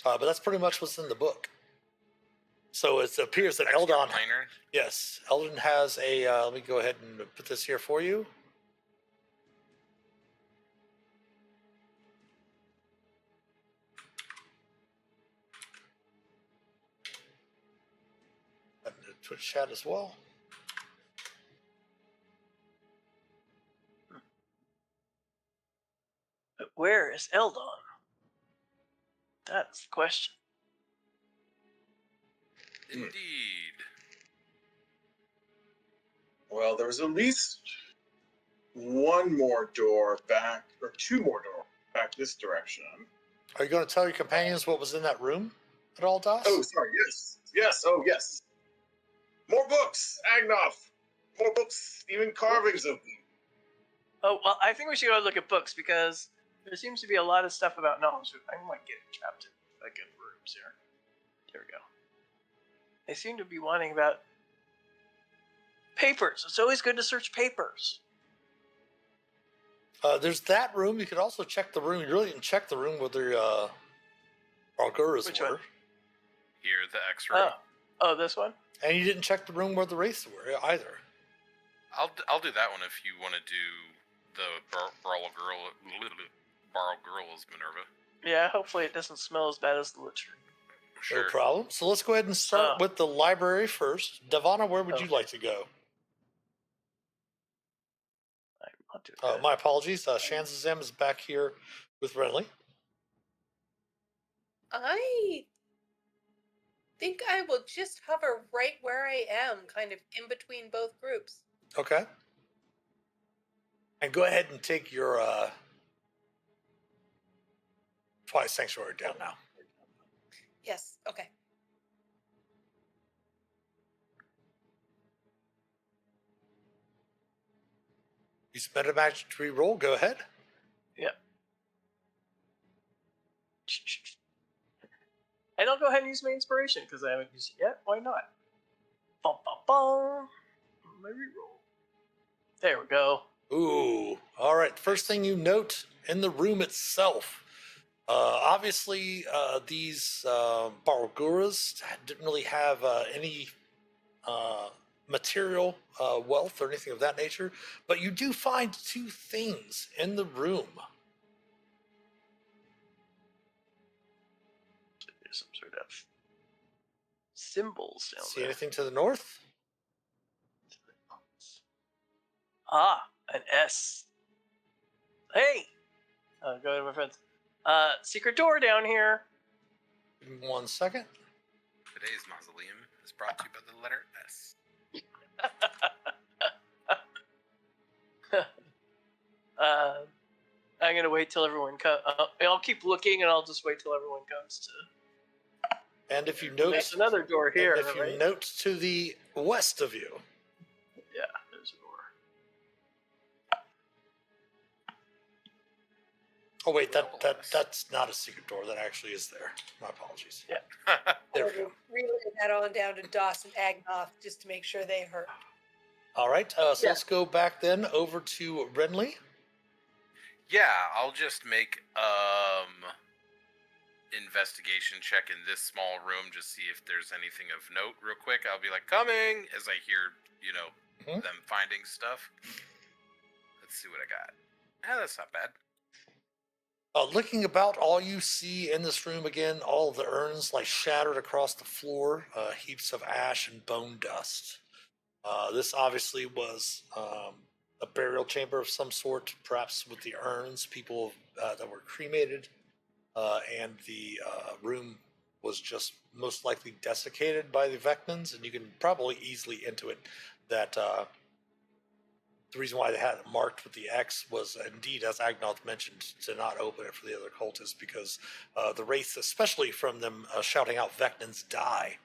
But that's pretty much what's in the book. So it appears that Eldon, Extraplanar? yes, Eldon has a. Let me go ahead and put this here for you. And the Twitch chat as well. But where is Eldon? That's the question. Indeed. Well, there was at least one more door back, or two more doors back this direction. Are you going to tell your companions what was in that room at all, Das? Oh, sorry. Yes. Yes. Oh, yes. More books, Agnoth. More books, even carvings of them. Oh, well, I think we should go look at books because there seems to be a lot of stuff about knowledge. I'm like getting trapped in like in rooms here. There we go. They seem to be wanting about papers. It's always good to search papers. There's that room. You could also check the room. You really didn't check the room where the Arguras Which were. one? Here, the X ray. Oh, this one? And you didn't check the room where the wraiths were either. I'll do that one if you want to do the Barl Girl as Minerva. Yeah, hopefully it doesn't smell as bad as the litter. Sure. No problem. So let's go ahead and start with the library first. Devana, where would you like to go? I'll do that. My apologies. Shanzazem is back here with Renly. I think I will just hover right where I am, kind of in between both groups. Okay. And go ahead and take your Twilight Sanctuary down now. Yes, okay. Use meta magic to re-roll. Go ahead. Yeah. And I'll go ahead and use my inspiration because I haven't used it yet. Why not? Bum, bum, bum. My reroll. There we go. Ooh. All right. First thing you note in the room itself, Obviously, these Barguras didn't really have any material wealth or anything of that nature, but you do find two things in the room. There's some sort of symbols down See there. anything to the north? Ah, an S. Hey! Go ahead, my friends. Secret door down here. Give me 1 second. Today's mausoleum is brought to you by the letter S. I'm gonna wait till everyone comes. I'll keep looking, and I'll just wait till everyone comes to. And if you note, There's another door here, and if you right? note to the west of you, Yeah, there's a door. oh wait, that's not a secret door. That actually is there. My apologies. Yeah. There I we go. will relay that on down to Doss and Agnoth just to make sure they heard. All right, so Yeah. let's go back then over to Renly. Yeah, I'll just make investigation check in this small room, just see if there's anything of note real quick. I'll be like, coming, as I hear, Mhm. them finding stuff. Let's see what I got. That's not bad. Looking about, all you see in this room again, all of the urns like shattered across the floor, heaps of ash and bone dust. This obviously was a burial chamber of some sort, perhaps with the urns, people that were cremated, and the room was just most likely desiccated by the Vecnans, and you can probably easily intuit that the reason why they had it marked with the X was indeed, as Agnoth mentioned, to not open it for the other cultists, because the wraiths, especially from them shouting out Vecnans die,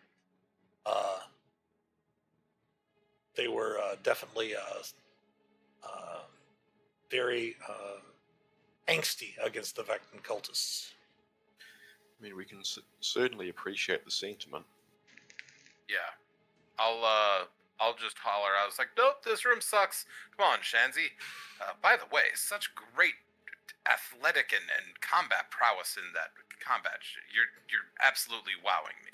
they were definitely very angsty against the Vecnan cultists. I mean, we can certainly appreciate the sentiment. Yeah. I'll just holler. I was like, nope, this room sucks. Come on, Shanzi. By the way, such great athletic and combat prowess in that combat. You're absolutely wowing me.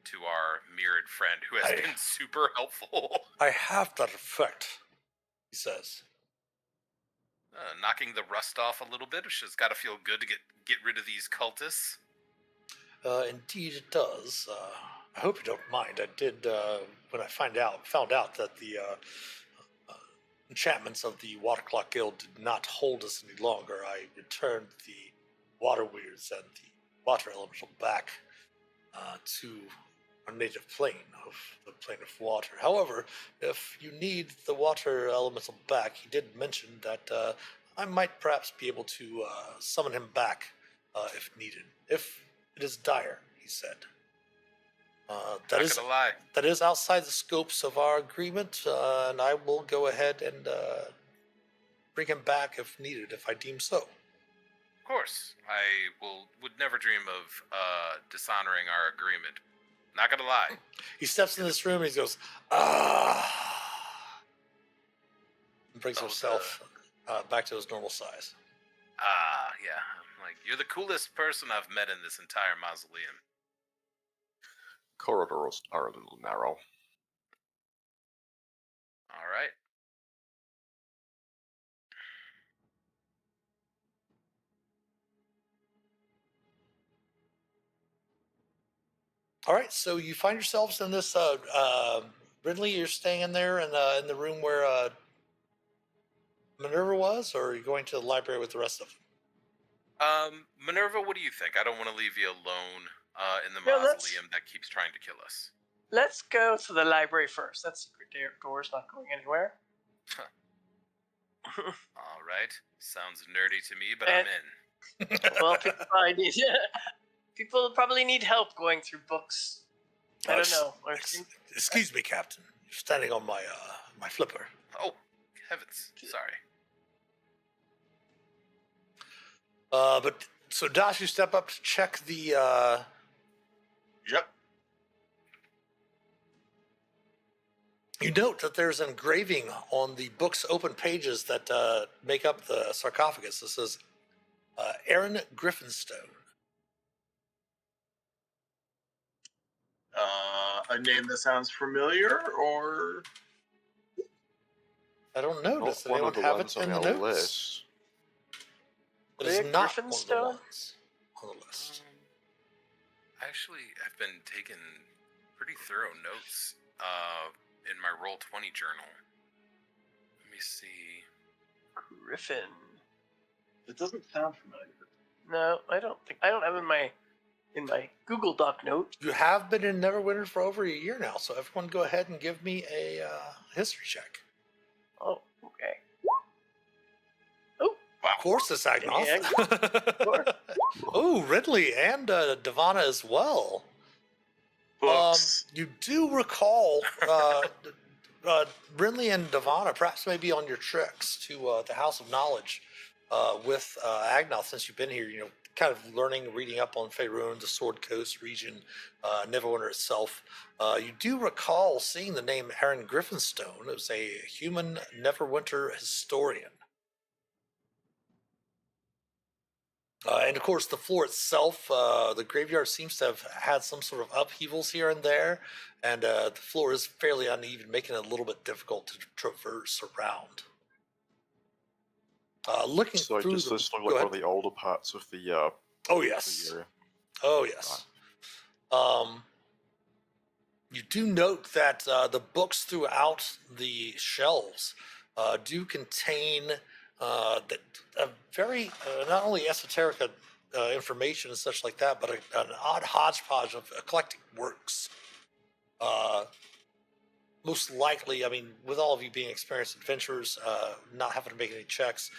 To our mirrored friend who has been super helpful. I have that effect, he says. Knocking the rust off a little bit, which has got to feel good to get rid of these cultists. Indeed, it does. I hope you don't mind. I did when I found out that the enchantments of the Water Clock Guild did not hold us any longer. I returned the water weirds and the water elemental back to our native plane of the plane of water. However, if you need the water elemental back, he did mention that I might perhaps be able to summon him back if needed. If it is dire, he said. Not gonna lie. That is outside the scopes of our agreement, and I will go ahead and bring him back if needed, if I deem so. Of course, I would never dream of dishonoring our agreement. Not gonna lie. He steps in this room and he goes, ah, and brings himself back to his normal size. Yeah. I'm like, you're the coolest person I've met in this entire mausoleum. Corridors are a little narrow. All right. All right, so you find yourselves in this. Ridley, you're staying in there in the room where Minerva was, or are you going to the library with the rest of them? Minerva, what do you think? I don't want to leave you alone in the Yeah, mausoleum that keeps trying to kill us. Let's go to the library first. That secret door's not going anywhere. All right. Sounds nerdy to me, but I'm in. Well, people probably people probably need help going through books. I don't know. Excuse me, Captain. You're standing on my my flipper. Oh, heavens. Sorry. But so Dash, you step up to check the. Yep. You note that there's an engraving on the book's open pages that make up the sarcophagus. This says, Aaron Griffinstone. A name that sounds familiar, or I don't know. Not Does one anyone of the have ones it in on the our notes? list. It is Greg not one of the Griffinstone? ones on the list. Actually, I've been taking pretty thorough notes in my Roll20 journal. Let me see. Griffin. it doesn't sound familiar. No, I don't have it in my Google Doc note. You have been in Neverwinter for over a year now, so everyone go ahead and give me a history check. Oh, okay. Of course, it's Agnoth. Sure. Oh, Ridley and Devana as well. Books. You do recall Ridley and Devana perhaps maybe on your treks to the House of Knowledge with Agnoth since you've been here, kind of learning, reading up on Faerun, the Sword Coast region, Neverwinter itself. You do recall seeing the name Aaron Griffinstone. It was a human Neverwinter historian. And of course, the floor itself, the graveyard seems to have had some sort of upheavals here and there, and the floor is fairly uneven, making it a little bit difficult to traverse around. Looking So through does this look like one of the older parts of the Oh yes. the area? Oh yes. You do note that the books throughout the shelves do contain a very not only esoteric information and such like that, but an odd hodgepodge of eclectic works. Most likely, I mean, with all of you being experienced adventurers, not having to make any checks,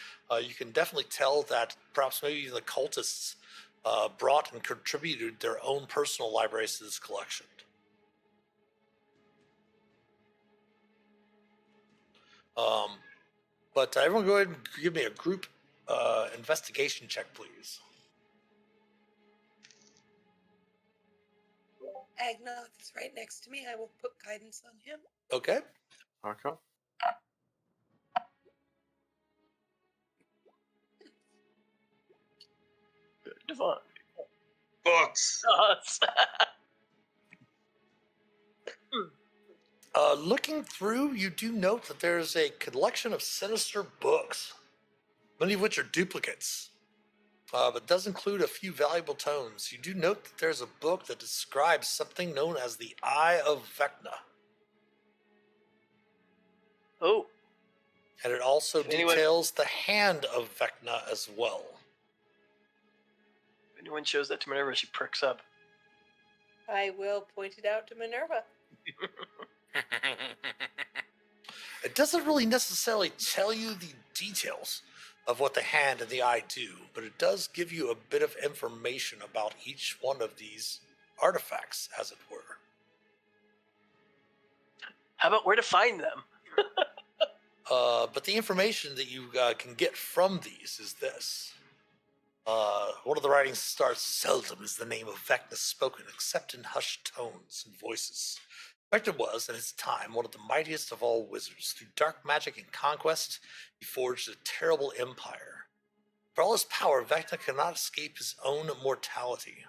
you can definitely tell that perhaps maybe even the cultists brought and contributed their own personal libraries to this collection. But everyone go ahead and give me a group investigation check, please. Agnoth is right next to me. I will put guidance on him. Okay. Okay. Devon. Books. Looking through, you do note that there's a collection of sinister books, many of which are duplicates, but does include a few valuable tomes. You do note that there's a book that describes something known as the Eye of Vecna. Oh. And it also If anyone- details the Hand of Vecna as well. If anyone shows that to Minerva, she perks up. I will point it out to Minerva. It doesn't really necessarily tell you the details of what the hand and the eye do, but it does give you a bit of information about each one of these artifacts, as it were. How about where to find them? But the information that you can get from these is this. One of the writings starts, "Seldom is the name of Vecna spoken except in hushed tones and voices. Vecna was, in his time, one of the mightiest of all wizards. Through dark magic and conquest, he forged a terrible empire. For all his power, Vecna could not escape his own mortality.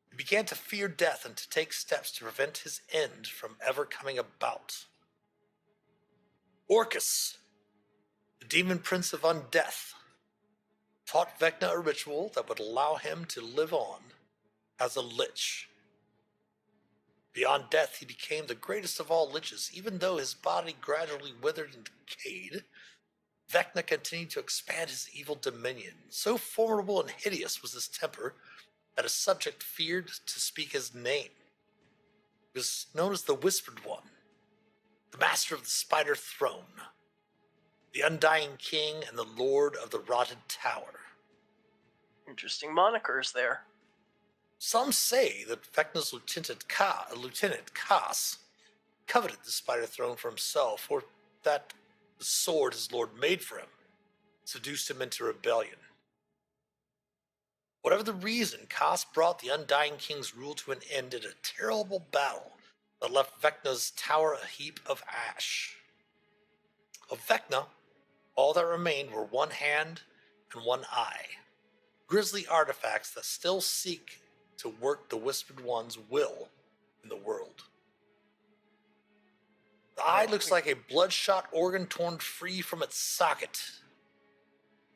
He began to fear death and to take steps to prevent his end from ever coming about. Orcus, the demon prince of undeath, taught Vecna a ritual that would allow him to live on as a lich. Beyond death, he became the greatest of all liches. Even though his body gradually withered and decayed, Vecna continued to expand his evil dominion. So formidable and hideous was his temper that his subject feared to speak his name. He was known as the Whispered One, the master of the Spider Throne, the Undying King, and the Lord of the Rotted Tower. Interesting monikers there. Some say that Vecna's Lieutenant Kas coveted the Spider Throne for himself, or that the sword his lord made for him seduced him into rebellion. Whatever the reason, Kas brought the Undying King's rule to an end in a terrible battle that left Vecna's tower a heap of ash. Of Vecna, all that remained were one hand and one eye. grisly artifacts that still seek to work the Whispered One's will in the world. The eye looks like a bloodshot organ torn free from its socket.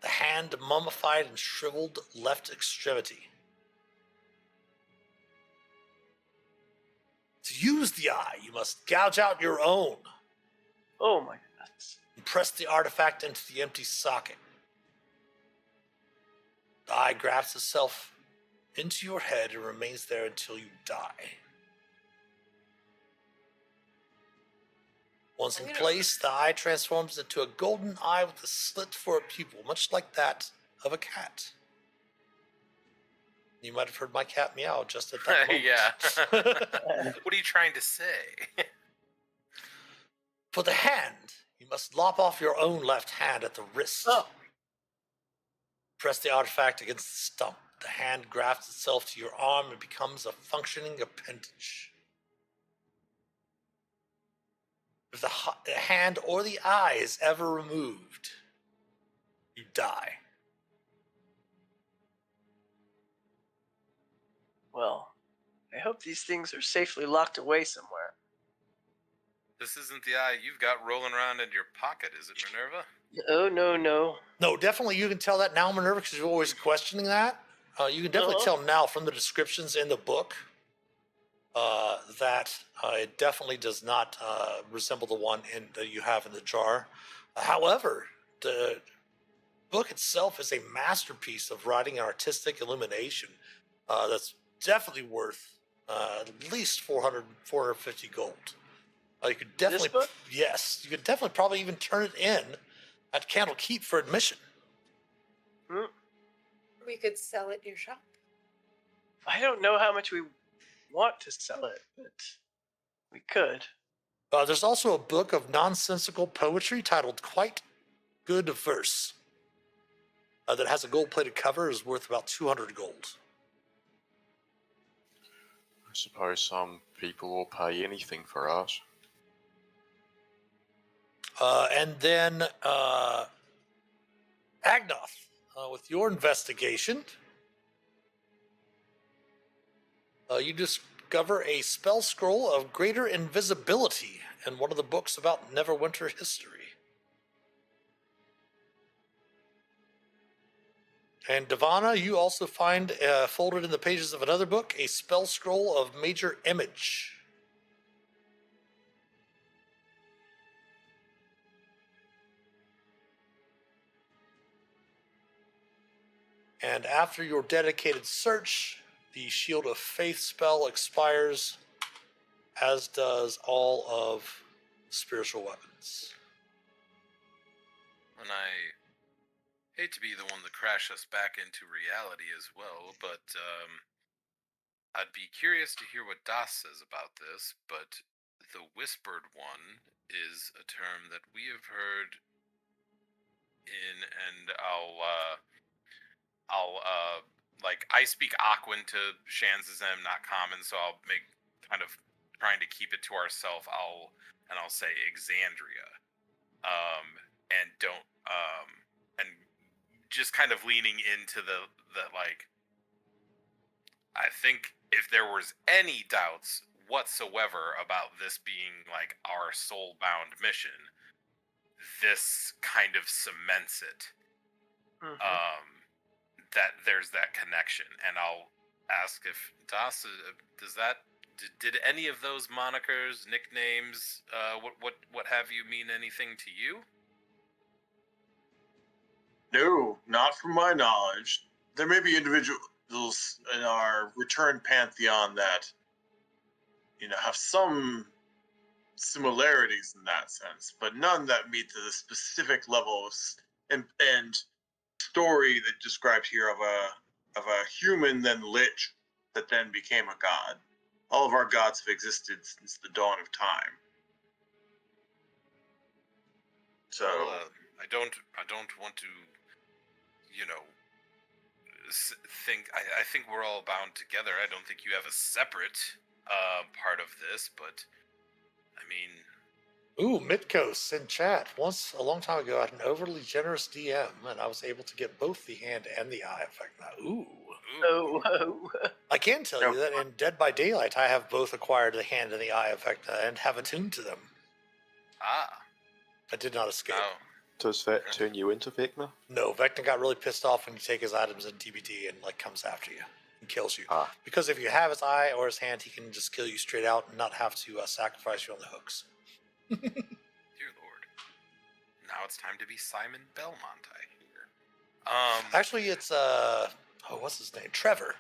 The hand mummified and shriveled left extremity. To use the eye, you must gouge out your own Oh my goodness. and press the artifact into the empty socket. The eye grafts itself into your head and remains there until you die. Once in place, the eye transforms into a golden eye with a slit for a pupil, much like that of a cat. You might have heard my cat meow just at that moment. Yeah. What are you trying to say? For the hand, you must lop off your own left hand at the wrist. Oh. Press the artifact against the stump. The hand grafts itself to your arm and becomes a functioning appendage. If the hand or the eye is ever removed, you die. Well, I hope these things are safely locked away somewhere. This isn't the eye you've got rolling around in your pocket, is it, Minerva? Oh, no. No, definitely you can tell that now, Minerva, because you're always questioning that. You can definitely tell now from the descriptions in the book that it definitely does not resemble the one that you have in the jar. However, the book itself is a masterpiece of writing and artistic illumination that's definitely worth at least 450 gold. You could definitely, This book? yes, you could definitely probably even turn it in at Candlekeep for admission. We could sell it in your shop. I don't know how much we want to sell it, but we could. There's also a book of nonsensical poetry titled Quite Good Verse that has a gold-plated cover, is worth about 200 gold. I suppose some people will pay anything for us. And then Agnoth, with your investigation, you discover a spell scroll of greater invisibility in one of the books about Neverwinter history. And Devana, you also find folded in the pages of another book a spell scroll of major image. And after your dedicated search, the Shield of Faith spell expires, as does all of spiritual weapons. And I hate to be the one to crash us back into reality as well, but I'd be curious to hear what Das says about this, but the Whispered One is a term that we have heard in, and I speak Aquan to Shanzazem, not common, so I'll make kind of trying to keep it to ourselves. I'll say Exandria, and don't and just kind of leaning into the like. I think if there was any doubts whatsoever about this being like our soul-bound mission, this kind of cements it. That there's that connection, and I'll ask if Das did any of those monikers, nicknames, what have you mean anything to you? No, not from my knowledge. There may be individuals in our return pantheon that, have some similarities in that sense, but none that meet the specific levels and story that described here of a human then lich that then became a god. All of our gods have existed since the dawn of time. So I don't want to, think. I think we're all bound together. I don't think you have a separate part of this, but I mean, Ooh, Midcoast in chat. Once, a long time ago, I had an overly generous DM, and I was able to get both the hand and the eye effect now. Ooh. Oh, oh. I can tell you that in Dead by Daylight, I have both acquired the hand and the eye effect and have attuned to them. Ah. I did not escape. Oh. Does that turn you into Vecna? No, Vecna got really pissed off when you take his items in TBT and like comes after you and kills you. Ah. Because if you have his eye or his hand, he can just kill you straight out and not have to sacrifice you on the hooks. Dear Lord. Now it's time to be Simon Belmont, I hear. Actually, it's what's his name? Trevor.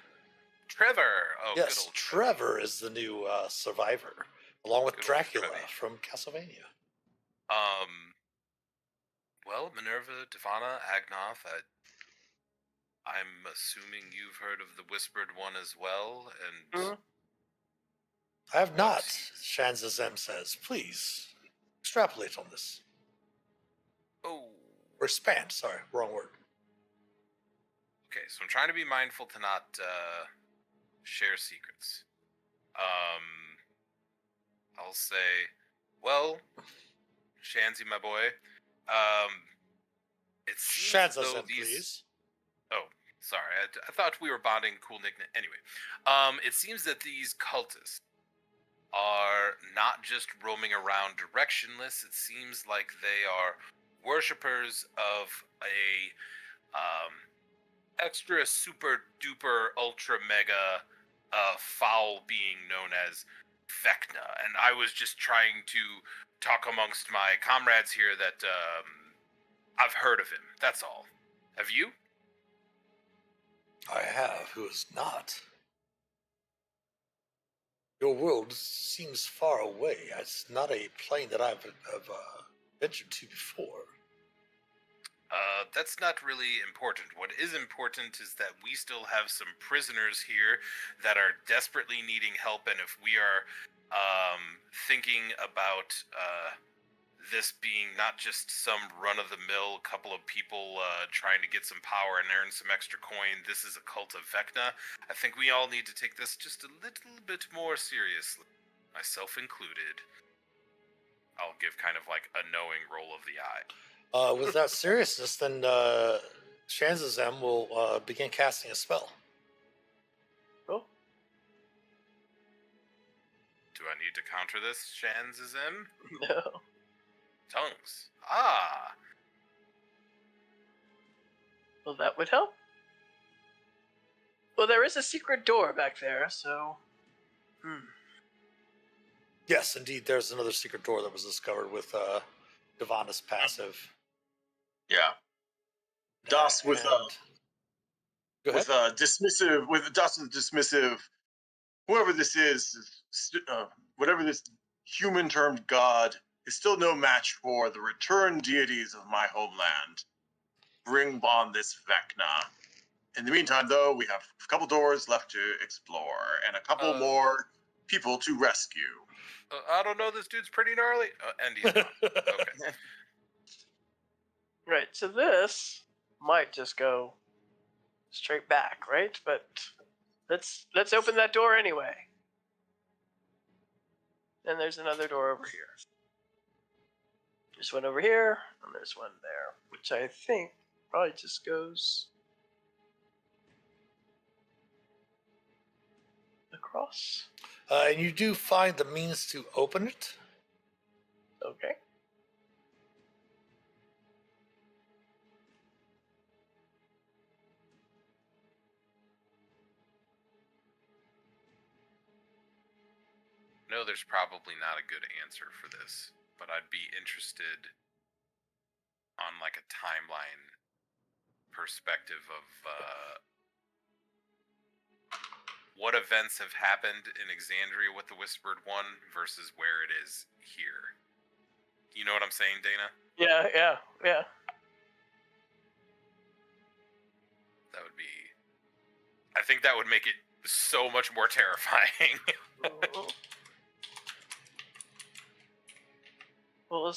Trevor. Oh, Yes, good old Trevor is the new survivor, along with Good old Dracula Trevi. from Castlevania. Well, Minerva, Devana, Agnoth, I'm assuming you've heard of the Whispered One as well, and Mhm. I have What? not, Shanzazem says. Please, extrapolate on this. oh, Or expand, sorry, wrong word. okay. So I'm trying to be mindful to not share secrets. I'll say, well, Shanzi, my boy, it seems as though Shanzazem, these. please. Oh, sorry. I thought we were bonding. Cool nickname. Anyway, it seems that these cultists are not just roaming around directionless. It seems like they are worshippers of a extra super duper ultra mega foul being known as Vecna. And I was just trying to talk amongst my comrades here that I've heard of him. That's all. Have you? I have, who is not. Your world seems far away. It's not a plane that I've ventured to before. That's not really important. What is important is that we still have some prisoners here that are desperately needing help, and if we are thinking about this being not just some run-of-the-mill couple of people trying to get some power and earn some extra coin, this is a cult of Vecna. I think we all need to take this just a little bit more seriously, myself included. I'll give kind of like a knowing roll of the eye. With that seriousness, then Shanzazem will begin casting a spell. Oh, Do I need to counter this, Shanzazem? no. Tongues. Ah! Well, that would help. Well, there is a secret door back there, so. Yes, indeed, there's another secret door that was discovered with Devana's passive. Yeah. Das with Go ahead. dismissive, with Dustin's dismissive, whoever this is, whatever this human termed god, is still no match for the returned deities of my homeland. Bring on this Vecna. In the meantime, though, we have a couple doors left to explore and a couple more people to rescue. I don't know, this dude's pretty gnarly. And he's not. Okay. Right, so this might just go straight back, right? But let's open that door anyway. And there's another door over here. There's one over here, and there's one there, which I think probably just goes across. And you do find the means to open it. Okay. No, there's probably not a good answer for this, but I'd be interested on like a timeline perspective of what events have happened in Exandria with the Whispered One versus where it is here. You know what I'm saying, Dana? Yeah. That would be... I think that would make it so much more terrifying. Well,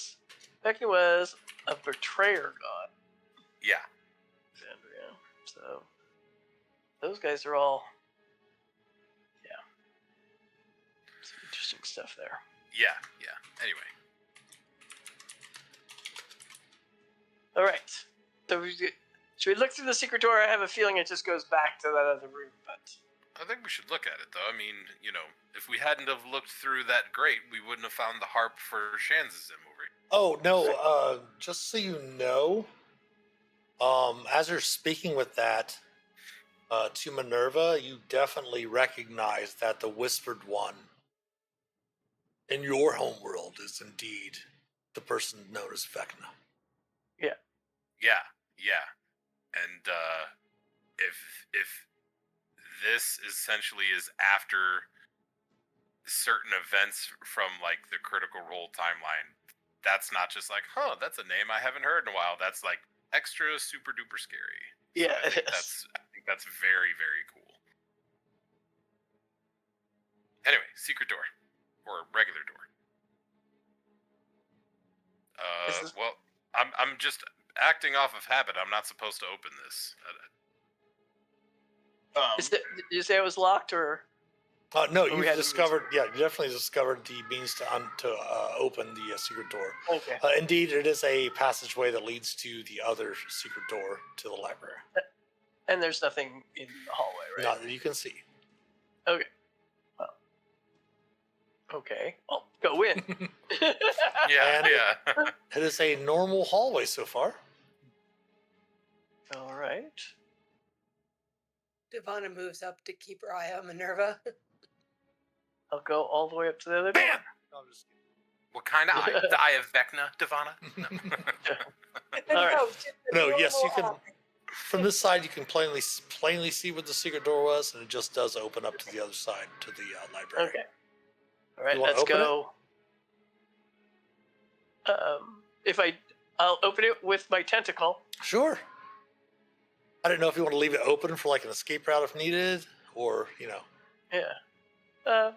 Vecna was a betrayer god, Yeah. Exandria. So those guys are all, some interesting stuff there. Yeah. Anyway. All right. So should we look through the secret door? I have a feeling it just goes back to that other room, but I think we should look at it, though. I mean, if we hadn't have looked through that grate, we wouldn't have found the harp for Shanzazim over here. Oh no! Just so you know, as you're speaking with that to Minerva, you definitely recognize that the Whispered One in your homeworld is indeed the person known as Vecna. Yeah. And if this essentially is after certain events from like the Critical Role timeline, that's not just like, that's a name I haven't heard in a while. That's like extra super duper scary. yeah, So I think that's very, very cool. Anyway, secret door or regular door. Well, I'm just acting off of habit. I'm not supposed to open this. Did you say it was locked or? No, we you've had to discovered. Yeah, you definitely discovered the means to open the secret door. Okay. Indeed, it is a passageway that leads to the other secret door to the library. And there's nothing in the hallway, right? Not that you can see. Okay. Well. Okay. Well, go in. Yeah. It is a normal hallway so far. All right. Devana moves up to keep her eye on Minerva. I'll go all the way up to the other door. Bam! No, I'm just kidding. What kind of eye? The eye of Vecna, Devana? No. All right. just a No, yes, you normal can. From this side, you can plainly see what the secret door was, and it just does open up to the other side, to the library. Okay. All right. You wanna Let's open go. I'll open it with my tentacle. Sure. I didn't know if you want to leave it open for like an escape route if needed, or Yeah.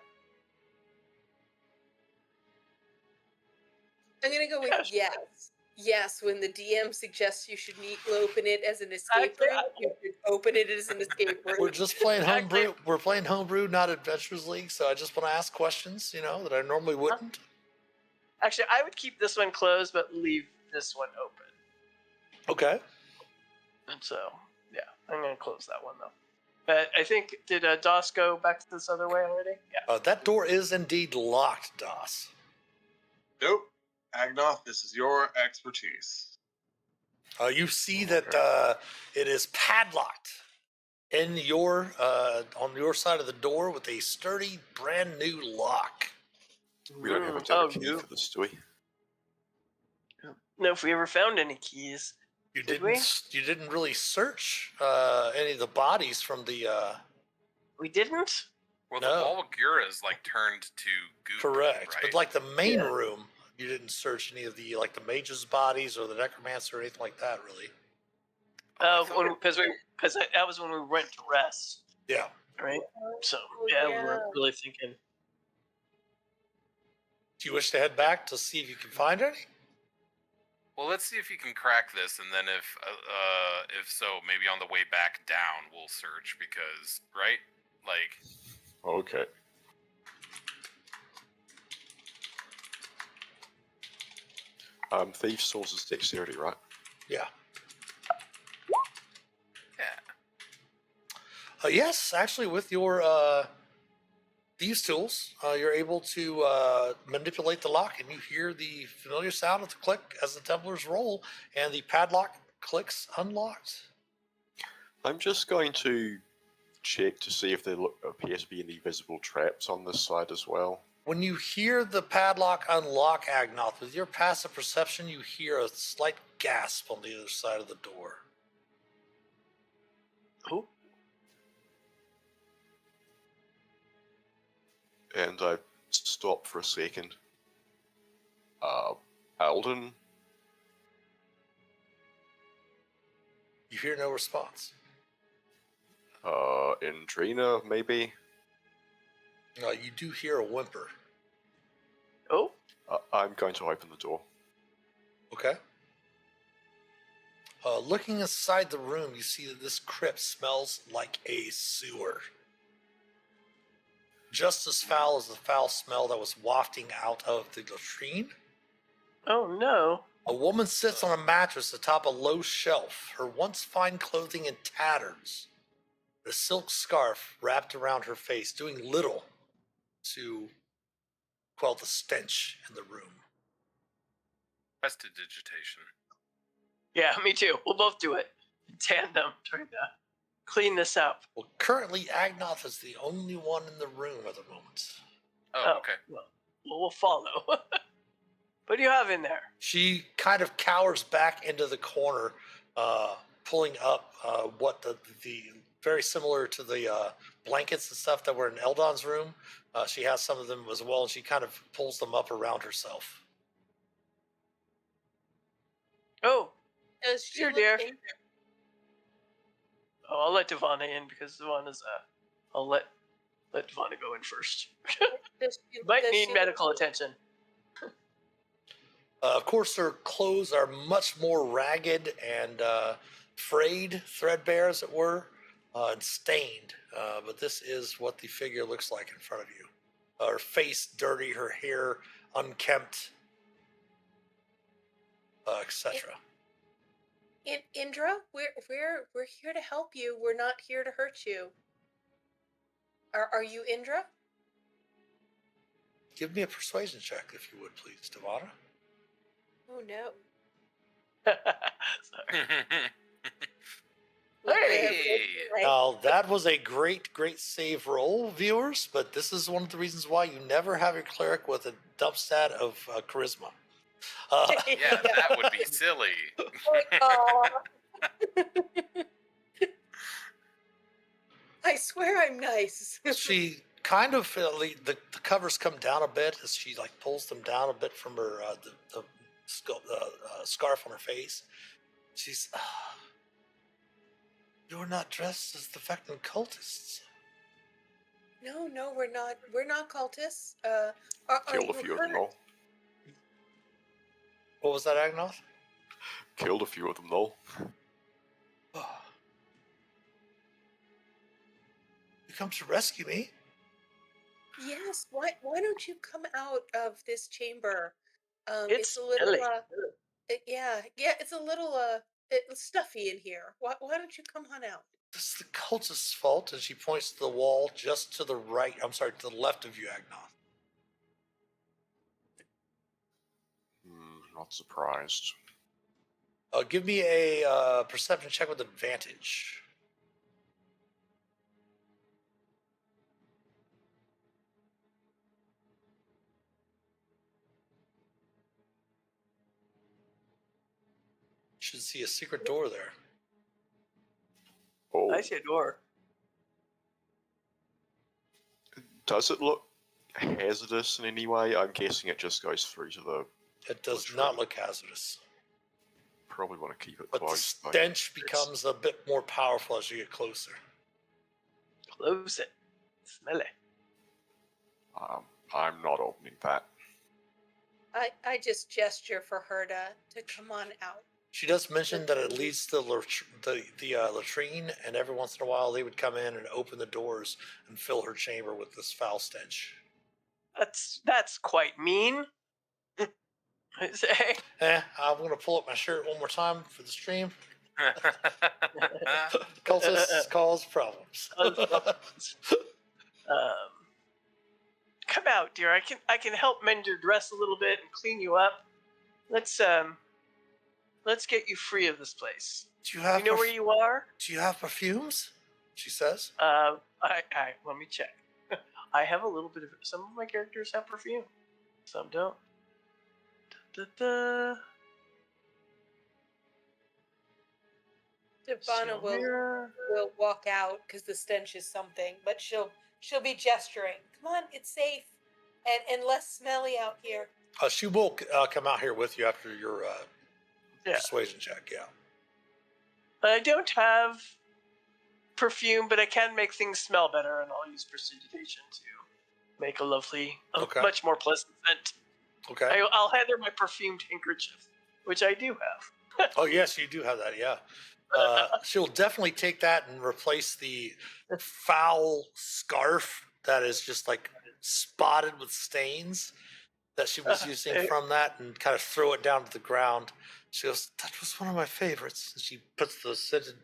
I'm gonna go with Yeah, yes. Yes, when the DM suggests you should open it as an escape Actually, room, you should open it as an escape room. we're just playing Actually- homebrew. We're playing homebrew, not Adventures League. So I just want to ask questions, that I normally wouldn't. Actually, I would keep this one closed, but leave this one open. Okay. And so, yeah, I'm gonna close that one though. But I think did DOS go back to this other way already? Yeah. That door is indeed locked, DOS. Nope. Agnoth, this is your expertise. You see that it is padlocked in your on your side of the door with a sturdy, brand new lock. We don't have a Oh, key for this, do we? No, if we ever found any keys. You Did didn't. You didn't really search any of the bodies from the. We didn't? Well, No. the Bulgura is like turned to goop. Correct, right? but like the main Yeah. room, you didn't search any of the like the mage's bodies or the necromancer or anything like that, really. I thought Because that was when we went to rest, Yeah. right? So Oh, yeah, we yeah. weren't really thinking. Do you wish to head back to see if you can find any? Well, let's see if you can crack this, and then if so, maybe on the way back down we'll search because like Okay. Thief sources dexterity, right? Yeah. yeah. Yes, actually, with your these tools, you're able to manipulate the lock, and you hear the familiar sound of the click as the Templars roll, and the padlock clicks unlocked. I'm just going to check to see if there appear to be any visible traps on this side as well. When you hear the padlock unlock, Agnoth, with your passive perception, you hear a slight gasp on the other side of the door. Who? And I stop for a second. Alden? You hear no response. Indrina, maybe? You do hear a whimper. Oh, I'm going to open the door. Okay. Looking inside the room, you see that this crypt smells like a sewer. Just as foul as the foul smell that was wafting out of the latrine. oh no! A woman sits on a mattress atop a low shelf, her once fine clothing in tatters, a silk scarf wrapped around her face, doing little to quell the stench in the room. Prestidigitation. Yeah, me too. We'll both do it in tandem, trying to clean this up. Well, currently, Agnoth is the only one in the room at the moment. Oh, okay. Well, we'll follow. What do you have in there? She kind of cowers back into the corner, pulling up what the very similar to the blankets and stuff that were in Eldon's room. She has some of them as well, and she kind of pulls them up around herself. Oh, Does she Here, look dear. in- oh, I'll let Devana in because Devana's I'll let Devana go in first. Might does need she medical look- attention. Of course, her clothes are much more ragged and frayed, threadbare, as it were, and stained. But this is what the figure looks like in front of you. Her face dirty, her hair unkempt, etc. Indra, we're here to help you. We're not here to hurt you. Are you Indra? Give me a persuasion check, if you would, please, Devana. Oh no. Sorry. Hey. Now, that was a great, great save roll, viewers, but this is one of the reasons why you never have your cleric with a dump stat of charisma. Yeah, that would be silly. I swear I'm nice. She kind of the covers come down a bit as she like pulls them down a bit from her the scarf on her face. She's you're not dressed as the Vecna cultists. No, we're not. We're not cultists. Are Killed a you few of them hurt? though. What was that, Agnoth? Killed a few of them though. You come to rescue me? Yes. Why don't you come out of this chamber? It's a little. silly. Yeah. It's a little stuffy in here. Why don't you come on out? This is the cultist's fault, and she points to the wall just to the right. I'm sorry, to the left of you, Agnoth. Not surprised. Give me a perception check with advantage. You should see a secret door there. Oh, I see a door. does it look hazardous in any way? I'm guessing it just goes through to the. It does That's not right. look hazardous. Probably want to keep it But the close. though. stench becomes a bit more powerful as you get closer. Close it. Smell it. I'm not opening that. I just gesture for her to come on out. She does mention that it leads to the latrine, and every once in a while they would come in and open the doors and fill her chamber with this foul stench. That's quite mean. I say. I'm going to pull up my shirt one more time for the stream. Cultists cause problems. Come out, dear. I can help mend your dress a little bit and clean you up. Let's get you free of this place. Do you have You know where you are? Do you have perfumes? She says. I let me check. I have a little bit of it. Some of my characters have perfume, some don't. Devana will walk out because the stench is something, but she'll be gesturing. Come on, it's safe and less smelly out here. She will come out here with you after your Yeah. persuasion check. Yeah. I don't have perfume, but I can make things smell better, and I'll use prestidigitation to make a lovely, much more pleasant scent. Okay. I'll hand her my perfumed handkerchief, which I do have. Oh yes, you do have that. Yeah. She'll definitely take that and replace the foul scarf that is just like spotted with stains. that she was using from that and kind of throw it down to the ground. She goes, "That was one of my favorites." And she puts the scented,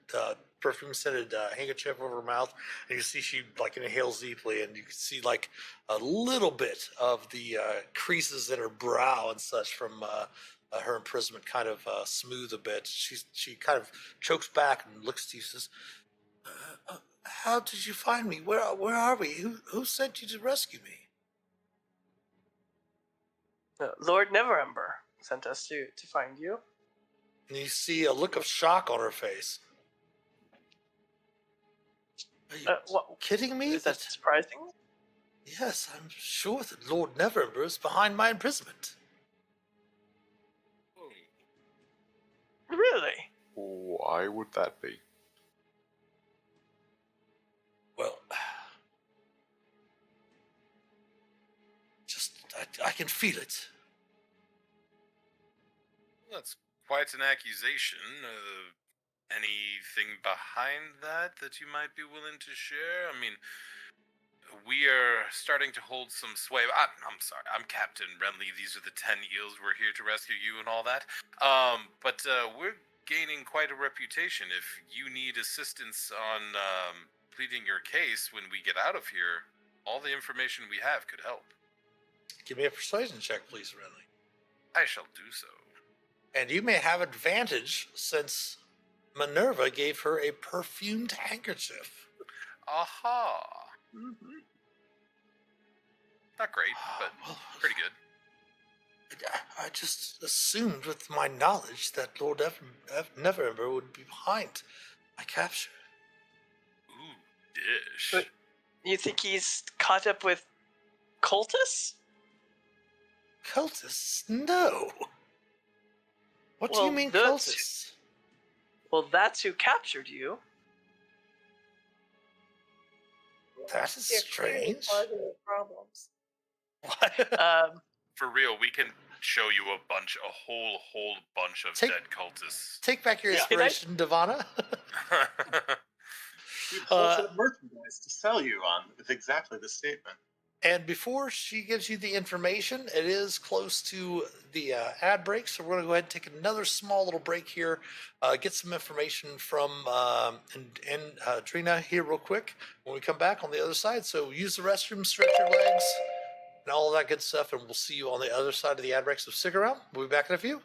perfume-scented handkerchief over her mouth, and you see she like inhales deeply, and you can see like a little bit of the creases in her brow and such from her imprisonment kind of smooth a bit. She kind of chokes back and looks to you, says, "How did you find me? Where are we? Who sent you to rescue me?" Lord Neverember sent us to find you. And you see a look of shock on her face. Are you What, kidding me? is that surprising? Yes, I'm sure that Lord Neverember is behind my imprisonment. Really? Why would that be? Well, I can feel it. That's quite an accusation. Anything behind that you might be willing to share? I mean, we are starting to hold some sway. I'm sorry, I'm Captain Renly. These are the 10 eels. We're here to rescue you and all that. But we're gaining quite a reputation. If you need assistance on pleading your case when we get out of here, all the information we have could help. Give me a persuasion check, please, Renly. I shall do so. And you may have advantage since Minerva gave her a perfumed handkerchief. Aha! Mm-hmm. Not great, but Well, pretty good. I just assumed with my knowledge that Lord Neverember would be behind my capture. Ooh, dish. But you think he's caught up with cultists? Cultists? No. What do you Well, mean that's- cultists? Well, that's who captured you. That is They're clearly strange. causing the problems. Um, For real, we can show you a whole bunch of Take- dead cultists. Take back your Yeah. inspiration, Devana. We have wholesale merchandise to sell you on with exactly the statement. And before she gives you the information, it is close to the ad break, so we're going to go ahead and take another small little break here, get some information from Trina here real quick when we come back on the other side. So use the restroom, stretch your legs, and all of that good stuff, and we'll see you on the other side of the ad break. So stick around. We'll be back in a few.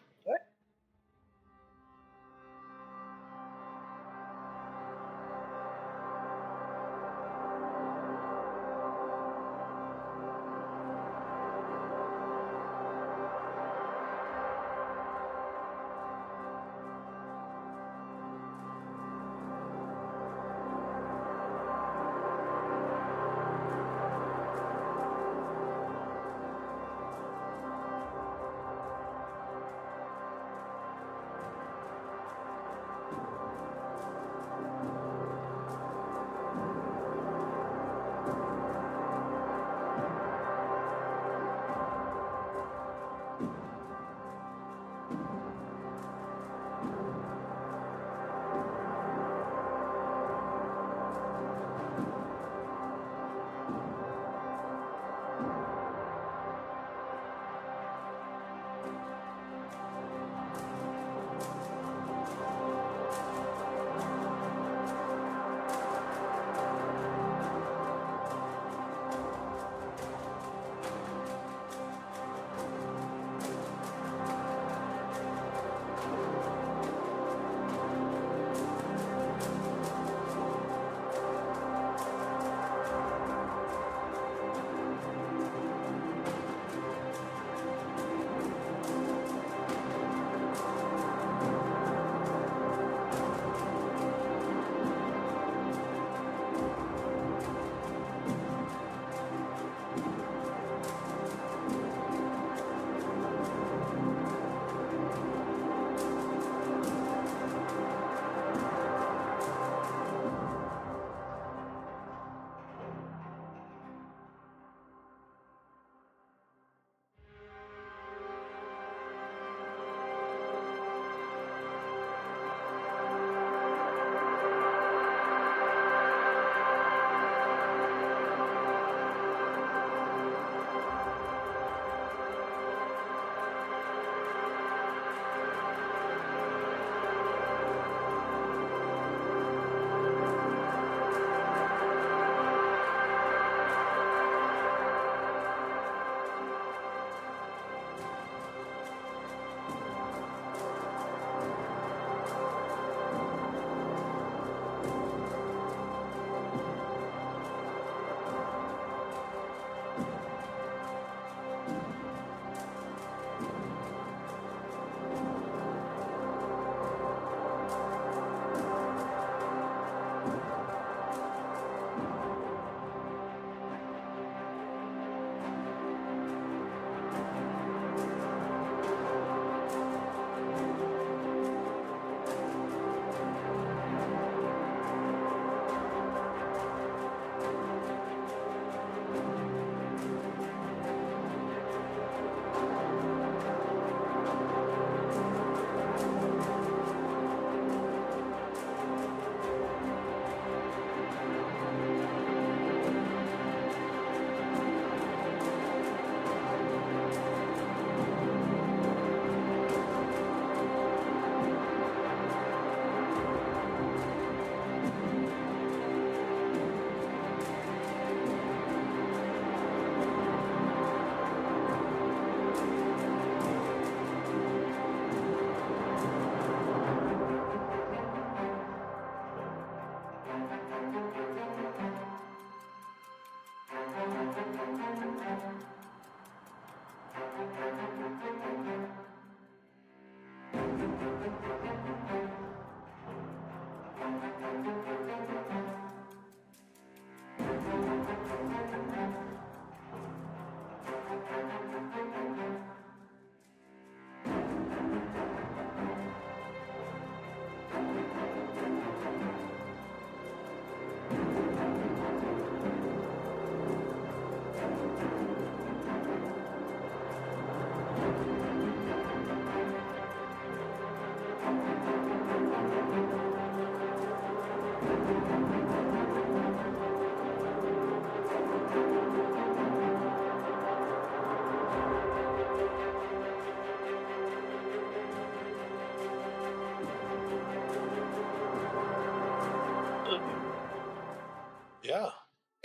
Yeah.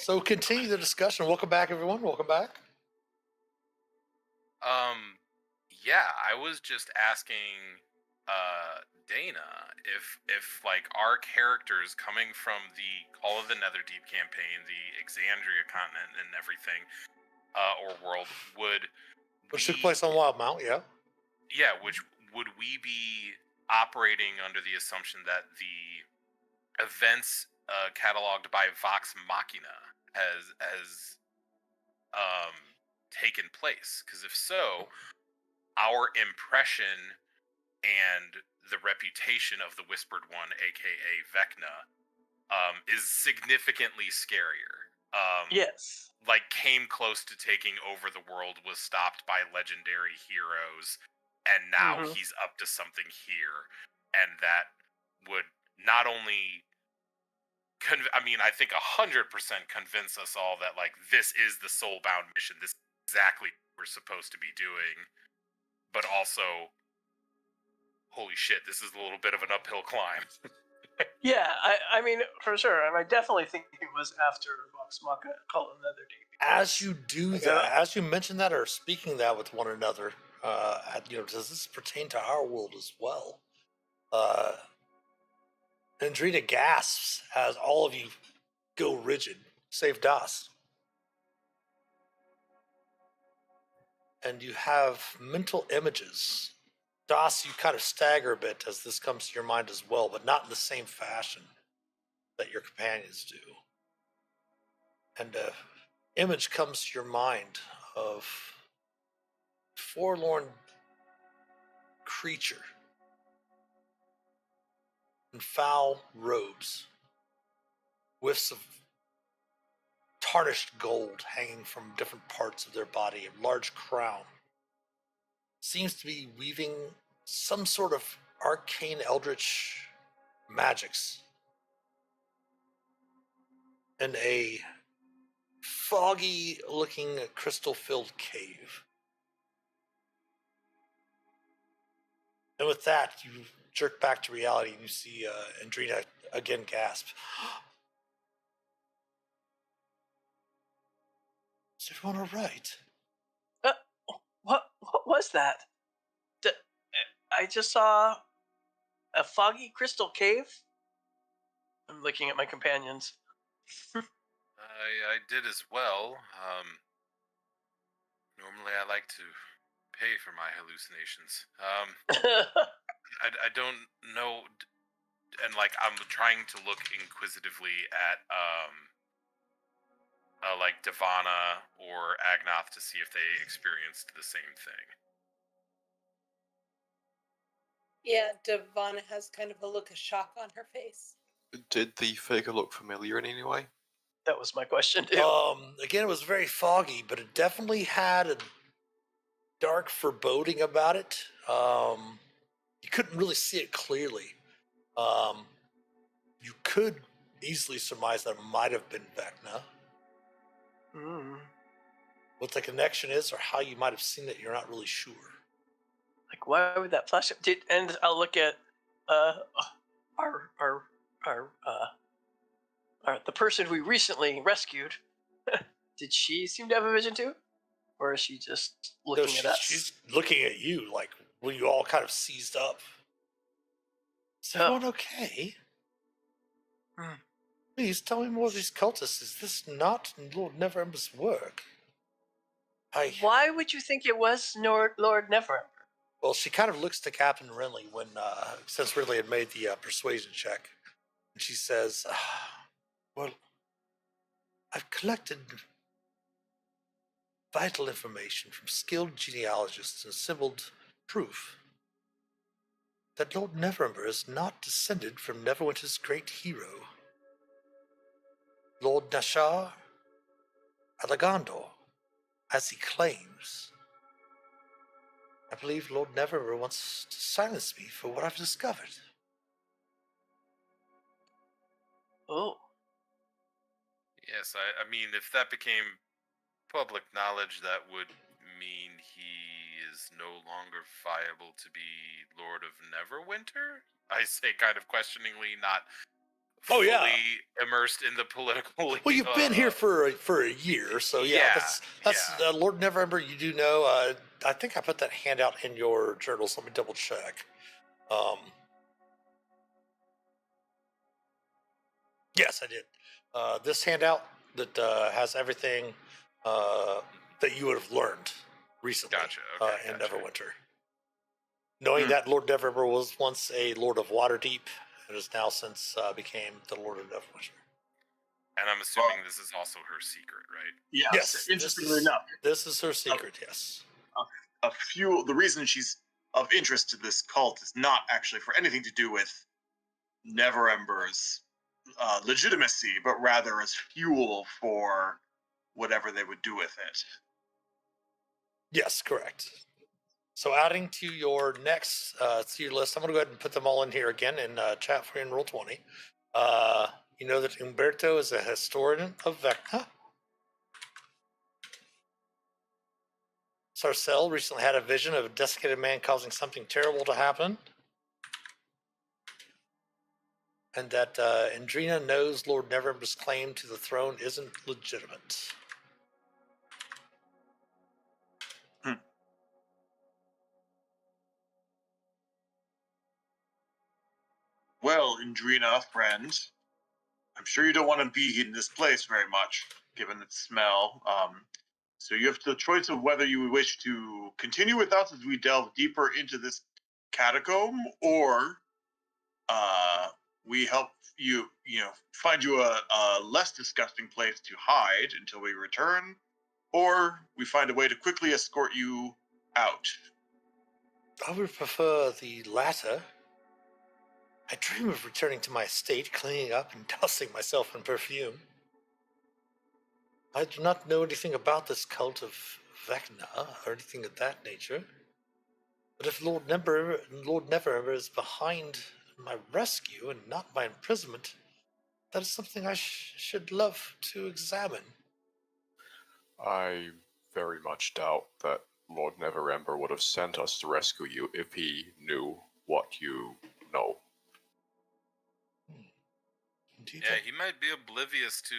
So continue the discussion. Welcome back, everyone. Welcome back. Yeah, I was just asking Dana if like our characters coming from the Call of the Netherdeep campaign, the Exandria continent and everything, or world Which took place on Wild Mount, yeah. Yeah, which would we be operating under the assumption that the events cataloged by Vox Machina has taken place? Because if so, our impression and the reputation of the Whispered One, aka Vecna, is significantly scarier. Yes. Like came close to taking over the world, was stopped by legendary heroes, and now he's up to something here, and that would not only I think 100% convince us all that like this is the soulbound mission, this is exactly what we're supposed to be doing, but also, holy shit, this is a little bit of an uphill climb. Yeah, I mean, for sure, and I definitely think it was after Vox Machina Call of the Netherdeep. As you do that, as you mention that or speaking that with one another, does this pertain to our world as well? Andrina gasps as all of you go rigid, save Das. And you have mental images. Das, you kind of stagger a bit as this comes to your mind as well, but not in the same fashion that your companions do. And an image comes to your mind of a forlorn creature in foul robes, whiffs of tarnished gold hanging from different parts of their body, a large crown. Seems to be weaving some sort of arcane eldritch magics in a foggy looking crystal filled cave. And with that, you jerk back to reality and you see Andrina again gasp. Is everyone all right? What was that? I just saw a foggy crystal cave. I'm looking at my companions. I did as well. Normally I like to pay for my hallucinations. I don't know, and like I'm trying to look inquisitively at like Devana or Agnoth to see if they experienced the same thing. Yeah, Devana has kind of a look of shock on her face. Did the figure look familiar in any way? That was my question too. Again, it was very foggy, but it definitely had a dark foreboding about it. You couldn't really see it clearly. You could easily surmise that it might have been Vecna. Mm. What the connection is, or how you might have seen it, you're not really sure. Like, why would that flash up? And I'll look at our the person we recently rescued. Did she seem to have a vision too, or is she just looking at us? She's looking at you, like when you all kind of seized up. Is everyone okay? Hmm. Please tell me more of these cultists. Is this not Lord Neverember's work? Why would you think it was Lord Neverember? Well, she kind of looks to Captain Renly when, since Renly had made the persuasion check, and she says, "Well, I've collected vital information from skilled genealogists and assembled proof that Lord Neverember is not descended from Neverwinter's great hero, Lord Nashar Alagandor, as he claims. I believe Lord Neverember wants to silence me for what I've discovered." Oh. Yes, I mean, if that became public knowledge, that would mean he is no longer viable to be Lord of Neverwinter? I say kind of questioningly, not Oh, fully yeah. immersed in the political. Well, you've been here for a year, so yeah, that's yeah. Lord Neverember. You do know. I think I put that handout in your journals. Let me double check. Yes, I did. This handout that has everything that you would have learned recently Gotcha. Okay, in gotcha. Neverwinter. Knowing that Lord Neverember was once a Lord of Waterdeep, and has now since became the Lord of Neverwinter. And I'm assuming this is also her secret, right? Yes. Interestingly enough, this is her secret. Yes. The reason she's of interest to this cult is not actually for anything to do with Neverember's legitimacy, but rather as fuel for whatever they would do with it. Yes, correct. So adding to your next to your list, I'm going to go ahead and put them all in here again in chat for you in Roll20. You know that Umberto is a historian of Vecna. Sarcelle recently had a vision of a desiccated man causing something terrible to happen. And that Andrina knows Lord Neverember's claim to the throne isn't legitimate. Well, Indrina, friend, I'm sure you don't want to be in this place very much, given its smell. So you have the choice of whether you wish to continue with us as we delve deeper into this catacomb, or we help you, find you a less disgusting place to hide until we return, or we find a way to quickly escort you out. I would prefer the latter. I dream of returning to my estate, cleaning up and dousing myself in perfume. I do not know anything about this cult of Vecna or anything of that nature. But if Lord Neverember is behind my rescue and not my imprisonment, that is something I should love to examine. I very much doubt that Lord Neverember would have sent us to rescue you if he knew what you know. Indeed. Yeah, he might be oblivious to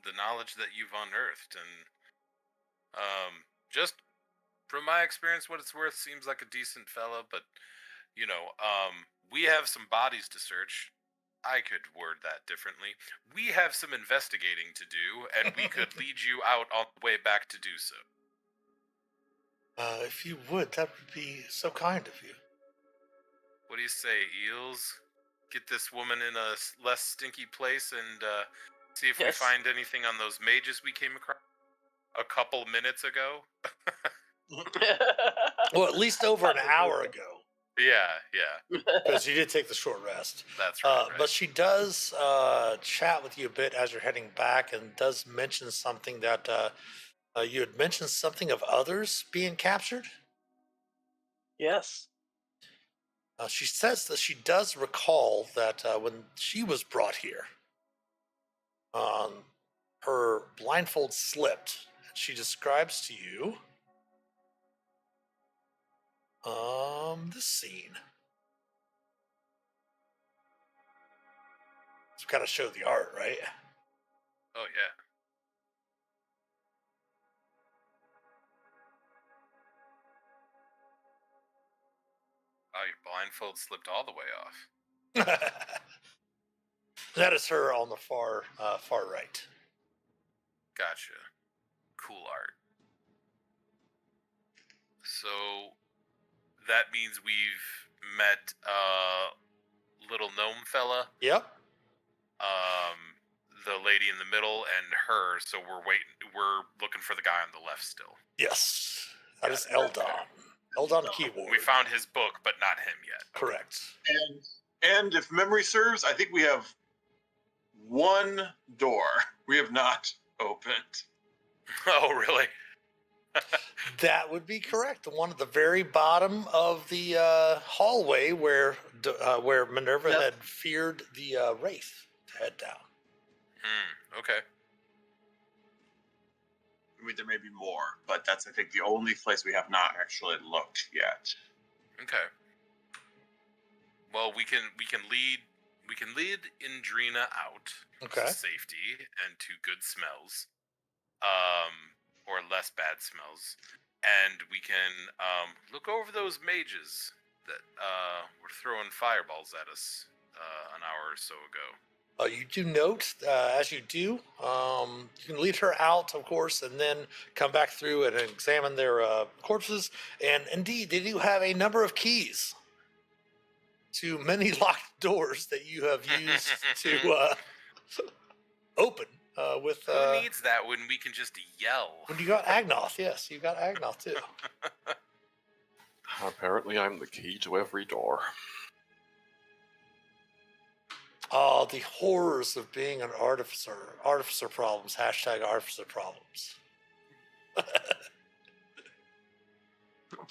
the knowledge that you've unearthed, and just from my experience, what it's worth, seems like a decent fella. But we have some bodies to search. I could word that differently. We have some investigating to do, and we could lead you out on the way back to do so. If you would, that would be so kind of you. What do you say, Eels? Get this woman in a less stinky place and See if we Yes. find anything on those mages we came across a couple minutes ago. Well, at least over an hour ago, Yeah. because you did take the short rest. That's right. But she does chat with you a bit as you're heading back, and does mention something that you had mentioned something of others being captured. Yes. She says that she does recall that when she was brought here, her blindfold slipped. She describes to you this scene. It's got to show the art, right? Oh yeah. Oh, your blindfold slipped all the way off. That is her on the far right. Gotcha. Cool art. So that means we've met little gnome fella, Yep. the lady in the middle, and her. So we're looking for the guy on the left still. Yes. That is Got Eldon. Eldon Keyword. We found his book, but not him yet. Correct. And if memory serves, I think we have one door we have not opened. Oh, really? That would be correct. The one at the very bottom of the hallway where Minerva Yep. had feared the wraith to head down. Okay. I mean, there may be more, but that's, I think, the only place we have not actually looked yet. Okay. Well, we can lead Indrina out Okay. to safety and to good smells, or less bad smells, and we can look over those mages that were throwing fireballs at us an hour or so ago. You do note, as you do, you can lead her out, of course, and then come back through and examine their corpses. And indeed, they do have a number of keys to many locked doors that you have used to open with. Who needs that when we can just yell? When you got Agnoth, yes, you got Agnoth too. Apparently, I'm the key to every door. Oh, the horrors of being an artificer. Artificer problems. Hashtag artificer problems. That's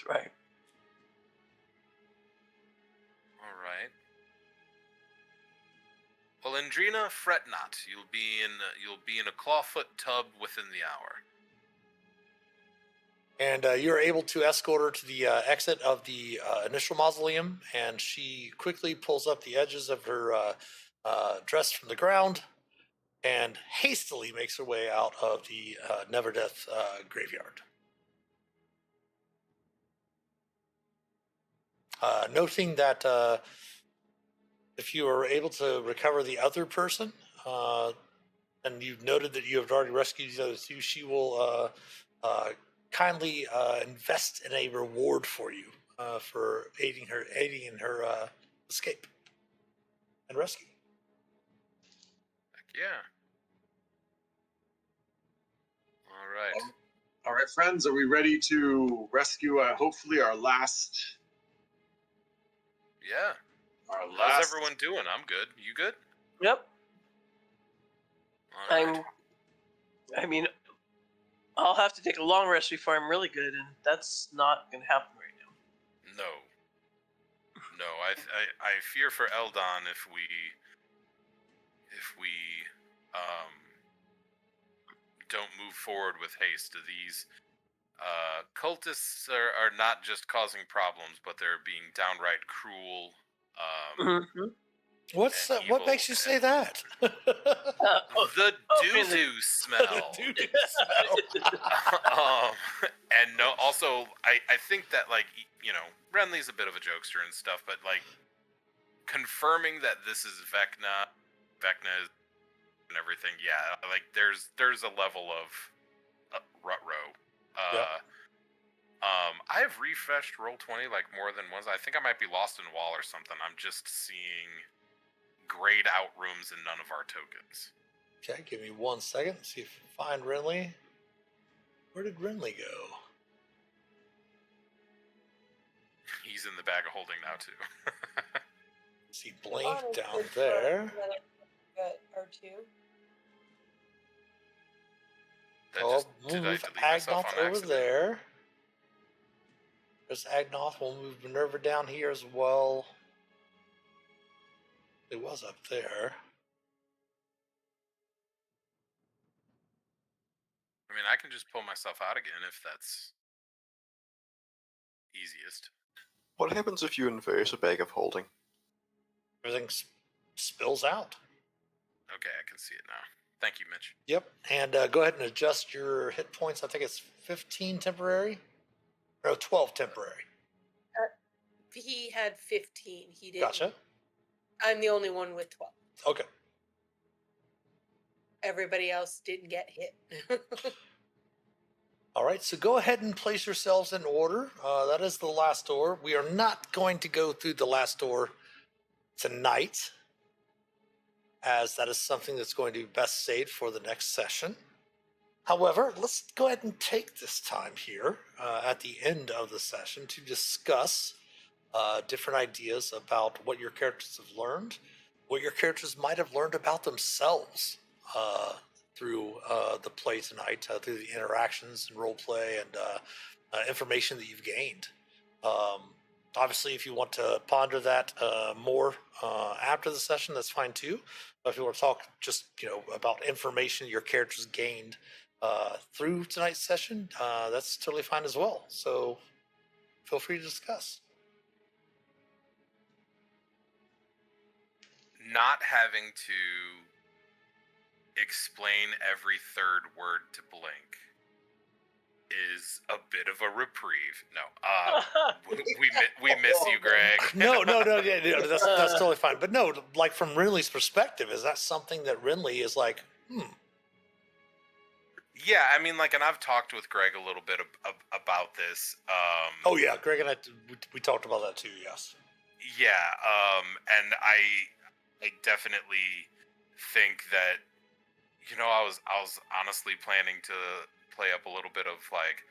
right. All right. Well, Indrina, fret not. You'll be in a clawfoot tub within the hour. And you're able to escort her to the exit of the initial mausoleum, and she quickly pulls up the edges of her dress from the ground and hastily makes her way out of the Never Death graveyard. Noting that if you are able to recover the other person, and you've noted that you have already rescued the other two, she will kindly invest in a reward for you for aiding in her escape and rescue. Heck yeah. All right. All right, friends, are we ready to rescue hopefully our last? Yeah. Our How's last. everyone doing? I'm good. You good? Yep. All right. I mean, I'll have to take a long rest before I'm really good, and that's not going to happen right now. No. I fear for Eldon if we don't move forward with haste. These cultists are not just causing problems, but they're being downright cruel. What makes you say that? The okay, doo-doo smell. Doo-doo smell. And no, also, I think that, like, you know, Renly's a bit of a jokester and stuff, but, like, confirming that this is Vecna is and everything, yeah, like, there's a level of rut-row. Yep. I have refreshed Roll20, like, more than once. I think I might be lost in wall or something. I'm just seeing grayed out rooms and none of our tokens. Okay, give me 1 second. See if I find Renly. Where did Renly go? He's in the bag of holding now too. See Blink Honest down is for there. another good R2. Did I Move delete myself Agnoth on over accident? there. There's Agnoth. We'll move Minerva down here as well. It was up there. I mean, I can just pull myself out again if that's easiest. What happens if you invert a bag of holding? Everything spills out. Okay, I can see it now. Thank you, Mitch. Yep. And go ahead and adjust your hit points. I think it's 15 temporary. No, 12 temporary. He had 15. He didn't. Gotcha. I'm the only one with 12. Okay. Everybody else didn't get hit. All right, so go ahead and place yourselves in order. That is the last door. We are not going to go through the last door tonight, as that is something that's going to be best saved for the next session. However, let's go ahead and take this time here at the end of the session to discuss different ideas about what your characters have learned, what your characters might have learned about themselves through the play tonight, through the interactions and role play and information that you've gained. Obviously, if you want to ponder that more after the session, that's fine too. But if you want to talk just about information your characters gained through tonight's session, that's totally fine as well. So feel free to discuss. Not having to explain every third word to Blink is a bit of a reprieve. No, we miss you, Greg. No, yeah, that's totally fine. But no, like from Renly's perspective, is that something that Renly is like, Yeah, I mean, like, and I've talked with Greg a little bit about this. Oh yeah, Greg and I, we talked about that too. Yes. Yeah, and I definitely think that, I was honestly planning to play up a little bit of like,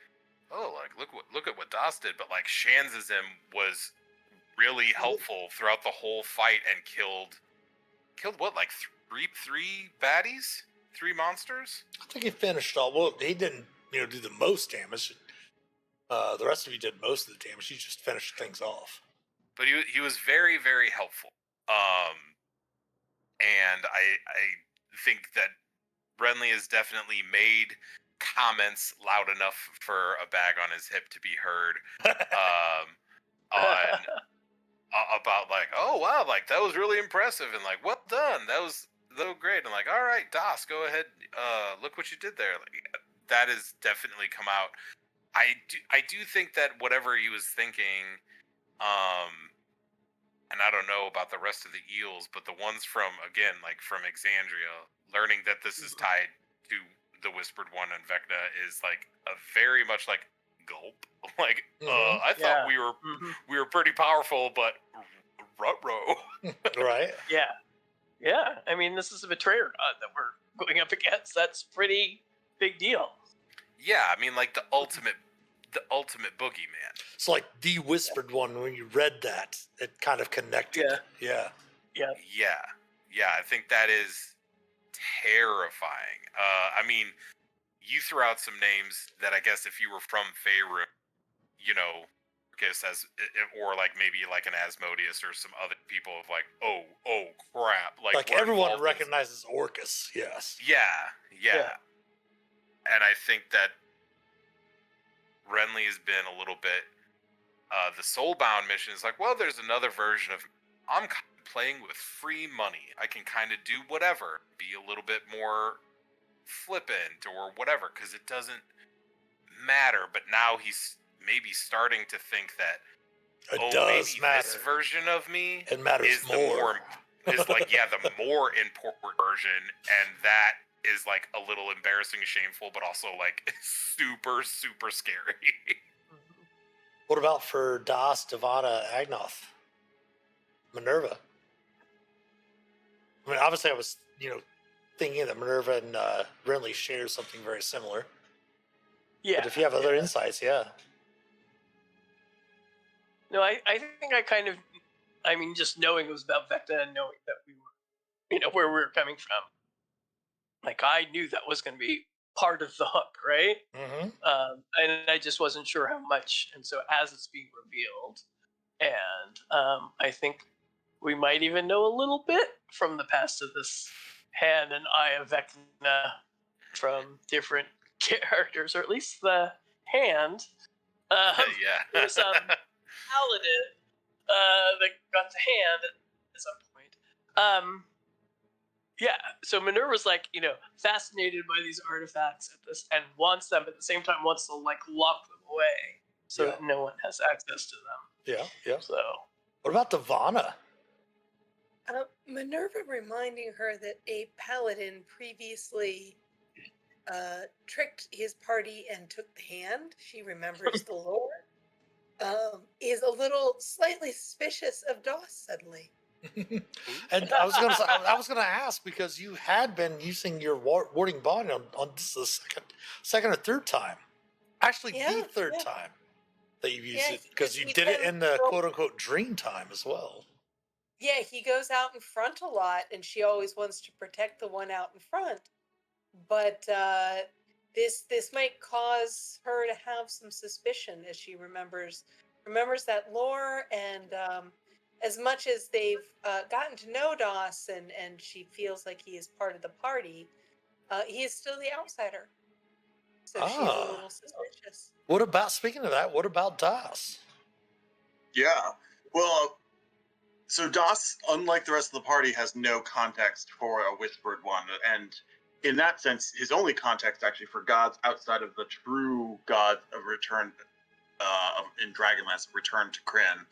oh, like look at what Das did, but like Shanzism was really helpful throughout the whole fight and killed what, like three baddies, 3 monsters. I think he finished all. Well, he didn't, do the most damage. The rest of you did most of the damage. He just finished things off. But he was very, very helpful. And I think that Renly has definitely made comments loud enough for a bag on his hip to be heard. About like, oh wow, like that was really impressive, and like, well done, that was so great, and like, all right, Das, go ahead, look what you did there. Like, that has definitely come out. I do think that whatever he was thinking, and I don't know about the rest of the eels, but the ones from Exandria, learning that this is tied to the Whispered One and Vecna is like a very much like gulp. Like, I thought we were pretty powerful, but ruh-roh. Right. Yeah. I mean, this is a betrayer that we're going up against. That's pretty big deal. Yeah, I mean, like the ultimate boogeyman. So like the Whispered One, when you read that, it kind of connected. Yeah. I think that is terrifying. I mean, you threw out some names that I guess if you were from Faerun, as or like maybe like an Asmodeus or some other people of like, oh crap, like everyone recognizes Orcus. Yes. Yeah. And I think that Renly has been a little bit the Soulbound mission is like, well, there's another version of I'm playing with free money. I can kind of do whatever, be a little bit more flippant or whatever, because it doesn't matter. But now he's maybe starting to think that does matter. This version of me matters is more. Is like the more important version, and that is like a little embarrassing, shameful, but also like super, super scary. What about for Das, Devana, Agnoth, Minerva? I mean, obviously I was, thinking that Minerva and Renly share something very similar. Yeah. But if you have other insights, yeah. No, I think I kind of, I mean, just knowing it was about Vecna and knowing that we were, where we were coming from. Like, I knew that was going to be part of the hook, right? Mm-hmm. And I just wasn't sure how much. And so as it's being revealed, and I think we might even know a little bit from the past of this hand and eye of Vecna from different characters, or at least the hand. Yeah. There's paladin that got the hand at some point. Yeah, so Minerva's like, fascinated by these artifacts at this and wants them, at the same time wants to like lock them away so that no one has access to them. Yeah. So What about Devana? Minerva reminding her that a paladin previously tricked his party and took the hand. She remembers the lore. Is a little slightly suspicious of Doss suddenly. And I was gonna ask, because you had been using your warding bond on this is the second or third time, actually the third time that you've used it, because you did it in the quote unquote dream time as well. Yeah, he goes out in front a lot, and she always wants to protect the one out in front. But this might cause her to have some suspicion as she remembers that lore, and as much as they've gotten to know Doss, and she feels like he is part of the party, he is still the outsider. So she's a little suspicious. What about, speaking of that, what about Doss? Yeah. Well, so Doss, unlike the rest of the party, has no context for a whispered one. And in that sense, his only context actually for gods outside of the true god of return in Dragonlance, Return to Kryn,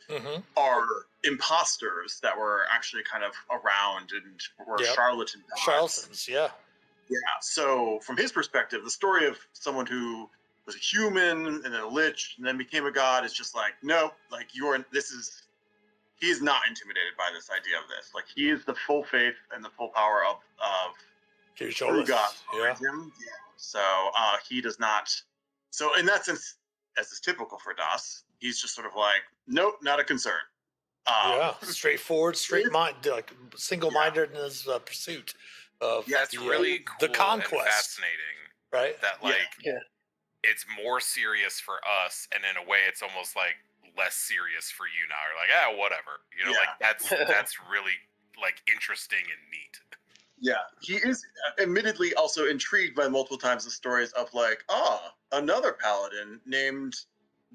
are imposters that were actually kind of around and were charlatan gods. Charlatans, yeah. Yeah, so from his perspective, the story of someone who was a human and then a lich and then became a god is just like, no, like he's not intimidated by this idea of this. Like, he is the full faith and the full power of true God behind him. Yeah. So he does not. So in that sense, as is typical for Das, he's just sort of like, nope, not a concern. Straightforward, like single-minded in his pursuit of that's really cool, the conquest. And fascinating, right? That it's more serious for us, and in a way, it's almost like less serious for you now. You're like, whatever. Like that's really like interesting and neat. Yeah, he is admittedly also intrigued by multiple times the stories of like, another paladin named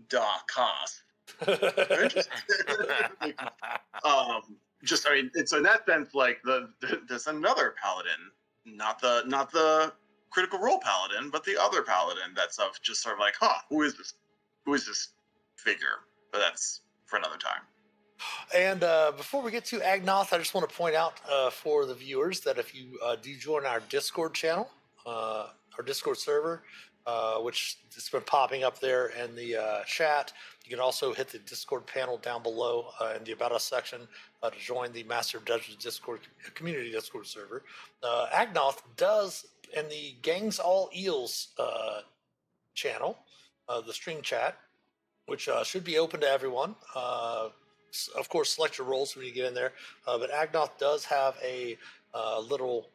Dakas. Interesting. So in that sense, like there's another paladin, not the critical role paladin, but the other paladin that's of just sort of like, who is this figure? But that's for another time. And before we get to Agnoth, I just want to point out for the viewers that if you do join our Discord channel, our Discord server, which has been popping up there in the chat, you can also hit the Discord panel down below in the About Us section to join the Master of Dungeons Discord community Discord server. Agnoth does, in the Gangs All Eels channel, the stream chat, which should be open to everyone. Of course, select your roles when you get in there. But Agnoth does have a little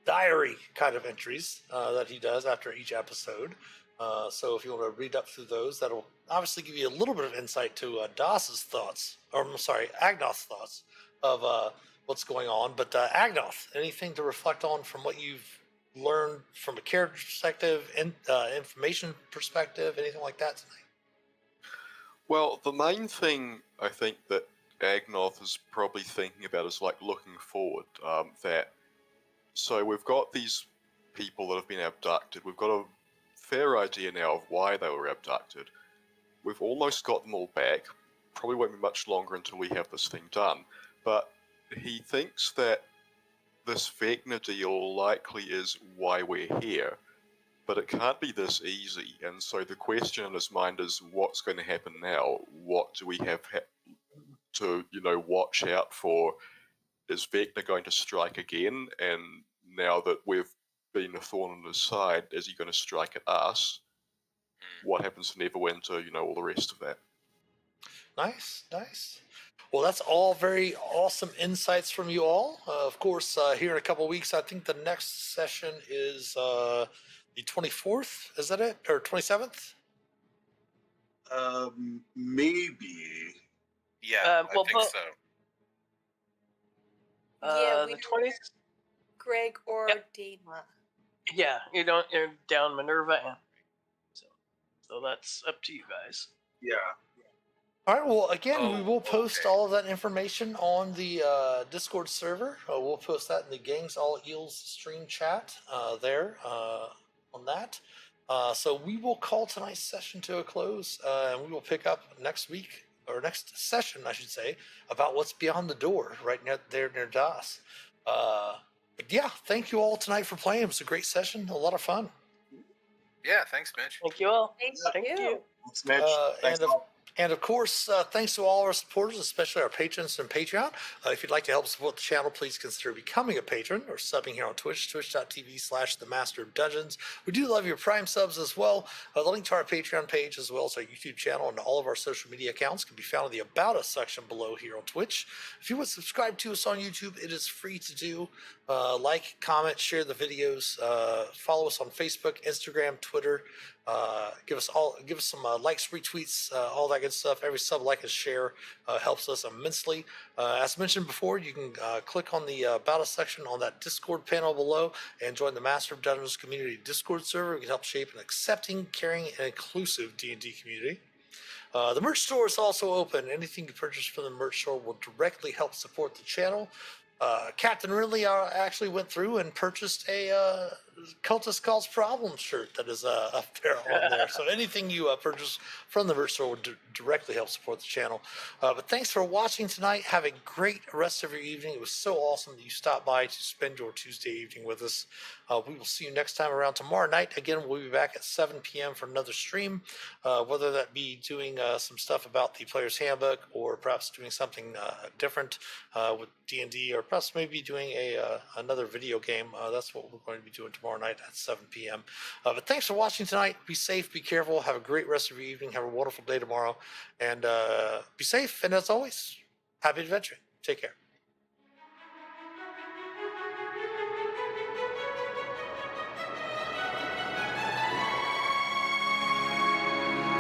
diary kind of entries that he does after each episode. So if you want to read up through those, that'll obviously give you a little bit of insight to Doss's thoughts, or I'm sorry, Agnoth's thoughts of what's going on. But Agnoth, anything to reflect on from what you've learned from a character perspective, information perspective, anything like that tonight? Well, the main thing I think that Agnoth is probably thinking about is like looking forward. So we've got these people that have been abducted. We've got a fair idea now of why they were abducted. We've almost got them all back. Probably won't be much longer until we have this thing done. But he thinks that this Vecna deal likely is why we're here. But it can't be this easy, and so the question in his mind is, what's going to happen now? What do we have to, watch out for? Is Vecna going to strike again and now that we've been a thorn in his side, is he going to strike at us? What happens to Neverwinter? All the rest of that. Nice. Well, that's all very awesome insights from you all. Of course, here in a couple of weeks, I think the next session is the 24th. Is that it? Or 27th? Maybe. Yeah, well, I think so. Yeah, we the don't 20th. Greg or Yep. Dana. Yeah, you're down Minerva and so that's up to you guys. Yeah. All right. Well, again, we Oh, will post okay. all of that information on the Discord server. We'll post that in the Gangs All Eels stream chat there on that. So we will call tonight's session to a close, and we will pick up next week, or next session, I should say, about what's beyond the door, right near DOS. But yeah, thank you all tonight for playing. It was a great session, a lot of fun. Yeah, thanks, Mitch. Thank you all. Thank you. Thanks, Mitch. Thanks, all. And of course, thanks to all our supporters, especially our patrons and Patreon. If you'd like to help support the channel, please consider becoming a patron or subbing here on Twitch, twitch.tv/themasterofdungeons. We do love your Prime subs as well. The link to our Patreon page, as well as our YouTube channel and all of our social media accounts, can be found in the About Us section below here on Twitch. If you would subscribe to us on YouTube, it is free to do. Like, comment, share the videos. Follow us on Facebook, Instagram, Twitter. Give us some likes, retweets, all that good stuff. Every sub, like, and share helps us immensely. As mentioned before, you can click on the About Us section on that Discord panel below and join the Master of Dungeons community Discord server. We can help shape an accepting, caring, and inclusive D&D community. The merch store is also open. Anything you purchase from the merch store will directly help support the channel. Captain Ridley actually went through and purchased a Cultist Calls Problem shirt that is up there on there. So anything you purchase from the merch store will directly help support the channel. But thanks for watching tonight. Have a great rest of your evening. It was so awesome that you stopped by to spend your Tuesday evening with us. We will see you next time around tomorrow night. Again, we'll be back at 7 p.m. for another stream, whether that be doing some stuff about the Player's Handbook or perhaps doing something different with D&D, or perhaps maybe doing another video game. That's what we're going to be doing tomorrow night at 7 p.m. But thanks for watching tonight. Be safe, be careful, have a great rest of your evening, have a wonderful day tomorrow, and be safe. And as always, happy adventuring. Take care.